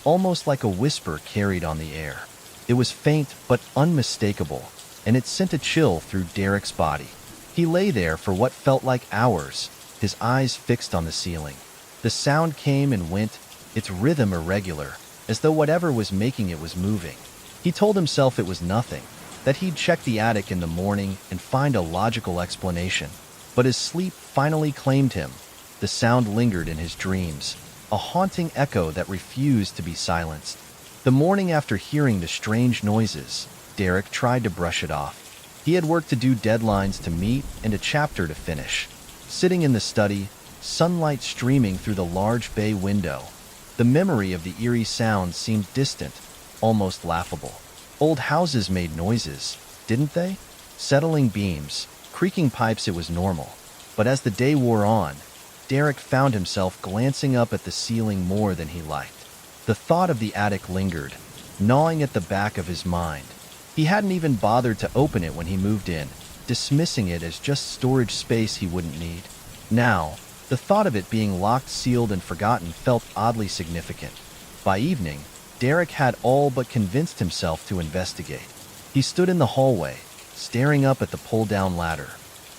almost like a whisper carried on the air. It was faint but unmistakable, and it sent a chill through Derek's body. He lay there for what felt like hours, his eyes fixed on the ceiling. The sound came and went, its rhythm irregular, as though whatever was making it was moving. He told himself it was nothing, that he'd check the attic in the morning and find a logical explanation. But as sleep finally claimed him, the sound lingered in his dreams, a haunting echo that refused to be silenced. The morning after hearing the strange noises, Derek tried to brush it off. He had work to do, deadlines to meet, and a chapter to finish. Sitting in the study, sunlight streaming through the large bay window, the memory of the eerie sound seemed distant, almost laughable. Old houses made noises, didn't they? Settling beams, creaking pipes, it was normal. But as the day wore on, Derek found himself glancing up at the ceiling more than he liked. The thought of the attic lingered, gnawing at the back of his mind. He hadn't even bothered to open it when he moved in, dismissing it as just storage space he wouldn't need. Now, the thought of it being locked, sealed, and forgotten felt oddly significant. By evening, Derek had all but convinced himself to investigate. He stood in the hallway, staring up at the pull-down ladder.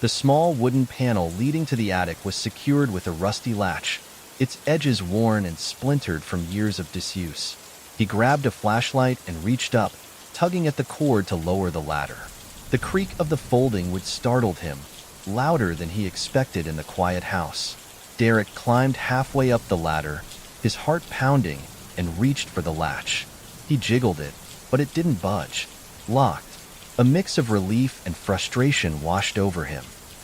The small wooden panel leading to the attic was secured with a rusty latch, its edges worn and splintered from years of disuse. He grabbed a flashlight and reached up, tugging at the cord to lower the ladder. The creak of the folding wood startled him, louder than he expected in the quiet house. Derek climbed halfway up the ladder, his heart pounding, and reached for the latch. He jiggled it, but it didn't budge. Locked. A mix of relief and frustration washed over him.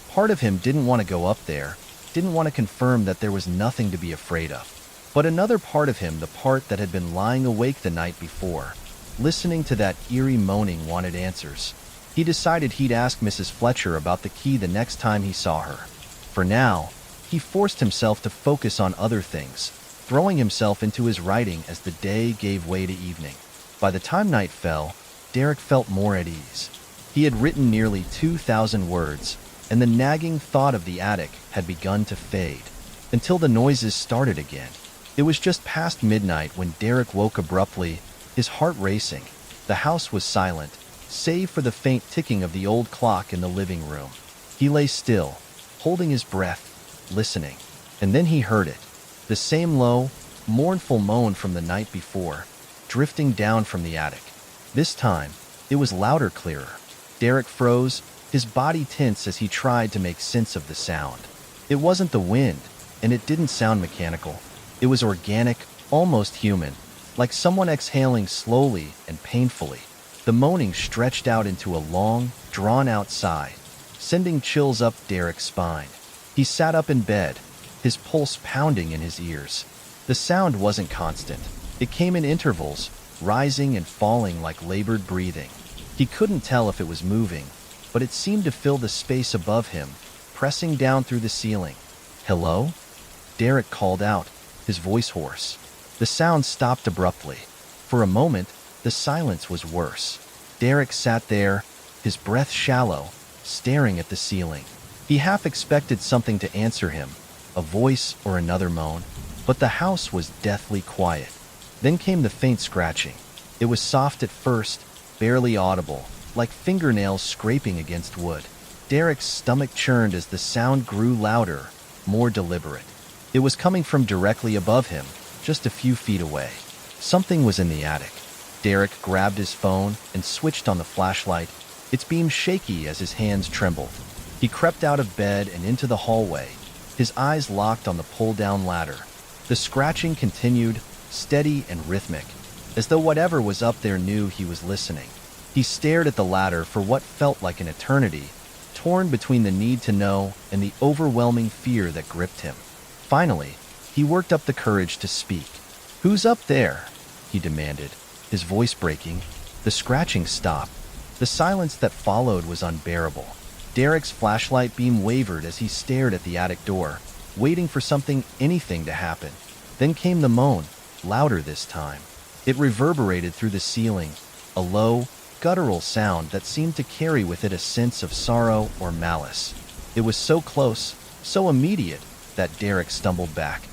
Part of him didn't want to go up there, didn't want to confirm that there was nothing to be afraid of. But another part of him, the part that had been lying awake the night before, listening to that eerie moaning, wanted answers. He decided he'd ask Mrs. Fletcher about the key the next time he saw her. For now, he forced himself to focus on other things, throwing himself into his writing as the day gave way to evening. By the time night fell, Derek felt more at ease. He had written nearly 2,000 words, and the nagging thought of the attic had begun to fade, until the noises started again. It was just past midnight when Derek woke abruptly, his heart racing. The house was silent, save for the faint ticking of the old clock in the living room. He lay still, holding his breath, listening. And then he heard it, the same low, mournful moan from the night before, drifting down from the attic. This time, it was louder, clearer. Derek froze, his body tense as he tried to make sense of the sound. It wasn't the wind, and it didn't sound mechanical. It was organic, almost human, like someone exhaling slowly and painfully. The moaning stretched out into a long, drawn-out sigh, sending chills up Derek's spine. He sat up in bed, his pulse pounding in his ears. The sound wasn't constant. It came in intervals, rising and falling like labored breathing. He couldn't tell if it was moving, but it seemed to fill the space above him, pressing down through the ceiling. "Hello?" Derek called out, his voice hoarse. The sound stopped abruptly. For a moment, the silence was worse. Derek sat there, his breath shallow, staring at the ceiling. He half expected something to answer him, a voice or another moan, but the house was deathly quiet. Then came the faint scratching. It was soft at first, barely audible, like fingernails scraping against wood. Derek's stomach churned as the sound grew louder, more deliberate. It was coming from directly above him, just a few feet away. Something was in the attic. Derek grabbed his phone and switched on the flashlight, its beam shaky as his hands trembled. He crept out of bed and into the hallway, his eyes locked on the pull-down ladder. The scratching continued, steady and rhythmic, as though whatever was up there knew he was listening. He stared at the ladder for what felt like an eternity, torn between the need to know and the overwhelming fear that gripped him. Finally, he worked up the courage to speak. "Who's up there?" he demanded, his voice breaking. The scratching stopped. The silence that followed was unbearable. Derek's flashlight beam wavered as he stared at the attic door, waiting for something, anything to happen. Then came the moan, louder this time. It reverberated through the ceiling, a low, guttural sound that seemed to carry with it a sense of sorrow or malice. It was so close, so immediate, that Derek stumbled back,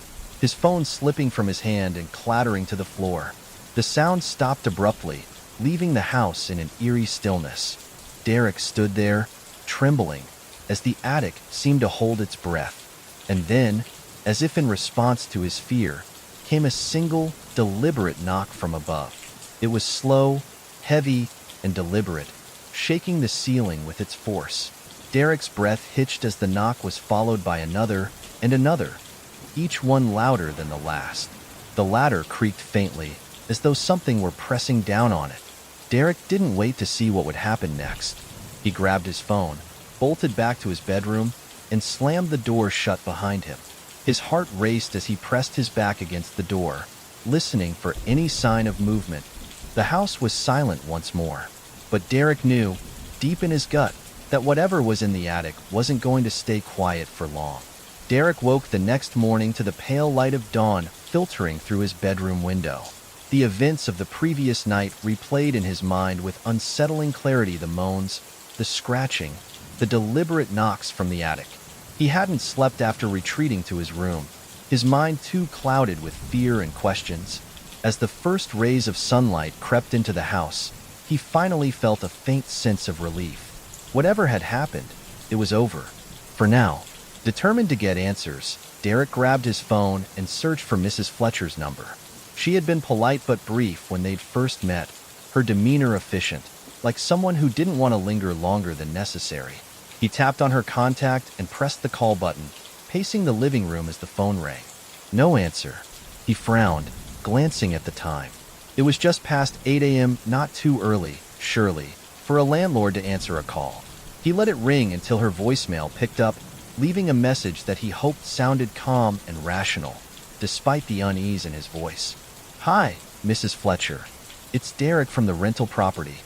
his phone slipping from his hand and clattering to the floor. The sound stopped abruptly, leaving the house in an eerie stillness. Derek stood there, trembling, as the attic seemed to hold its breath. And then, as if in response to his fear, came a single, deliberate knock from above. It was slow, heavy, and deliberate, shaking the ceiling with its force. Derek's breath hitched as the knock was followed by another and another, each one louder than the last. The ladder creaked faintly, as though something were pressing down on it. Derek didn't wait to see what would happen next. He He grabbed his phone, bolted back to his bedroom, and slammed the door shut behind him. His heart raced as he pressed his back against the door, listening for any sign of movement. The house was silent once more, but Derek knew, deep in his gut, that whatever was in the attic wasn't going to stay quiet for long. Derek woke the next morning to the pale light of dawn filtering through his bedroom window. The events of the previous night replayed in his mind with unsettling clarity: the moans, the scratching, the deliberate knocks from the attic. He hadn't slept after retreating to his room, his mind too clouded with fear and questions. As the first rays of sunlight crept into the house, he finally felt a faint sense of relief. Whatever had happened, it was over. For now. Determined to get answers, Derek grabbed his phone and searched for Mrs. Fletcher's number. She had been polite but brief when they'd first met, her demeanor efficient, like someone who didn't want to linger longer than necessary. He tapped on her contact and pressed the call button, pacing the living room as the phone rang. No answer. He frowned, glancing at the time. It was just past 8 a.m., not too early, surely, for a landlord to answer a call. He let it ring until her voicemail picked up, leaving a message that he hoped sounded calm and rational, despite the unease in his voice. "Hi, Mrs. Fletcher. It's Derek from the rental property.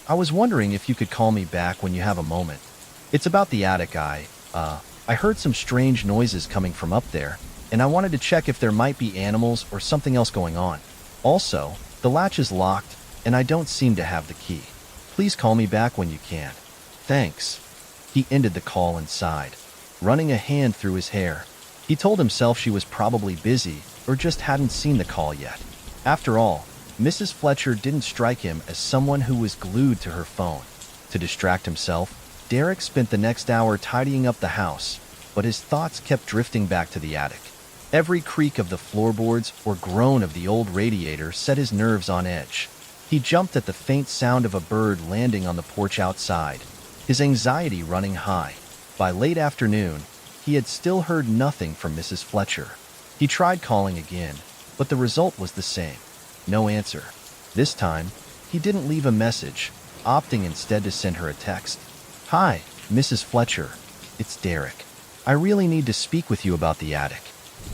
I was wondering if you could call me back when you have a moment. It's about the attic. I heard some strange noises coming from up there, and I wanted to check if there might be animals or something else going on. Also, the latch is locked, and I don't seem to have the key. Please call me back when you can. Thanks." He ended the call and sighed, running a hand through his hair. He told himself she was probably busy or just hadn't seen the call yet. After all, Mrs. Fletcher didn't strike him as someone who was glued to her phone. To distract himself, Derek spent the next hour tidying up the house, but his thoughts kept drifting back to the attic. Every creak of the floorboards or groan of the old radiator set his nerves on edge. He jumped at the faint sound of a bird landing on the porch outside, his anxiety running high. By late afternoon, he had still heard nothing from Mrs. Fletcher. He tried calling again, but the result was the same. No answer. This time, he didn't leave a message, opting instead to send her a text. "Hi, Mrs. Fletcher. It's Derek. I really need to speak with you about the attic.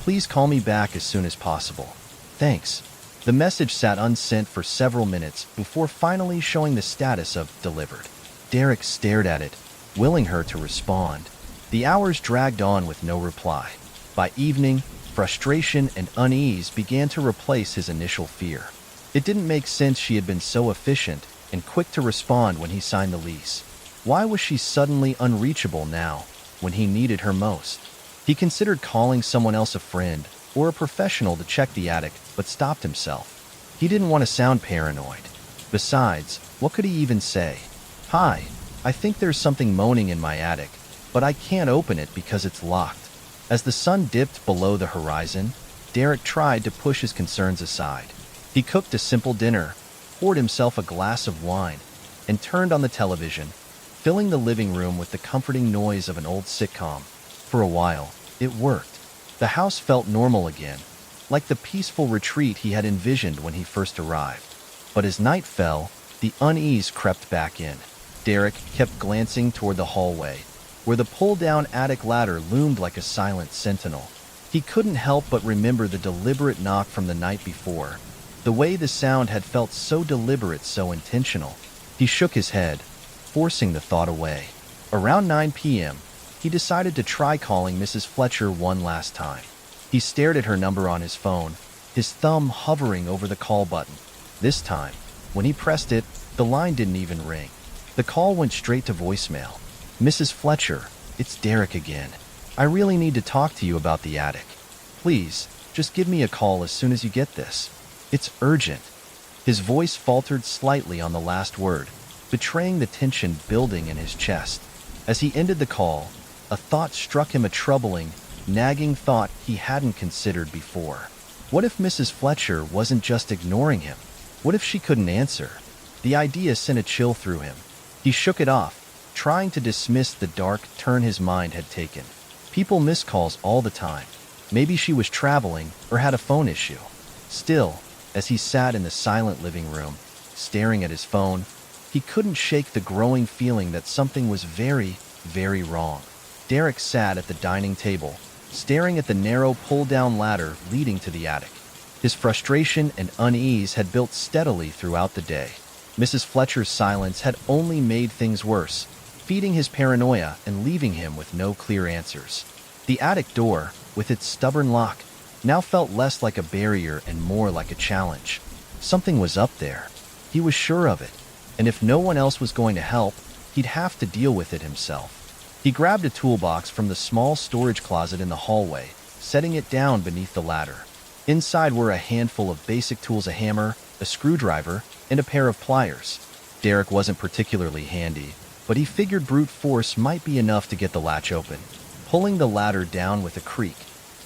Please call me back as soon as possible. Thanks." The message sat unsent for several minutes before finally showing the status of delivered. Derek stared at it, willing her to respond. The hours dragged on with no reply. By evening, frustration and unease began to replace his initial fear. It didn't make sense she had been so efficient and quick to respond when he signed the lease. Why was she suddenly unreachable now, when he needed her most? He considered calling someone else, a friend or a professional, to check the attic, but stopped himself. He didn't want to sound paranoid. Besides, what could he even say? "Hi, I think there's something moaning in my attic, but I can't open it because it's locked." As the sun dipped below the horizon, Derek tried to push his concerns aside. He cooked a simple dinner, poured himself a glass of wine, and turned on the television, filling the living room with the comforting noise of an old sitcom. For a while, it worked. The house felt normal again, like the peaceful retreat he had envisioned when he first arrived. But as night fell, the unease crept back in. Derek kept glancing toward the hallway, where the pull-down attic ladder loomed like a silent sentinel. He couldn't help but remember the deliberate knock from the night before. The way the sound had felt so deliberate, so intentional. He shook his head, forcing the thought away. Around 9 p.m., he decided to try calling Mrs. Fletcher one last time. He stared at her number on his phone, his thumb hovering over the call button. This time, when he pressed it, the line didn't even ring. The call went straight to voicemail. "Mrs. Fletcher, it's Derek again. I really need to talk to you about the attic. Please, just give me a call as soon as you get this. It's urgent." His voice faltered slightly on the last word, betraying the tension building in his chest. As he ended the call, a thought struck him, a troubling, nagging thought he hadn't considered before. What if Mrs. Fletcher wasn't just ignoring him? What if she couldn't answer? The idea sent a chill through him. He shook it off, trying to dismiss the dark turn his mind had taken. People miss calls all the time. Maybe she was traveling or had a phone issue. Still, as he sat in the silent living room, staring at his phone, He couldn't shake the growing feeling that something was very, very wrong. Derek sat at the dining table, staring at the narrow pull-down ladder leading to the attic. His frustration and unease had built steadily throughout the day. Mrs. Fletcher's silence had only made things worse, feeding his paranoia and leaving him with no clear answers. The attic door, with its stubborn lock, now felt less like a barrier and more like a challenge. Something was up there. He was sure of it, and if no one else was going to help, he'd have to deal with it himself. He grabbed a toolbox from the small storage closet in the hallway, setting it down beneath the ladder. Inside were a handful of basic tools: a hammer, a screwdriver, and a pair of pliers. Derek wasn't particularly handy, but he figured brute force might be enough to get the latch open. Pulling the ladder down with a creak,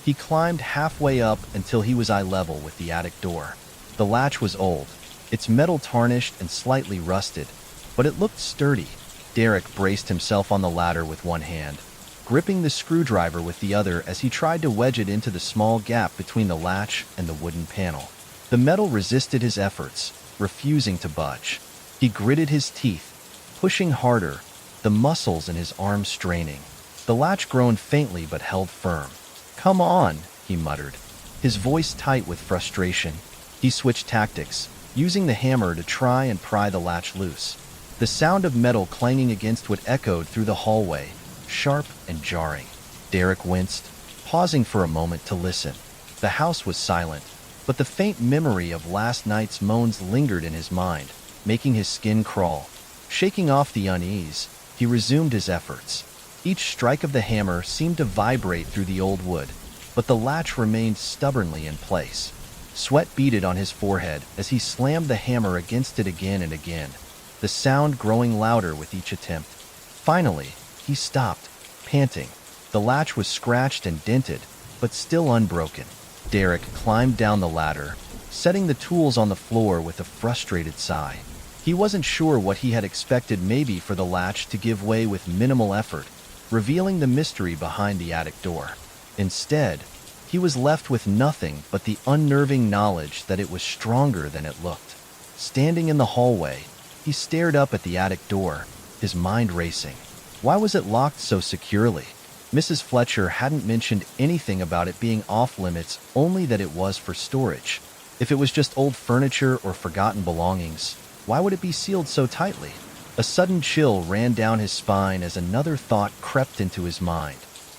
he climbed halfway up until he was eye level with the attic door. The latch was old, its metal tarnished and slightly rusted, but it looked sturdy. Derek braced himself on the ladder with one hand, gripping the screwdriver with the other as he tried to wedge it into the small gap between the latch and the wooden panel. The metal resisted his efforts, refusing to budge. He gritted his teeth, pushing harder, the muscles in his arms straining. The latch groaned faintly but held firm. "Come on," he muttered, his voice tight with frustration. He switched tactics, using the hammer to try and pry the latch loose. The sound of metal clanging against wood echoed through the hallway, sharp and jarring. Derek winced, pausing for a moment to listen. The house was silent, but the faint memory of last night's moans lingered in his mind, making his skin crawl. Shaking off the unease, he resumed his efforts. Each strike of the hammer seemed to vibrate through the old wood, but the latch remained stubbornly in place. Sweat beaded on his forehead as he slammed the hammer against it again and again, the sound growing louder with each attempt. Finally, he stopped, panting. The latch was scratched and dented, but still unbroken. Derek climbed down the ladder, setting the tools on the floor with a frustrated sigh. He wasn't sure what he had expected, maybe for the latch to give way with minimal effort, revealing the mystery behind the attic door. Instead, he was left with nothing but the unnerving knowledge that it was stronger than it looked. Standing in the hallway, he stared up at the attic door, his mind racing. Why was it locked so securely? Mrs. Fletcher hadn't mentioned anything about it being off-limits, only that it was for storage. If it was just old furniture or forgotten belongings, why would it be sealed so tightly? A sudden chill ran down his spine as another thought crept into his mind.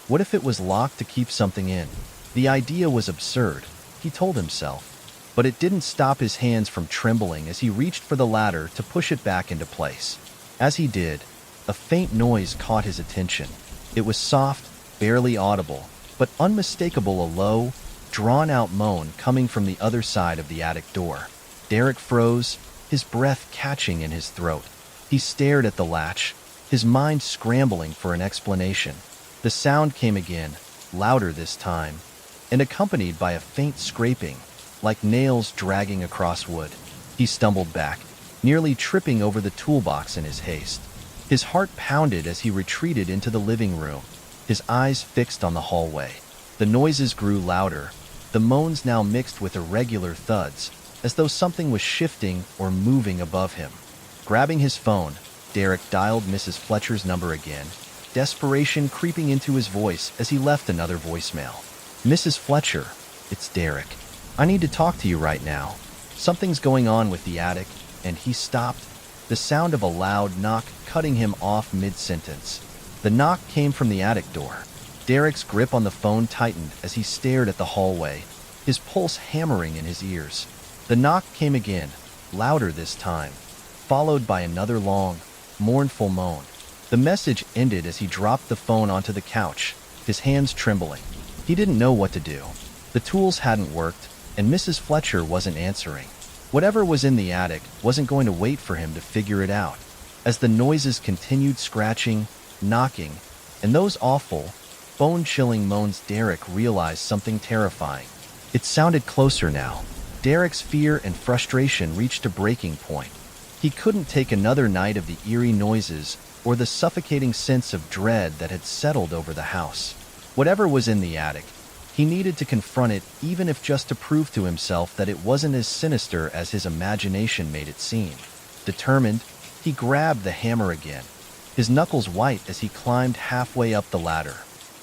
What if it was locked to keep something in? The idea was absurd, he told himself, but it didn't stop his hands from trembling as he reached for the ladder to push it back into place. As he did, a faint noise caught his attention. It was soft, barely audible, but unmistakable, a low, drawn-out moan coming from the other side of the attic door. Derek froze, his breath catching in his throat. He stared at the latch, his mind scrambling for an explanation. The sound came again, louder this time, and accompanied by a faint scraping, like nails dragging across wood. He stumbled back, nearly tripping over the toolbox in his haste. His heart pounded as he retreated into the living room, his eyes fixed on the hallway. The noises grew louder, the moans now mixed with irregular thuds, as though something was shifting or moving above him. Grabbing his phone, Derek dialed Mrs. Fletcher's number again, desperation creeping into his voice as he left another voicemail. "Mrs. Fletcher, it's Derek. I need to talk to you right now. Something's going on with the attic," and he stopped, the sound of a loud knock cutting him off mid-sentence. The knock came from the attic door. Derek's grip on the phone tightened as he stared at the hallway, his pulse hammering in his ears. The knock came again, louder this time, followed by another long, mournful moan. The message ended as he dropped the phone onto the couch, his hands trembling. He didn't know what to do. The tools hadn't worked, and Mrs. Fletcher wasn't answering. Whatever was in the attic wasn't going to wait for him to figure it out. As the noises continued, scratching, knocking, and those awful, bone-chilling moans, Derek realized something terrifying. It sounded closer now. Derek's fear and frustration reached a breaking point. He couldn't take another night of the eerie noises or the suffocating sense of dread that had settled over the house. Whatever was in the attic, he needed to confront it, even if just to prove to himself that it wasn't as sinister as his imagination made it seem. Determined, He grabbed the hammer again, his knuckles white as he climbed halfway up the ladder.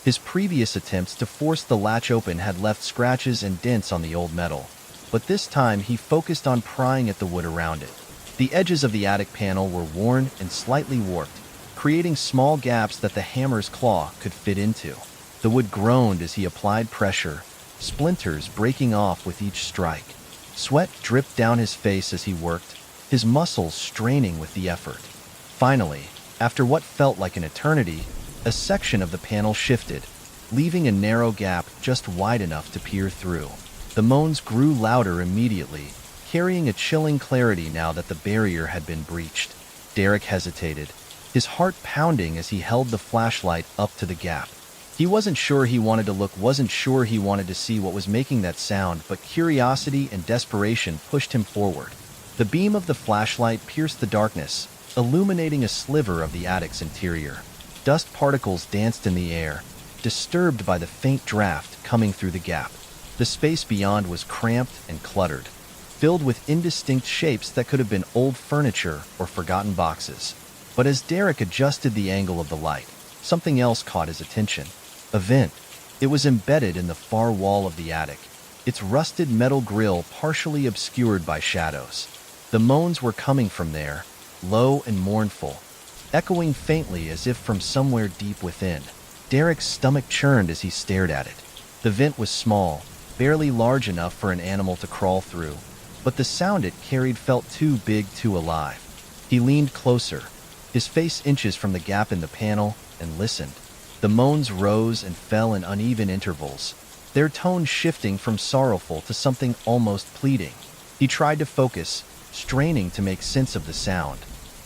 His previous attempts to force the latch open had left scratches and dents on the old metal, but this time he focused on prying at the wood around it. The edges of the attic panel were worn and slightly warped, creating small gaps that the hammer's claw could fit into. The wood groaned as he applied pressure, splinters breaking off with each strike. Sweat dripped down his face as he worked, his muscles straining with the effort. Finally, after what felt like an eternity, a section of the panel shifted, leaving a narrow gap just wide enough to peer through. The moans grew louder immediately, carrying a chilling clarity now that the barrier had been breached. Derek hesitated, his heart pounding as he held the flashlight up to the gap. He wasn't sure he wanted to look, wasn't sure he wanted to see what was making that sound, but curiosity and desperation pushed him forward. The beam of the flashlight pierced the darkness, illuminating a sliver of the attic's interior. Dust particles danced in the air, disturbed by the faint draft coming through the gap. The space beyond was cramped and cluttered, filled with indistinct shapes that could have been old furniture or forgotten boxes. But as Derek adjusted the angle of the light, something else caught his attention. A vent. It was embedded in the far wall of the attic, its rusted metal grill partially obscured by shadows. The moans were coming from there, low and mournful, echoing faintly as if from somewhere deep within. Derek's stomach churned as he stared at it. The vent was small, barely large enough for an animal to crawl through, but the sound it carried felt too big, too alive. He leaned closer, his face inches from the gap in the panel, and listened. The moans rose and fell in uneven intervals, their tone shifting from sorrowful to something almost pleading. He tried to focus, straining to make sense of the sound,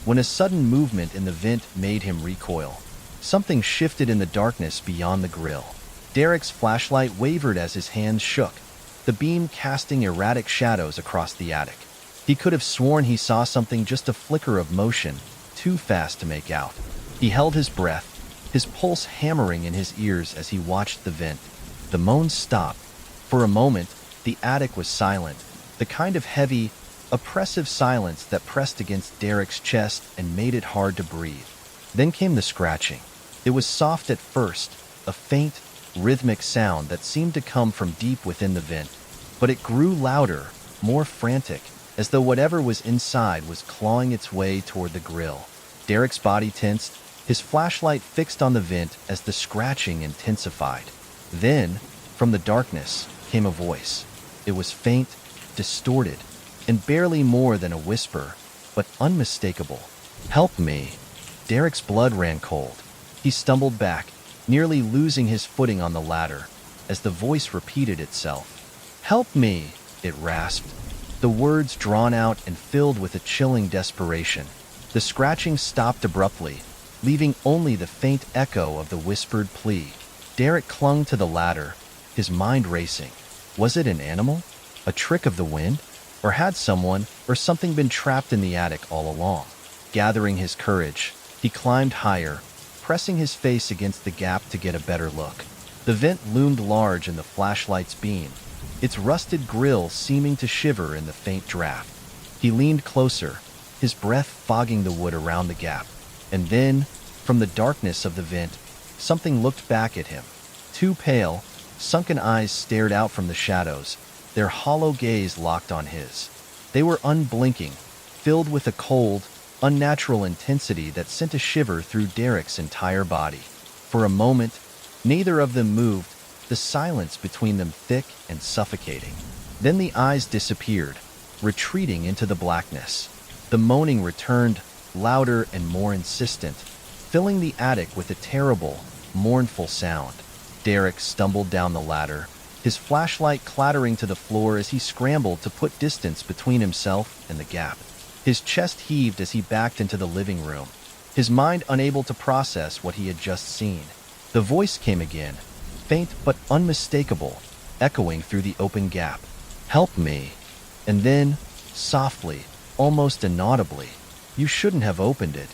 when a sudden movement in the vent made him recoil. Something shifted in the darkness beyond the grill. Derek's flashlight wavered as his hands shook, the beam casting erratic shadows across the attic. He could have sworn he saw something, just a flicker of motion, too fast to make out. He held his breath, his pulse hammering in his ears as he watched the vent. The moans stopped. For a moment, the attic was silent, the kind of heavy, oppressive silence that pressed against Derek's chest and made it hard to breathe. Then came the scratching. It was soft at first, a faint, rhythmic sound that seemed to come from deep within the vent, but it grew louder, more frantic, as though whatever was inside was clawing its way toward the grill. Derek's body tensed, his flashlight fixed on the vent as the scratching intensified. Then, from the darkness, came a voice. It was faint, distorted, and barely more than a whisper, but unmistakable. "Help me." Derek's blood ran cold. He stumbled back, nearly losing his footing on the ladder, as the voice repeated itself. "Help me," it rasped, the words drawn out and filled with a chilling desperation. The scratching stopped abruptly, leaving only the faint echo of the whispered plea. Derek clung to the ladder, his mind racing. Was it an animal? A trick of the wind? Or had someone or something been trapped in the attic all along? Gathering his courage, he climbed higher, pressing his face against the gap to get a better look. The vent loomed large in the flashlight's beam, its rusted grill seeming to shiver in the faint draft. He leaned closer, his breath fogging the wood around the gap. And then, from the darkness of the vent, something looked back at him. Two pale, sunken eyes stared out from the shadows, their hollow gaze locked on his. They were unblinking, filled with a cold, unnatural intensity that sent a shiver through Derek's entire body. For a moment, neither of them moved, the silence between them thick and suffocating. Then the eyes disappeared, retreating into the blackness. The moaning returned, louder and more insistent, filling the attic with a terrible, mournful sound. Derek stumbled down the ladder, his flashlight clattering to the floor as he scrambled to put distance between himself and the gap. His chest heaved as he backed into the living room, his mind unable to process what he had just seen. The voice came again, faint but unmistakable, echoing through the open gap. "Help me." And then, softly, almost inaudibly, "You shouldn't have opened it."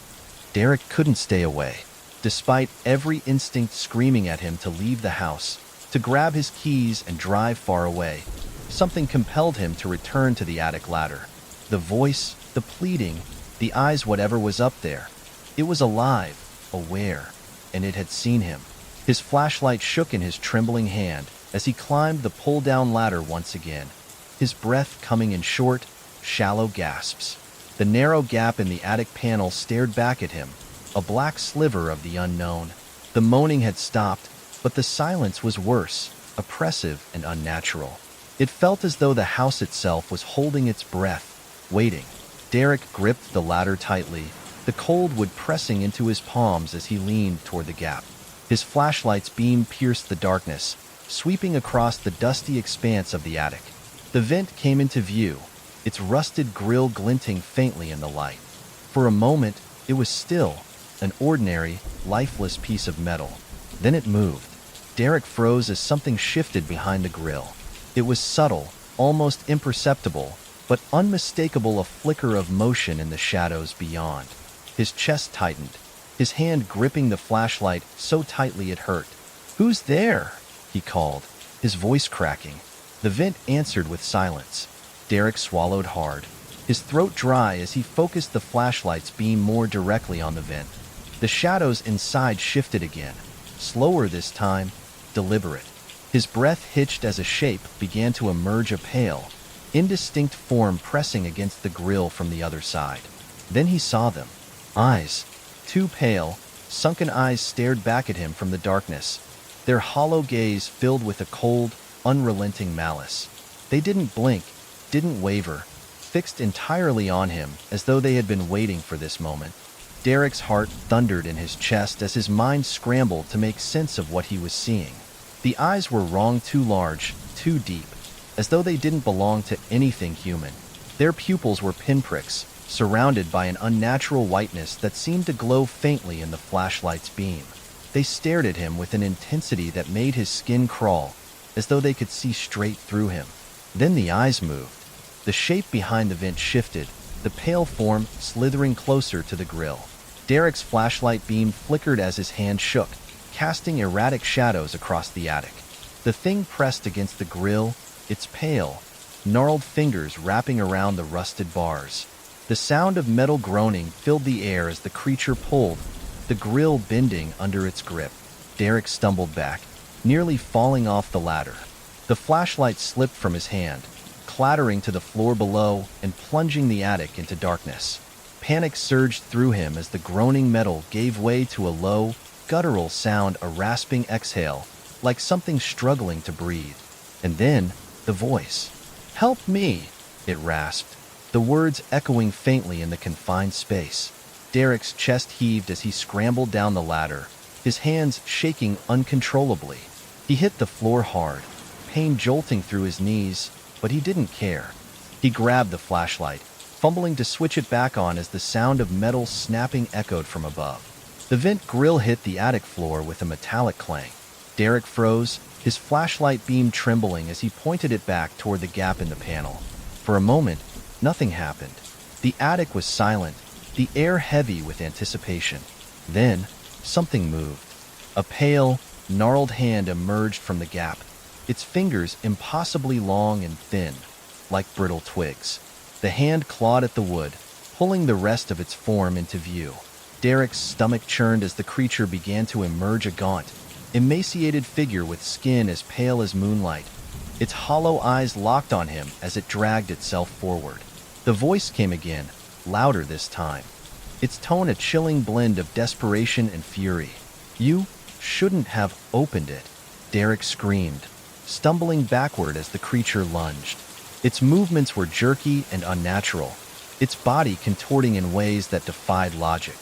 Derek couldn't stay away, despite every instinct screaming at him to leave the house, to grab his keys and drive far away. Something compelled him to return to the attic ladder. The voice, the pleading, The eyes, whatever was up there. It was alive, aware, and it had seen him. His flashlight shook in his trembling hand as he climbed the pull-down ladder once again, his breath coming in short, shallow gasps. The narrow gap in the attic panel stared back at him, a black sliver of the unknown. The moaning had stopped, but the silence was worse, oppressive and unnatural. It felt as though the house itself was holding its breath, waiting. Derek gripped the ladder tightly, the cold wood pressing into his palms as he leaned toward the gap. His flashlight's beam pierced the darkness, sweeping across the dusty expanse of the attic. The vent came into view, its rusted grill glinting faintly in the light. For a moment, it was still, an ordinary, lifeless piece of metal. Then it moved. Derek froze as something shifted behind the grill. It was subtle, almost imperceptible, but unmistakable, a flicker of motion in the shadows beyond. His chest tightened, his hand gripping the flashlight so tightly it hurt. "Who's there?" he called, his voice cracking. The vent answered with silence. Derek swallowed hard, his throat dry as he focused the flashlight's beam more directly on the vent. The shadows inside shifted again, slower this time, deliberate. His breath hitched as a shape began to emerge, a pale, indistinct form pressing against the grill from the other side. Then he saw them. Eyes, two pale, sunken eyes stared back at him from the darkness, their hollow gaze filled with a cold, unrelenting malice. They didn't blink, didn't waver, fixed entirely on him as though they had been waiting for this moment. Derek's heart thundered in his chest as his mind scrambled to make sense of what he was seeing. The eyes were wrong, too large, too deep, as though they didn't belong to anything human. Their pupils were pinpricks, surrounded by an unnatural whiteness that seemed to glow faintly in the flashlight's beam. They stared at him with an intensity that made his skin crawl, as though they could see straight through him. Then the eyes moved. The shape behind the vent shifted, the pale form slithering closer to the grill. Derek's flashlight beam flickered as his hand shook, casting erratic shadows across the attic. The thing pressed against the grill, its pale, gnarled fingers wrapping around the rusted bars. The sound of metal groaning filled the air as the creature pulled, the grill bending under its grip. Derek stumbled back, nearly falling off the ladder. The flashlight slipped from his hand, clattering to the floor below and plunging the attic into darkness. Panic surged through him as the groaning metal gave way to a low, guttural sound, a rasping exhale, like something struggling to breathe. And then, the voice. "Help me," it rasped, the words echoing faintly in the confined space. Derek's chest heaved as he scrambled down the ladder, his hands shaking uncontrollably. He hit the floor hard, pain jolting through his knees, but he didn't care. He grabbed the flashlight, fumbling to switch it back on as the sound of metal snapping echoed from above. The vent grill hit the attic floor with a metallic clang. Derek froze, his flashlight beam trembling as he pointed it back toward the gap in the panel. For a moment, nothing happened. The attic was silent, the air heavy with anticipation. Then, something moved. A pale, gnarled hand emerged from the gap, its fingers impossibly long and thin, like brittle twigs. The hand clawed at the wood, pulling the rest of its form into view. Derek's stomach churned as the creature began to emerge, a gaunt, emaciated figure with skin as pale as moonlight. Its hollow eyes locked on him as it dragged itself forward. The voice came again, louder this time, its tone a chilling blend of desperation and fury. "You shouldn't have opened it," Derek screamed, stumbling backward as the creature lunged. Its movements were jerky and unnatural, its body contorting in ways that defied logic.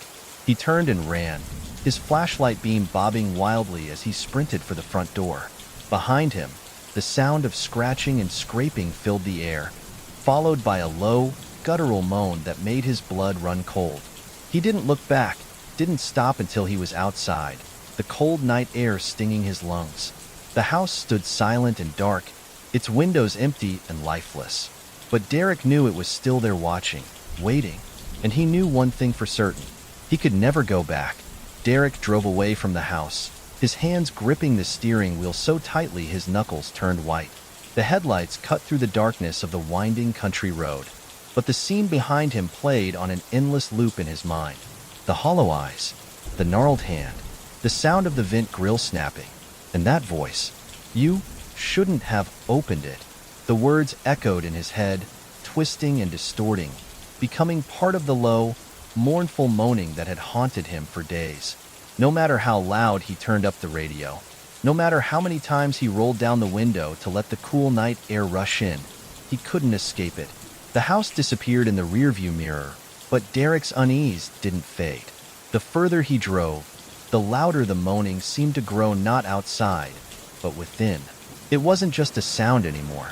He turned and ran, his flashlight beam bobbing wildly as he sprinted for the front door. Behind him, the sound of scratching and scraping filled the air, followed by a low, guttural moan that made his blood run cold. He didn't look back, didn't stop until he was outside, the cold night air stinging his lungs. The house stood silent and dark, its windows empty and lifeless. But Derek knew it was still there, watching, waiting, and he knew one thing for certain. He could never go back. Derek drove away from the house, his hands gripping the steering wheel so tightly his knuckles turned white. The headlights cut through the darkness of the winding country road. But the scene behind him played on an endless loop in his mind. The hollow eyes, the gnarled hand, the sound of the vent grill snapping, and that voice. You shouldn't have opened it. The words echoed in his head, twisting and distorting, becoming part of the low, mournful moaning that had haunted him for days. No matter how loud he turned up the radio, no matter how many times he rolled down the window to let the cool night air rush in, he couldn't escape it. The house disappeared in the rearview mirror, but Derek's unease didn't fade. The further he drove, the louder the moaning seemed to grow, not outside, but within. It wasn't just a sound anymore.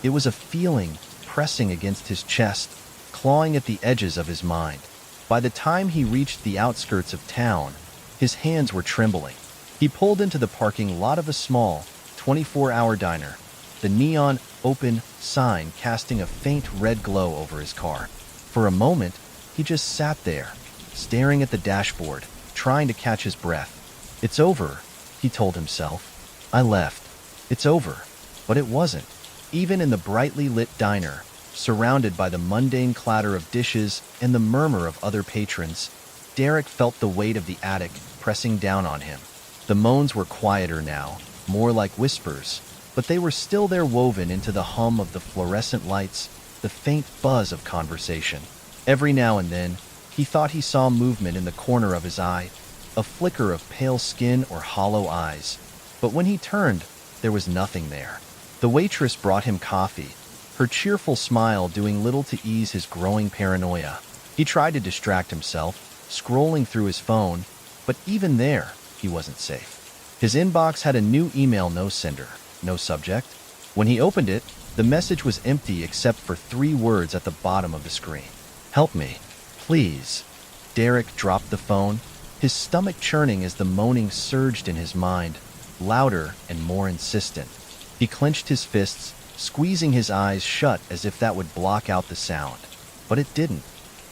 It was a feeling pressing against his chest, clawing at the edges of his mind. By the time he reached the outskirts of town, his hands were trembling. He pulled into the parking lot of a small, 24-hour diner, the neon open sign casting a faint red glow over his car. For a moment, he just sat there, staring at the dashboard, trying to catch his breath. It's over, he told himself. I left. It's over. But it wasn't. Even in the brightly lit diner, surrounded by the mundane clatter of dishes and the murmur of other patrons, Derek felt the weight of the attic pressing down on him. The moans were quieter now, more like whispers, but they were still there, woven into the hum of the fluorescent lights, the faint buzz of conversation. Every now and then, he thought he saw movement in the corner of his eye, a flicker of pale skin or hollow eyes. But when he turned, there was nothing there. The waitress brought him coffee, her cheerful smile doing little to ease his growing paranoia. He tried to distract himself, scrolling through his phone, but even there, he wasn't safe. His inbox had a new email, no sender, no subject. When he opened it, the message was empty except for 3 words at the bottom of the screen. Help me, please. Derek dropped the phone, his stomach churning as the moaning surged in his mind, louder and more insistent. He clenched his fists, squeezing his eyes shut as if that would block out the sound. But it didn't.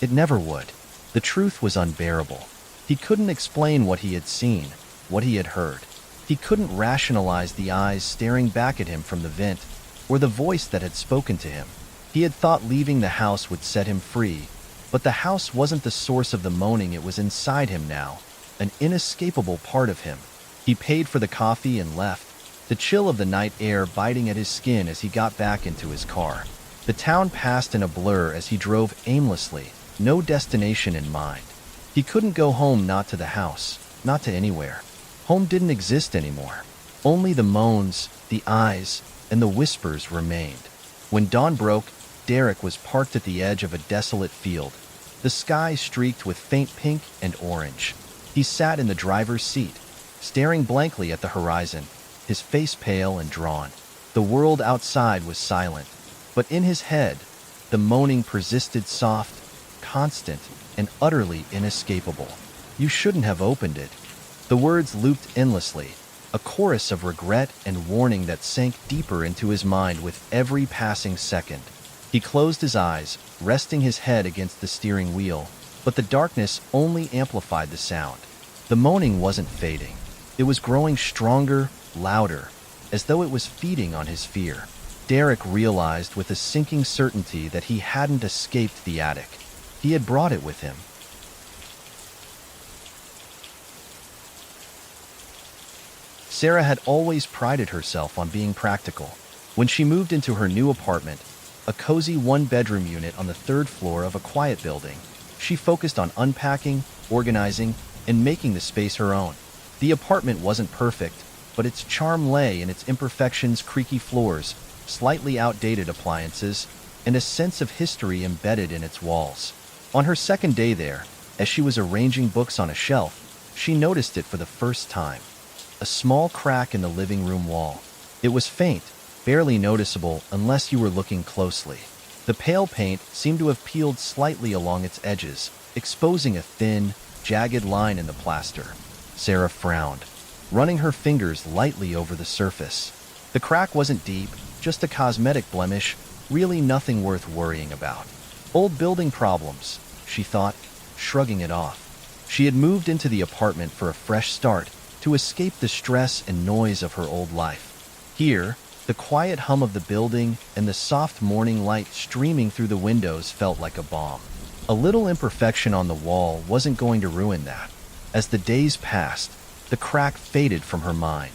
It never would. The truth was unbearable. He couldn't explain what he had seen, what he had heard. He couldn't rationalize the eyes staring back at him from the vent, or the voice that had spoken to him. He had thought leaving the house would set him free, but the house wasn't the source of the moaning. It was inside him now, an inescapable part of him. He paid for the coffee and left, the chill of the night air biting at his skin as he got back into his car. The town passed in a blur as he drove aimlessly, no destination in mind. He couldn't go home, not to the house, not to anywhere. Home didn't exist anymore. Only the moans, the eyes, and the whispers remained. When dawn broke, Derek was parked at the edge of a desolate field, the sky streaked with faint pink and orange. He sat in the driver's seat, staring blankly at the horizon, his face pale and drawn. The world outside was silent, but in his head, the moaning persisted, soft, constant, and utterly inescapable. You shouldn't have opened it. The words looped endlessly, a chorus of regret and warning that sank deeper into his mind with every passing second. He closed his eyes, resting his head against the steering wheel, but the darkness only amplified the sound. The moaning wasn't fading. It was growing stronger, louder, as though it was feeding on his fear. Derek realized with a sinking certainty that he hadn't escaped the attic. He had brought it with him. Sarah had always prided herself on being practical. When she moved into her new apartment, a cozy 1-bedroom unit on the 3rd floor of a quiet building, she focused on unpacking, organizing, and making the space her own. The apartment wasn't perfect, but its charm lay in its imperfections: creaky floors, slightly outdated appliances, and a sense of history embedded in its walls. On her second day there, as she was arranging books on a shelf, she noticed it for the first time. A small crack in the living room wall. It was faint, barely noticeable unless you were looking closely. The pale paint seemed to have peeled slightly along its edges, exposing a thin, jagged line in the plaster. Sarah frowned, running her fingers lightly over the surface. The crack wasn't deep, just a cosmetic blemish, really nothing worth worrying about. Old building problems, she thought, shrugging it off. She had moved into the apartment for a fresh start, to escape the stress and noise of her old life. Here, The quiet hum of the building and the soft morning light streaming through the windows felt like a balm. A little imperfection on the wall wasn't going to ruin that. As the days passed, the crack faded from her mind.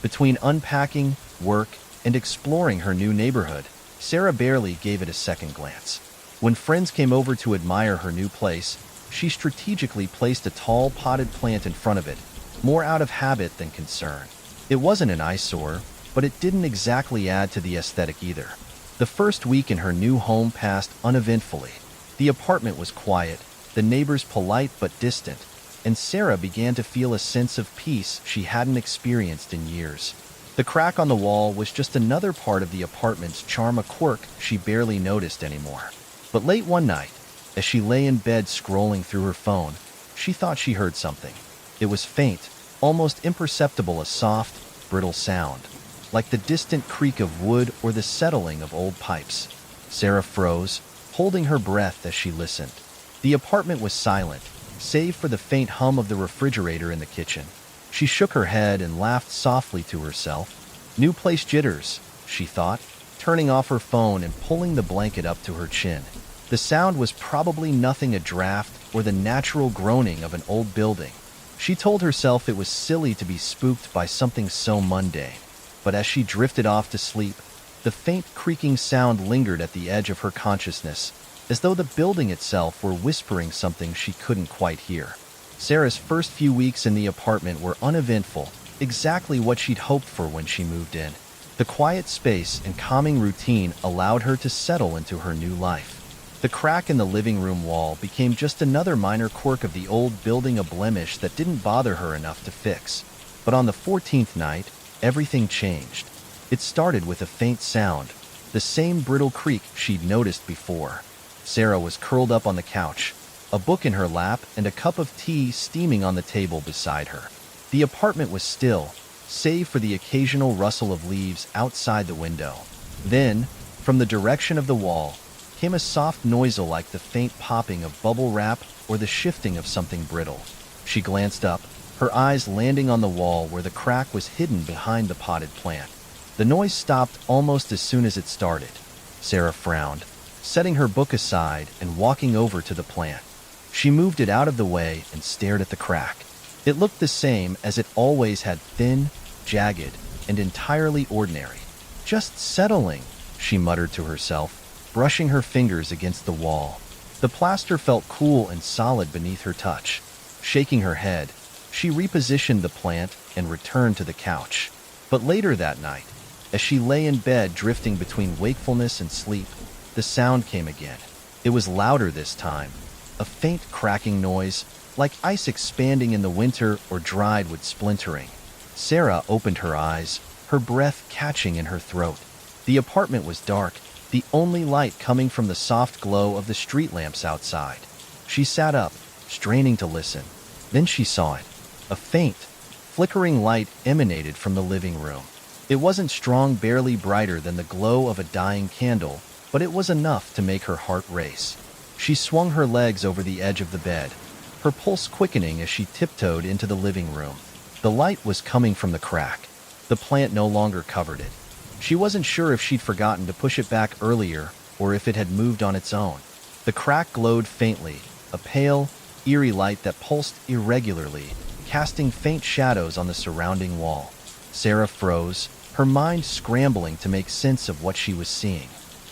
Between unpacking, work, and exploring her new neighborhood, Sarah barely gave it a second glance. When friends came over to admire her new place, she strategically placed a tall potted plant in front of it, more out of habit than concern. It wasn't an eyesore, but it didn't exactly add to the aesthetic either. The first week in her new home passed uneventfully. The apartment was quiet, the neighbors polite but distant, and Sarah began to feel a sense of peace she hadn't experienced in years. The crack on the wall was just another part of the apartment's charm, a quirk she barely noticed anymore. But late one night, as she lay in bed scrolling through her phone, she thought she heard something. It was faint, almost imperceptible, a soft, brittle sound, like the distant creak of wood or the settling of old pipes. Sarah froze, holding her breath as she listened. The apartment was silent, save for the faint hum of the refrigerator in the kitchen. She shook her head and laughed softly to herself. New place jitters, she thought, turning off her phone and pulling the blanket up to her chin. The sound was probably nothing, a draft or the natural groaning of an old building. She told herself it was silly to be spooked by something so mundane. But as she drifted off to sleep, the faint creaking sound lingered at the edge of her consciousness, as though the building itself were whispering something she couldn't quite hear. Sarah's first few weeks in the apartment were uneventful, exactly what she'd hoped for when she moved in. The quiet space and calming routine allowed her to settle into her new life. The crack in the living room wall became just another minor quirk of the old building, a blemish that didn't bother her enough to fix. But on the 14th night, everything changed. It started with a faint sound, the same brittle creak she'd noticed before. Sarah was curled up on the couch, a book in her lap and a cup of tea steaming on the table beside her. The apartment was still, save for the occasional rustle of leaves outside the window. Then, from the direction of the wall, came a soft noise like the faint popping of bubble wrap or the shifting of something brittle. She glanced up, her eyes landing on the wall where the crack was hidden behind the potted plant. The noise stopped almost as soon as it started. Sarah frowned, setting her book aside and walking over to the plant. She moved it out of the way and stared at the crack. It looked the same as it always had, thin, jagged, and entirely ordinary. Just settling, she muttered to herself, brushing her fingers against the wall. The plaster felt cool and solid beneath her touch. Shaking her head, she repositioned the plant and returned to the couch. But later that night, as she lay in bed drifting between wakefulness and sleep, the sound came again. It was louder this time, a faint cracking noise, like ice expanding in the winter or dried wood splintering. Sarah opened her eyes, her breath catching in her throat. The apartment was dark, the only light coming from the soft glow of the street lamps outside. She sat up, straining to listen. Then she saw it. A faint, flickering light emanated from the living room. It wasn't strong, barely brighter than the glow of a dying candle, but it was enough to make her heart race. She swung her legs over the edge of the bed, her pulse quickening as she tiptoed into the living room. The light was coming from the crack. The plant no longer covered it. She wasn't sure if she'd forgotten to push it back earlier or if it had moved on its own. The crack glowed faintly, a pale, eerie light that pulsed irregularly, casting faint shadows on the surrounding wall. Sarah froze, her mind scrambling to make sense of what she was seeing.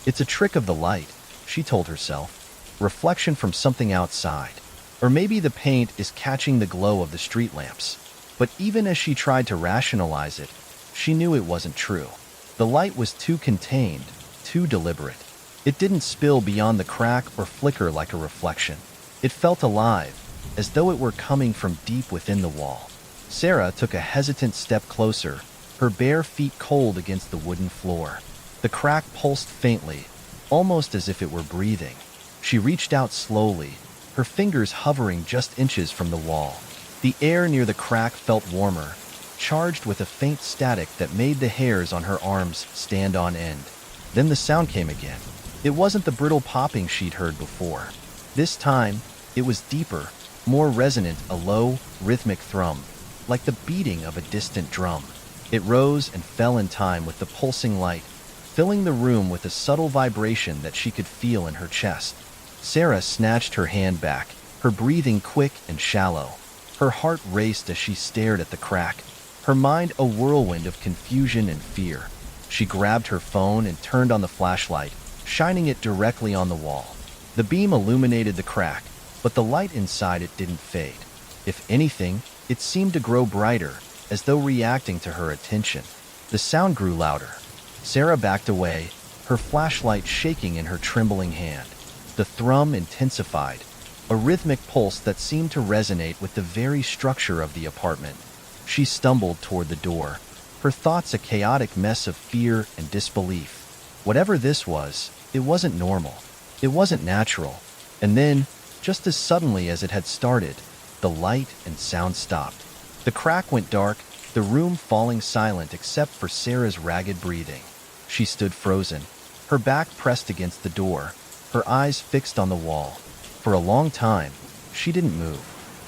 It's a trick of the light, she told herself. Reflection from something outside. Or maybe the paint is catching the glow of the street lamps. But even as she tried to rationalize it, she knew it wasn't true. The light was too contained, too deliberate. It didn't spill beyond the crack or flicker like a reflection. It felt alive, as though it were coming from deep within the wall. Sarah took a hesitant step closer, her bare feet cold against the wooden floor. The crack pulsed faintly, almost as if it were breathing. She reached out slowly, her fingers hovering just inches from the wall. The air near the crack felt warmer, charged with a faint static that made the hairs on her arms stand on end. Then the sound came again. It wasn't the brittle popping she'd heard before. This time, it was deeper, more resonant, a low, rhythmic thrum, like the beating of a distant drum. It rose and fell in time with the pulsing light, filling the room with a subtle vibration that she could feel in her chest. Sarah snatched her hand back, her breathing quick and shallow. Her heart raced as she stared at the crack, her mind a whirlwind of confusion and fear. She grabbed her phone and turned on the flashlight, shining it directly on the wall. The beam illuminated the crack, but the light inside it didn't fade. If anything, it seemed to grow brighter, as though reacting to her attention. The sound grew louder. Sarah backed away, her flashlight shaking in her trembling hand. The thrum intensified, a rhythmic pulse that seemed to resonate with the very structure of the apartment. She stumbled toward the door, her thoughts a chaotic mess of fear and disbelief. Whatever this was, it wasn't normal. It wasn't natural. And then, just as suddenly as it had started, the light and sound stopped. The crack went dark, the room falling silent except for Sarah's ragged breathing. She stood frozen, her back pressed against the door, her eyes fixed on the wall. For a long time, she didn't move.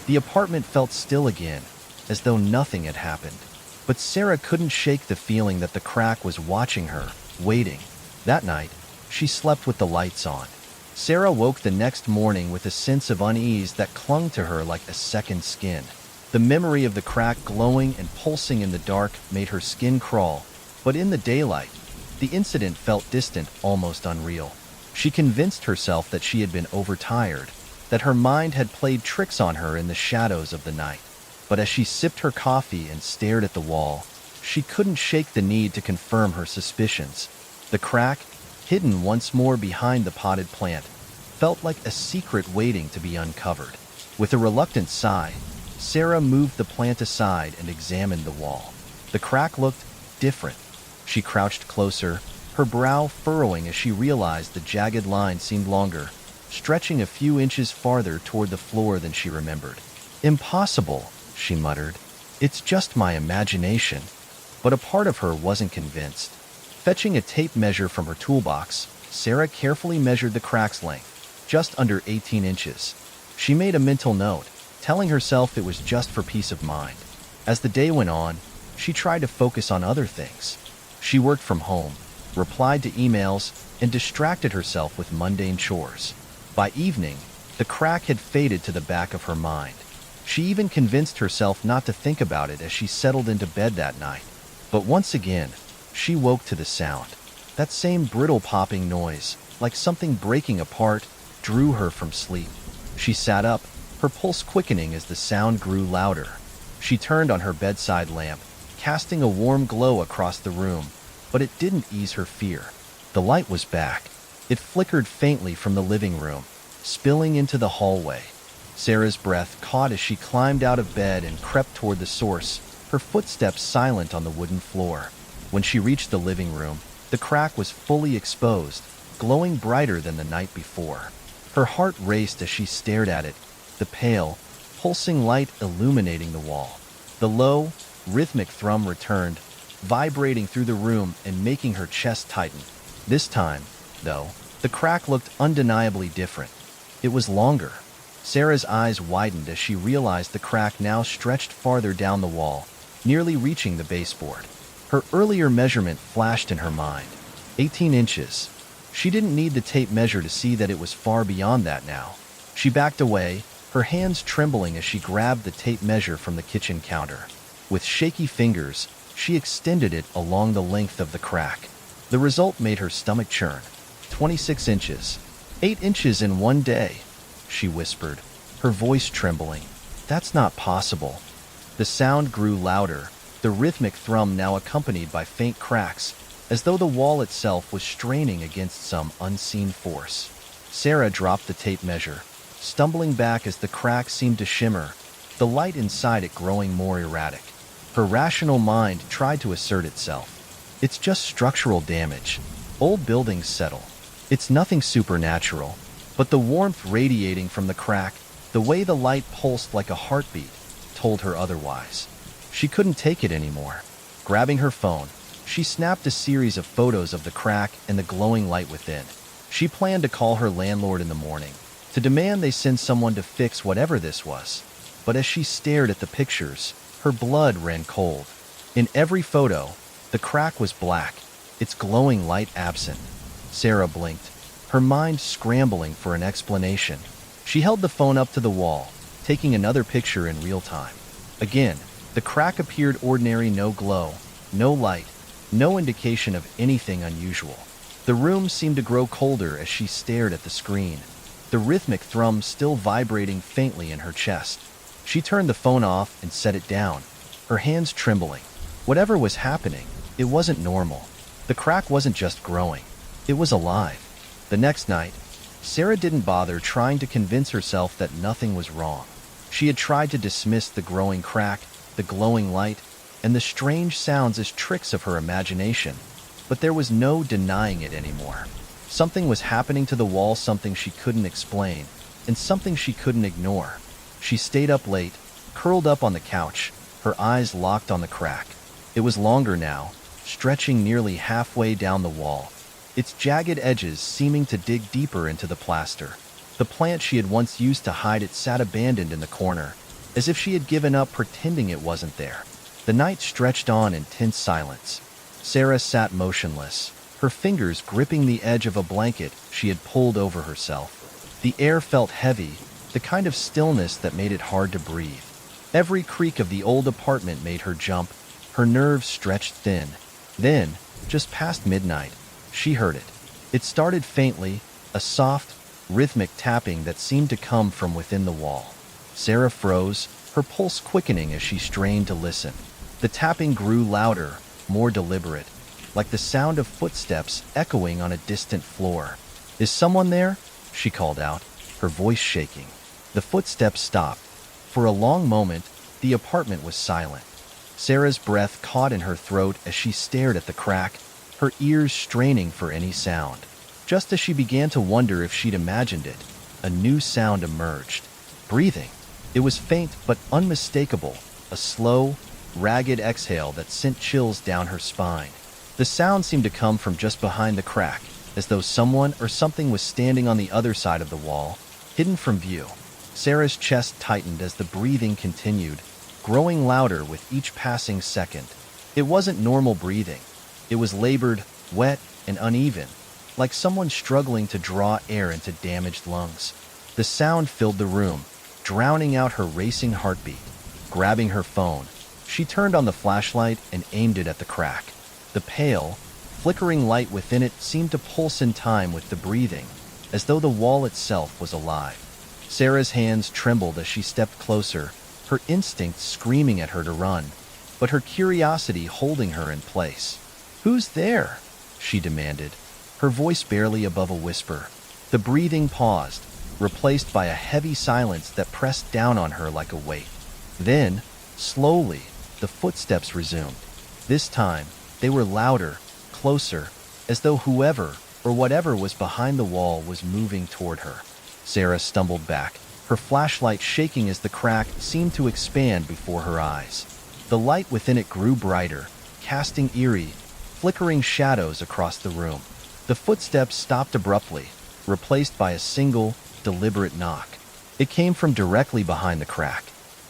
The apartment felt still again, as though nothing had happened. But Sarah couldn't shake the feeling that the crack was watching her, waiting. That night, she slept with the lights on. Sarah woke the next morning with a sense of unease that clung to her like a second skin. The memory of the crack glowing and pulsing in the dark made her skin crawl, but in the daylight, the incident felt distant, almost unreal. She convinced herself that she had been overtired, that her mind had played tricks on her in the shadows of the night. But as she sipped her coffee and stared at the wall, she couldn't shake the need to confirm her suspicions. The crack, hidden once more behind the potted plant, felt like a secret waiting to be uncovered. With a reluctant sigh, Sarah moved the plant aside and examined the wall. The crack looked different. She crouched closer, her brow furrowing as she realized the jagged line seemed longer, stretching a few inches farther toward the floor than she remembered. "Impossible," she muttered. "It's just my imagination." But a part of her wasn't convinced. Fetching a tape measure from her toolbox, Sarah carefully measured the crack's length, just under 18 inches. She made a mental note, telling herself it was just for peace of mind. As the day went on, she tried to focus on other things. She worked from home, replied to emails, and distracted herself with mundane chores. By evening, the crack had faded to the back of her mind. She even convinced herself not to think about it as she settled into bed that night. But once again, she woke to the sound. That same brittle popping noise, like something breaking apart, drew her from sleep. She sat up, her pulse quickening as the sound grew louder. She turned on her bedside lamp, casting a warm glow across the room, but it didn't ease her fear. The light was back. It flickered faintly from the living room, spilling into the hallway. Sarah's breath caught as she climbed out of bed and crept toward the source, her footsteps silent on the wooden floor. When she reached the living room, the crack was fully exposed, glowing brighter than the night before. Her heart raced as she stared at it, the pale, pulsing light illuminating the wall. The low, rhythmic thrum returned, vibrating through the room and making her chest tighten. This time, though, the crack looked undeniably different. It was longer. Sarah's eyes widened as she realized the crack now stretched farther down the wall, nearly reaching the baseboard. Her earlier measurement flashed in her mind. 18 inches. She didn't need the tape measure to see that it was far beyond that now. She backed away, her hands trembling as she grabbed the tape measure from the kitchen counter. With shaky fingers, she extended it along the length of the crack. The result made her stomach churn. 26 inches. 8 inches in one day, she whispered, her voice trembling. "That's not possible." The sound grew louder, the rhythmic thrum now accompanied by faint cracks, as though the wall itself was straining against some unseen force. Sarah dropped the tape measure, stumbling back as the crack seemed to shimmer, the light inside it growing more erratic. Her rational mind tried to assert itself. It's just structural damage. Old buildings settle. It's nothing supernatural. But the warmth radiating from the crack, the way the light pulsed like a heartbeat, told her otherwise. She couldn't take it anymore. Grabbing her phone, she snapped a series of photos of the crack and the glowing light within. She planned to call her landlord in the morning, to demand they send someone to fix whatever this was. But as she stared at the pictures, her blood ran cold. In every photo, the crack was black, its glowing light absent. Sarah blinked, her mind scrambling for an explanation. She held the phone up to the wall, taking another picture in real time. Again, the crack appeared ordinary, no glow, no light, no indication of anything unusual. The room seemed to grow colder as she stared at the screen, the rhythmic thrum still vibrating faintly in her chest. She turned the phone off and set it down, her hands trembling. Whatever was happening, it wasn't normal. The crack wasn't just growing, it was alive. The next night, Sarah didn't bother trying to convince herself that nothing was wrong. She had tried to dismiss the growing crack, the glowing light, and the strange sounds as tricks of her imagination, but there was no denying it anymore. Something was happening to the wall, something she couldn't explain, and something she couldn't ignore. She stayed up late, curled up on the couch, her eyes locked on the crack. It was longer now, stretching nearly halfway down the wall, its jagged edges seeming to dig deeper into the plaster. The plant she had once used to hide it sat abandoned in the corner, as if she had given up pretending it wasn't there. The night stretched on in tense silence. Sarah sat motionless, her fingers gripping the edge of a blanket she had pulled over herself. The air felt heavy, the kind of stillness that made it hard to breathe. Every creak of the old apartment made her jump, her nerves stretched thin. Then, just past midnight, she heard it. It started faintly, a soft, rhythmic tapping that seemed to come from within the wall. Sarah froze, her pulse quickening as she strained to listen. The tapping grew louder, more deliberate, like the sound of footsteps echoing on a distant floor. "Is someone there?" she called out, her voice shaking. The footsteps stopped. For a long moment, the apartment was silent. Sarah's breath caught in her throat as she stared at the crack, her ears straining for any sound. Just as she began to wonder if she'd imagined it, a new sound emerged. Breathing. It was faint but unmistakable, a slow, ragged exhale that sent chills down her spine. The sound seemed to come from just behind the crack, as though someone or something was standing on the other side of the wall, hidden from view. Sarah's chest tightened as the breathing continued, growing louder with each passing second. It wasn't normal breathing. It was labored, wet, and uneven, like someone struggling to draw air into damaged lungs. The sound filled the room, drowning out her racing heartbeat. Grabbing her phone, she turned on the flashlight and aimed it at the crack. The pale, flickering light within it seemed to pulse in time with the breathing, as though the wall itself was alive. Sarah's hands trembled as she stepped closer, her instincts screaming at her to run, but her curiosity holding her in place. "Who's there?" she demanded, her voice barely above a whisper. The breathing paused, replaced by a heavy silence that pressed down on her like a weight. Then, slowly, the footsteps resumed. This time, they were louder, closer, as though whoever or whatever was behind the wall was moving toward her. Sarah stumbled back, her flashlight shaking as the crack seemed to expand before her eyes. The light within it grew brighter, casting eerie, flickering shadows across the room. The footsteps stopped abruptly, replaced by a single, deliberate knock. It came from directly behind the crack.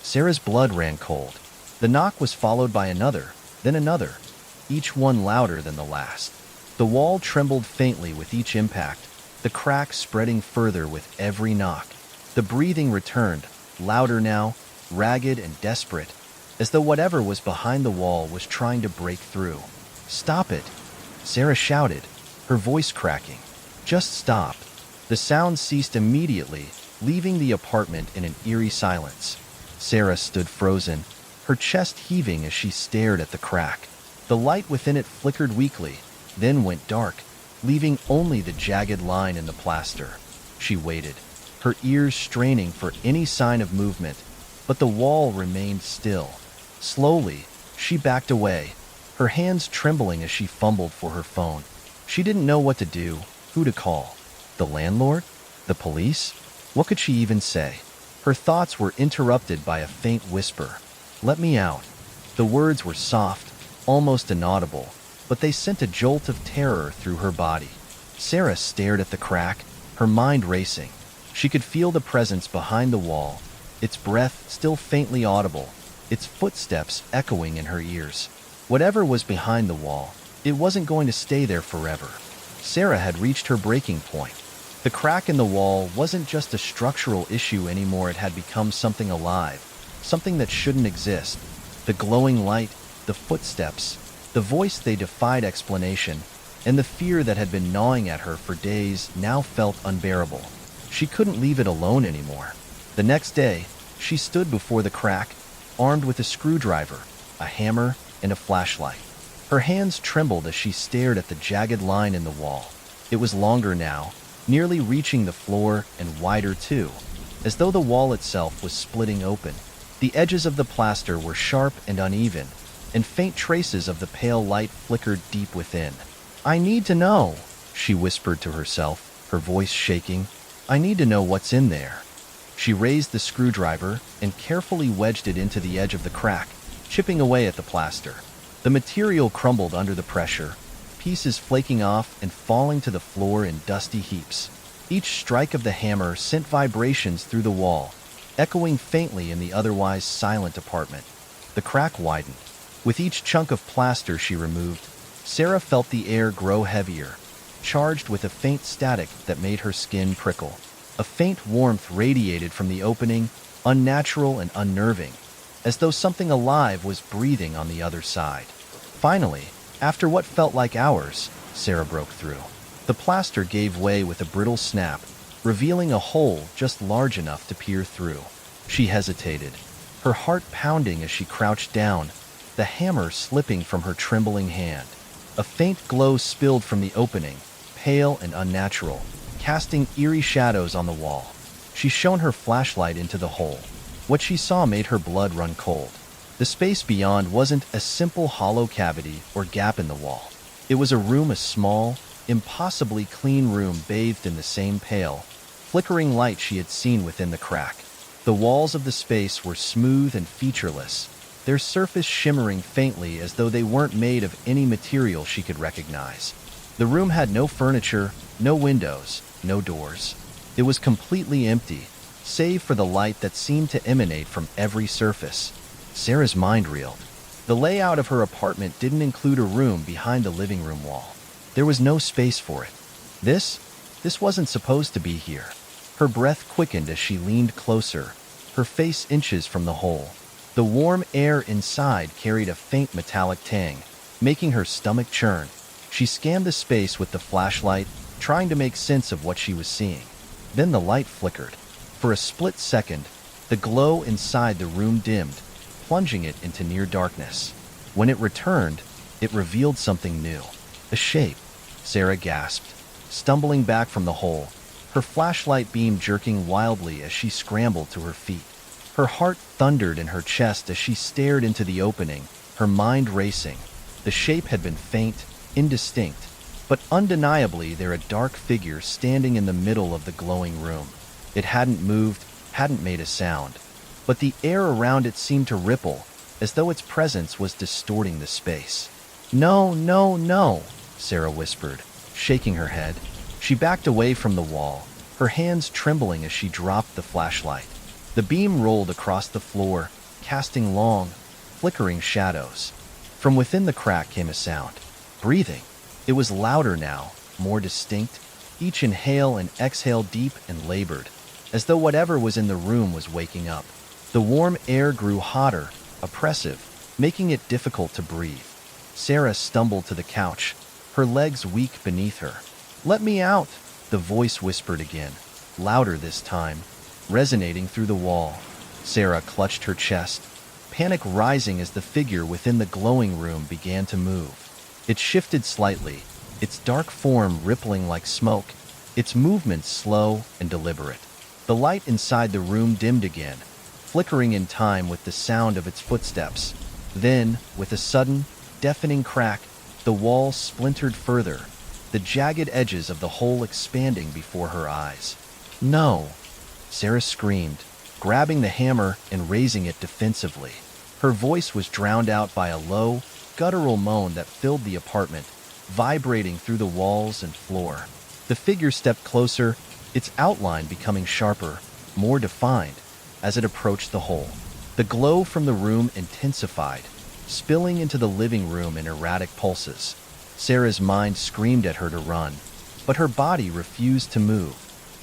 Sarah's blood ran cold. The knock was followed by another, then another, each one louder than the last. The wall trembled faintly with each impact, the crack spreading further with every knock. The breathing returned, louder now, ragged and desperate, as though whatever was behind the wall was trying to break through. "Stop it!" Sarah shouted, her voice cracking. "Just stop." The sound ceased immediately, leaving the apartment in an eerie silence. Sarah stood frozen, her chest heaving as she stared at the crack. The light within it flickered weakly, then went dark, leaving only the jagged line in the plaster. She waited, her ears straining for any sign of movement, but the wall remained still. Slowly, she backed away, her hands trembling as she fumbled for her phone. She didn't know what to do, who to call. The landlord? The police? What could she even say? Her thoughts were interrupted by a faint whisper. "Let me out." The words were soft, almost inaudible, but they sent a jolt of terror through her body. Sarah stared at the crack, her mind racing. She could feel the presence behind the wall, its breath still faintly audible, its footsteps echoing in her ears. Whatever was behind the wall, it wasn't going to stay there forever. Sarah had reached her breaking point. The crack in the wall wasn't just a structural issue anymore, it had become something alive, something that shouldn't exist. The glowing light, the footsteps, the voice they defied explanation, and the fear that had been gnawing at her for days now felt unbearable. She couldn't leave it alone anymore. The next day, she stood before the crack, armed with a screwdriver, a hammer, and a flashlight. Her hands trembled as she stared at the jagged line in the wall. It was longer now, nearly reaching the floor, and wider too, as though the wall itself was splitting open. The edges of the plaster were sharp and uneven, and faint traces of the pale light flickered deep within. "I need to know," she whispered to herself, her voice shaking. "I need to know what's in there." She raised the screwdriver and carefully wedged it into the edge of the crack, chipping away at the plaster. The material crumbled under the pressure, pieces flaking off and falling to the floor in dusty heaps. Each strike of the hammer sent vibrations through the wall, echoing faintly in the otherwise silent apartment. The crack widened. With each chunk of plaster she removed, Sarah felt the air grow heavier, charged with a faint static that made her skin prickle. A faint warmth radiated from the opening, unnatural and unnerving, as though something alive was breathing on the other side. Finally, after what felt like hours, Sarah broke through. The plaster gave way with a brittle snap, revealing a hole just large enough to peer through. She hesitated, her heart pounding as she crouched down, the hammer slipping from her trembling hand. A faint glow spilled from the opening, pale and unnatural, casting eerie shadows on the wall. She shone her flashlight into the hole. What she saw made her blood run cold. The space beyond wasn't a simple hollow cavity or gap in the wall. It was a small, impossibly clean room bathed in the same pale, flickering light she had seen within the crack. The walls of the space were smooth and featureless, their surface shimmering faintly as though they weren't made of any material she could recognize. The room had no furniture, no windows, no doors. It was completely empty, save for the light that seemed to emanate from every surface. Sarah's mind reeled. The layout of her apartment didn't include a room behind the living room wall. There was no space for it. This wasn't supposed to be here. Her breath quickened as she leaned closer, her face inches from the hole. The warm air inside carried a faint metallic tang, making her stomach churn. She scanned the space with the flashlight, trying to make sense of what she was seeing. Then the light flickered. For a split second, the glow inside the room dimmed, plunging it into near darkness. When it returned, it revealed something new. A shape. Sarah gasped, stumbling back from the hole, her flashlight beam jerking wildly as she scrambled to her feet. Her heart thundered in her chest as she stared into the opening, her mind racing. The shape had been faint, indistinct, but undeniably there a dark figure standing in the middle of the glowing room. It hadn't moved, hadn't made a sound, but the air around it seemed to ripple, as though its presence was distorting the space. "No, no, no," Sarah whispered, shaking her head. She backed away from the wall, her hands trembling as she dropped the flashlight. The beam rolled across the floor, casting long, flickering shadows. From within the crack came a sound. Breathing. It was louder now, more distinct, each inhale and exhale deep and labored, as though whatever was in the room was waking up. The warm air grew hotter, oppressive, making it difficult to breathe. Sarah stumbled to the couch, her legs weak beneath her. "Let me out," the voice whispered again, louder this time, resonating through the wall. Sarah clutched her chest, panic rising as the figure within the glowing room began to move. It shifted slightly, its dark form rippling like smoke, its movements slow and deliberate. The light inside the room dimmed again, flickering in time with the sound of its footsteps. Then, with a sudden, deafening crack, the wall splintered further, the jagged edges of the hole expanding before her eyes. "No!" Sarah screamed, grabbing the hammer and raising it defensively. Her voice was drowned out by a low, guttural moan that filled the apartment, vibrating through the walls and floor. The figure stepped closer, its outline becoming sharper, more defined, as it approached the hole. The glow from the room intensified, spilling into the living room in erratic pulses. Sarah's mind screamed at her to run, but her body refused to move.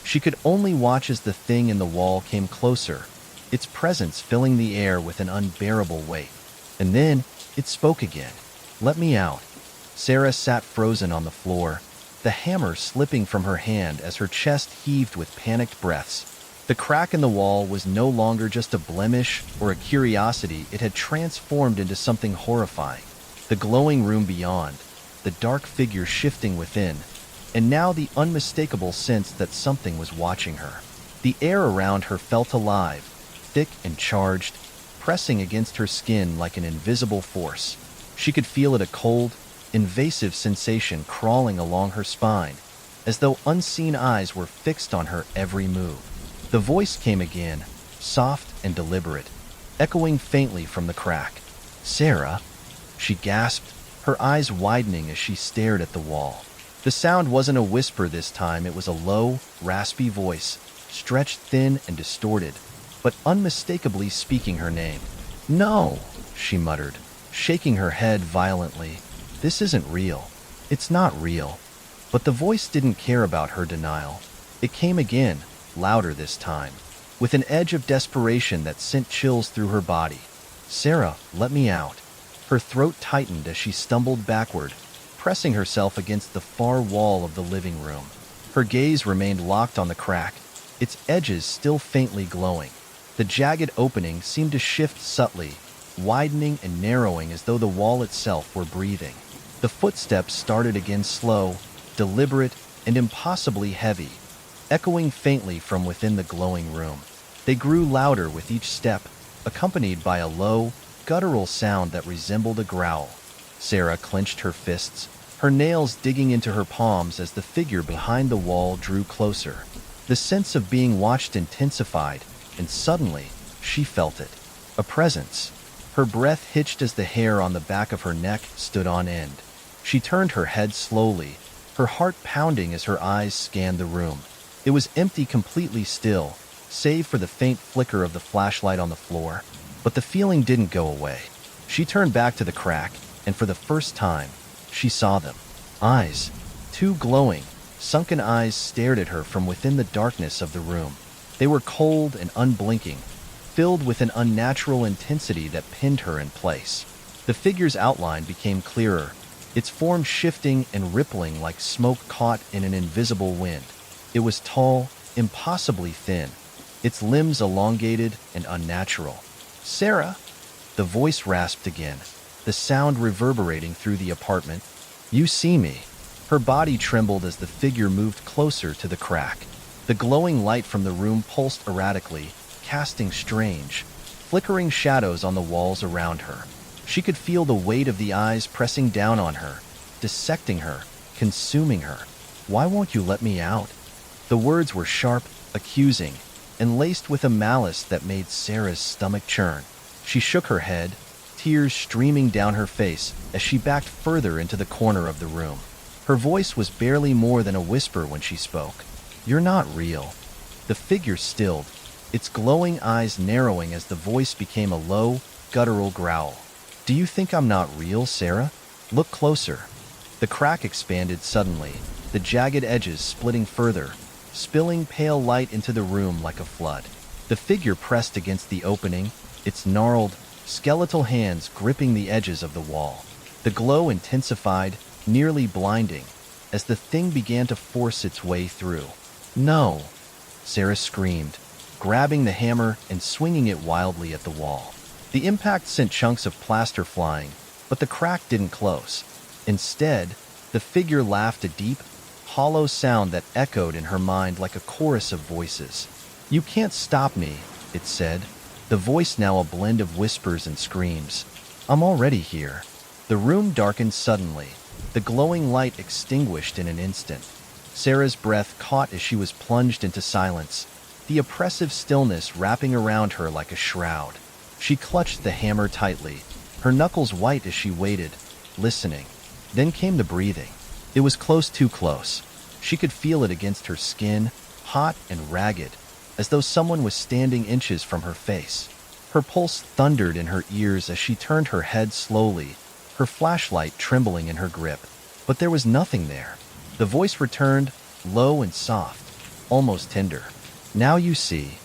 She could only watch as the thing in the wall came closer, its presence filling the air with an unbearable weight. And then it spoke again. "Let me out." Sarah sat frozen on the floor, the hammer slipping from her hand as her chest heaved with panicked breaths. The crack in the wall was no longer just a blemish or a curiosity, it had transformed into something horrifying. The glowing room beyond, the dark figure shifting within, and now the unmistakable sense that something was watching her. The air around her felt alive, thick and charged, pressing against her skin like an invisible force. She could feel it, a cold, invasive sensation crawling along her spine, as though unseen eyes were fixed on her every move. The voice came again, soft and deliberate, echoing faintly from the crack. "Sarah?" she gasped, her eyes widening as she stared at the wall. The sound wasn't a whisper this time, it was a low, raspy voice, stretched thin and distorted, but unmistakably speaking her name. "No," she muttered, shaking her head violently. "This isn't real. It's not real." But the voice didn't care about her denial. It came again, louder this time, with an edge of desperation that sent chills through her body. "Sarah, let me out." Her throat tightened as she stumbled backward, pressing herself against the far wall of the living room. Her gaze remained locked on the crack, its edges still faintly glowing. The jagged opening seemed to shift subtly, widening and narrowing as though the wall itself were breathing. The footsteps started again, slow, deliberate, and impossibly heavy, echoing faintly from within the glowing room. They grew louder with each step, accompanied by a low, guttural sound that resembled a growl. Sarah clenched her fists, her nails digging into her palms as the figure behind the wall drew closer. The sense of being watched intensified, and suddenly, she felt it. A presence. Her breath hitched as the hair on the back of her neck stood on end. She turned her head slowly, her heart pounding as her eyes scanned the room. It was empty, completely still, save for the faint flicker of the flashlight on the floor. But the feeling didn't go away. She turned back to the crack, and for the first time, she saw them. Eyes. Two glowing, sunken eyes stared at her from within the darkness of the room. They were cold and unblinking, filled with an unnatural intensity that pinned her in place. The figure's outline became clearer, its form shifting and rippling like smoke caught in an invisible wind. It was tall, impossibly thin, its limbs elongated and unnatural. "Sarah?" The voice rasped again, the sound reverberating through the apartment. "You see me." Her body trembled as the figure moved closer to the crack. The glowing light from the room pulsed erratically, casting strange, flickering shadows on the walls around her. She could feel the weight of the eyes pressing down on her, dissecting her, consuming her. "Why won't you let me out?" The words were sharp, accusing, and laced with a malice that made Sarah's stomach churn. She shook her head, tears streaming down her face as she backed further into the corner of the room. Her voice was barely more than a whisper when she spoke. "You're not real." The figure stilled, its glowing eyes narrowing as the voice became a low, guttural growl. "Do you think I'm not real, Sarah? Look closer." The crack expanded suddenly, the jagged edges splitting further, spilling pale light into the room like a flood. The figure pressed against the opening, its gnarled, skeletal hands gripping the edges of the wall. The glow intensified, nearly blinding, as the thing began to force its way through. "No!" Sarah screamed, grabbing the hammer and swinging it wildly at the wall. The impact sent chunks of plaster flying, but the crack didn't close. Instead, the figure laughed, a deep, hollow sound that echoed in her mind like a chorus of voices. "You can't stop me," it said, the voice now a blend of whispers and screams. "I'm already here." The room darkened suddenly, the glowing light extinguished in an instant. Sarah's breath caught as she was plunged into silence, the oppressive stillness wrapping around her like a shroud. She clutched the hammer tightly, her knuckles white as she waited, listening. Then came the breathing. It was close, too close. She could feel it against her skin, hot and ragged, as though someone was standing inches from her face. Her pulse thundered in her ears as she turned her head slowly, her flashlight trembling in her grip. But there was nothing there. The voice returned, low and soft, almost tender. "Now you see."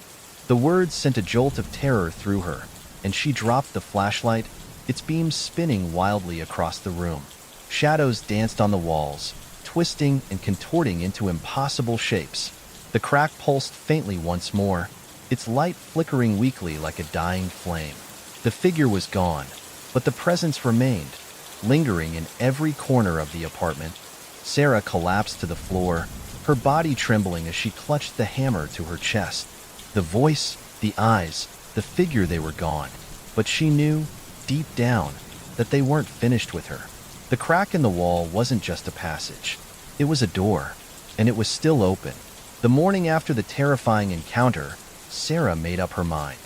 The words sent a jolt of terror through her, and she dropped the flashlight, its beams spinning wildly across the room. Shadows danced on the walls, twisting and contorting into impossible shapes. The crack pulsed faintly once more, its light flickering weakly like a dying flame. The figure was gone, but the presence remained, lingering in every corner of the apartment. Sarah collapsed to the floor, her body trembling as she clutched the hammer to her chest. The voice, the eyes, the figure, they were gone. But she knew, deep down, that they weren't finished with her. The crack in the wall wasn't just a passage. It was a door, and it was still open. The morning after the terrifying encounter, Sarah made up her mind.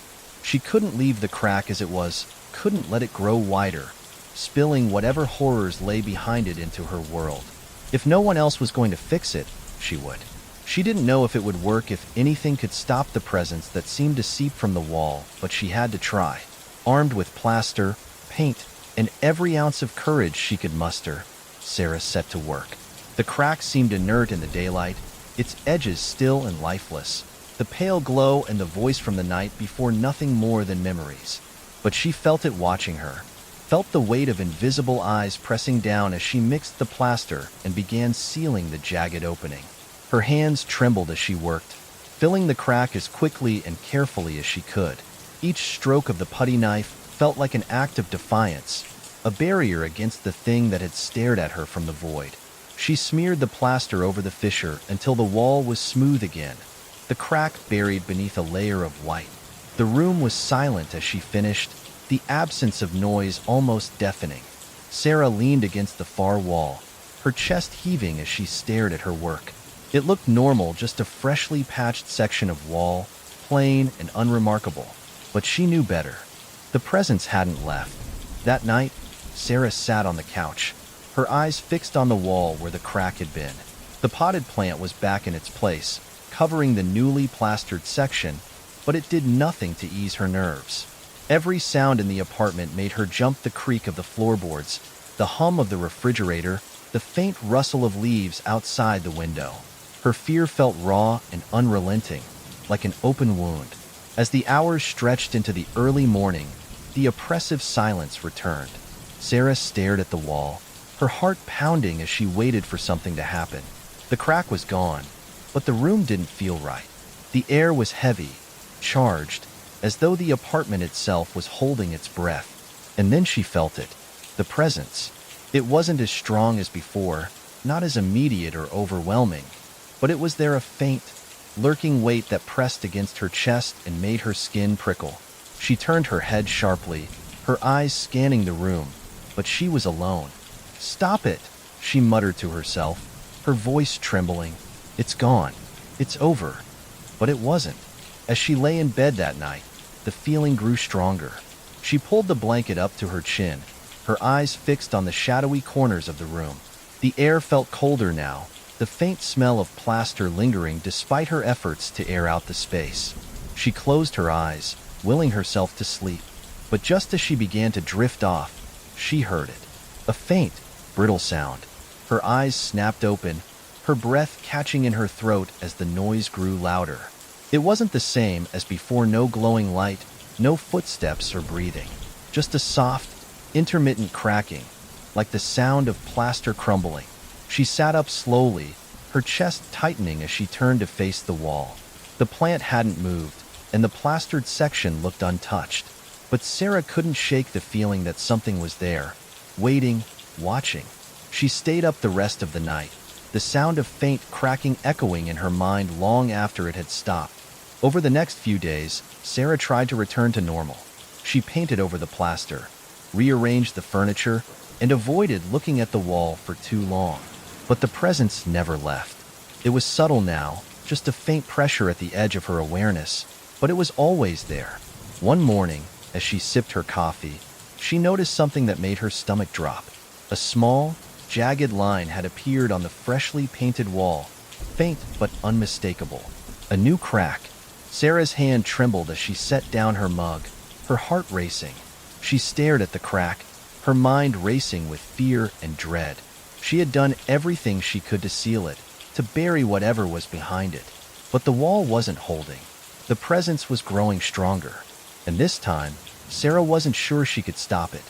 She couldn't leave the crack as it was, couldn't let it grow wider, spilling whatever horrors lay behind it into her world. If no one else was going to fix it, she would. She didn't know if it would work, if anything could stop the presence that seemed to seep from the wall, but she had to try. Armed with plaster, paint, and every ounce of courage she could muster, Sarah set to work. The crack seemed inert in the daylight, its edges still and lifeless, the pale glow and the voice from the night before nothing more than memories. But she felt it watching her, felt the weight of invisible eyes pressing down as she mixed the plaster and began sealing the jagged opening. Her hands trembled as she worked, filling the crack as quickly and carefully as she could. Each stroke of the putty knife felt like an act of defiance, a barrier against the thing that had stared at her from the void. She smeared the plaster over the fissure until the wall was smooth again, the crack buried beneath a layer of white. The room was silent as she finished, the absence of noise almost deafening. Sarah leaned against the far wall, her chest heaving as she stared at her work. It looked normal, just a freshly patched section of wall, plain and unremarkable. But she knew better. The presence hadn't left. That night, Sarah sat on the couch, her eyes fixed on the wall where the crack had been. The potted plant was back in its place, covering the newly plastered section, but it did nothing to ease her nerves. Every sound in the apartment made her jump: the creak of the floorboards, the hum of the refrigerator, the faint rustle of leaves outside the window. Her fear felt raw and unrelenting, like an open wound. As the hours stretched into the early morning, the oppressive silence returned. Sarah stared at the wall, her heart pounding as she waited for something to happen. The crack was gone, but the room didn't feel right. The air was heavy, charged, as though the apartment itself was holding its breath. And then she felt it, the presence. It wasn't as strong as before, not as immediate or overwhelming, but it was there, a faint, lurking weight that pressed against her chest and made her skin prickle. She turned her head sharply, her eyes scanning the room, but she was alone. "Stop it," she muttered to herself, her voice trembling. "It's gone. It's over." But it wasn't. As she lay in bed that night, the feeling grew stronger. She pulled the blanket up to her chin, her eyes fixed on the shadowy corners of the room. The air felt colder now, the faint smell of plaster lingering despite her efforts to air out the space. She closed her eyes, willing herself to sleep. But just as she began to drift off, she heard it. A faint, brittle sound. Her eyes snapped open, her breath catching in her throat as the noise grew louder. It wasn't the same as before, no glowing light, no footsteps or breathing. Just a soft, intermittent cracking, like the sound of plaster crumbling. She sat up slowly, her chest tightening as she turned to face the wall. The plant hadn't moved, and the plastered section looked untouched. But Sarah couldn't shake the feeling that something was there, waiting, watching. She stayed up the rest of the night, the sound of faint cracking echoing in her mind long after it had stopped. Over the next few days, Sarah tried to return to normal. She painted over the plaster, rearranged the furniture, and avoided looking at the wall for too long. But the presence never left. It was subtle now, just a faint pressure at the edge of her awareness, but it was always there. One morning, as she sipped her coffee, she noticed something that made her stomach drop. A small, jagged line had appeared on the freshly painted wall, faint but unmistakable. A new crack. Sarah's hand trembled as she set down her mug, her heart racing. She stared at the crack, her mind racing with fear and dread. She had done everything she could to seal it, to bury whatever was behind it. But the wall wasn't holding. The presence was growing stronger. And this time, Sarah wasn't sure she could stop it.